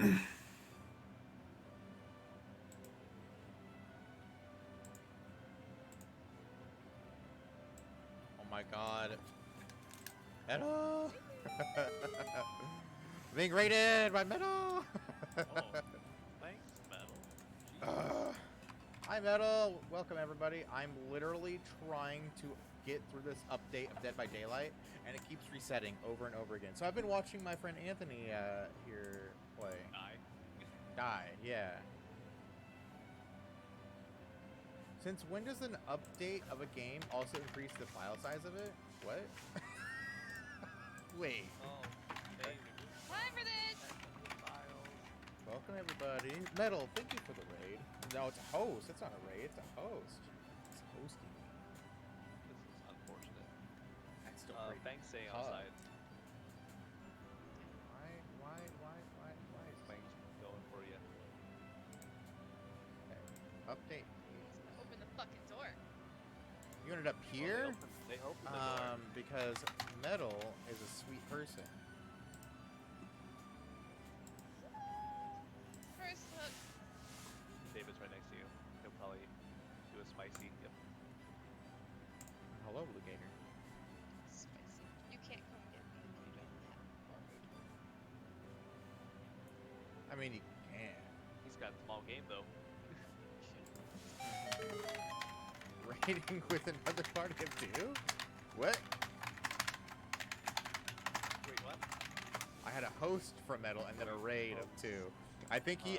my god. Metal! Being raided by Metal! Oh, thanks, Metal. Hi Metal! Welcome everybody. I'm literally trying to get through this update of Dead by Daylight, and it keeps resetting over and over again. So I've been watching my friend Anthony here play. Die, yeah. Since when does an update of a game also increase the file size of it? What? Wait. Oh, hey. Time for this! Welcome everybody. Metal, thank you for the raid. No, it's a host. It's not a raid. It's a host. It's hosting. This is unfortunate. That's still pretty Thanks, staying tough. outside. Why is Thanks going for you. okay. Update, please. Open the fucking door. You ended up here? They opened the door. Because Metal is a sweet person. First hook. David's right next to you. He'll probably do a spicy. Yep. Hello, Blue Gator. Spicy. You can't come get me if you don't have a card. I mean, you can. He's got a small game though. Raiding with another party of 2? What? Wait, what? I had a host from Metal and then a raid of 2. I think he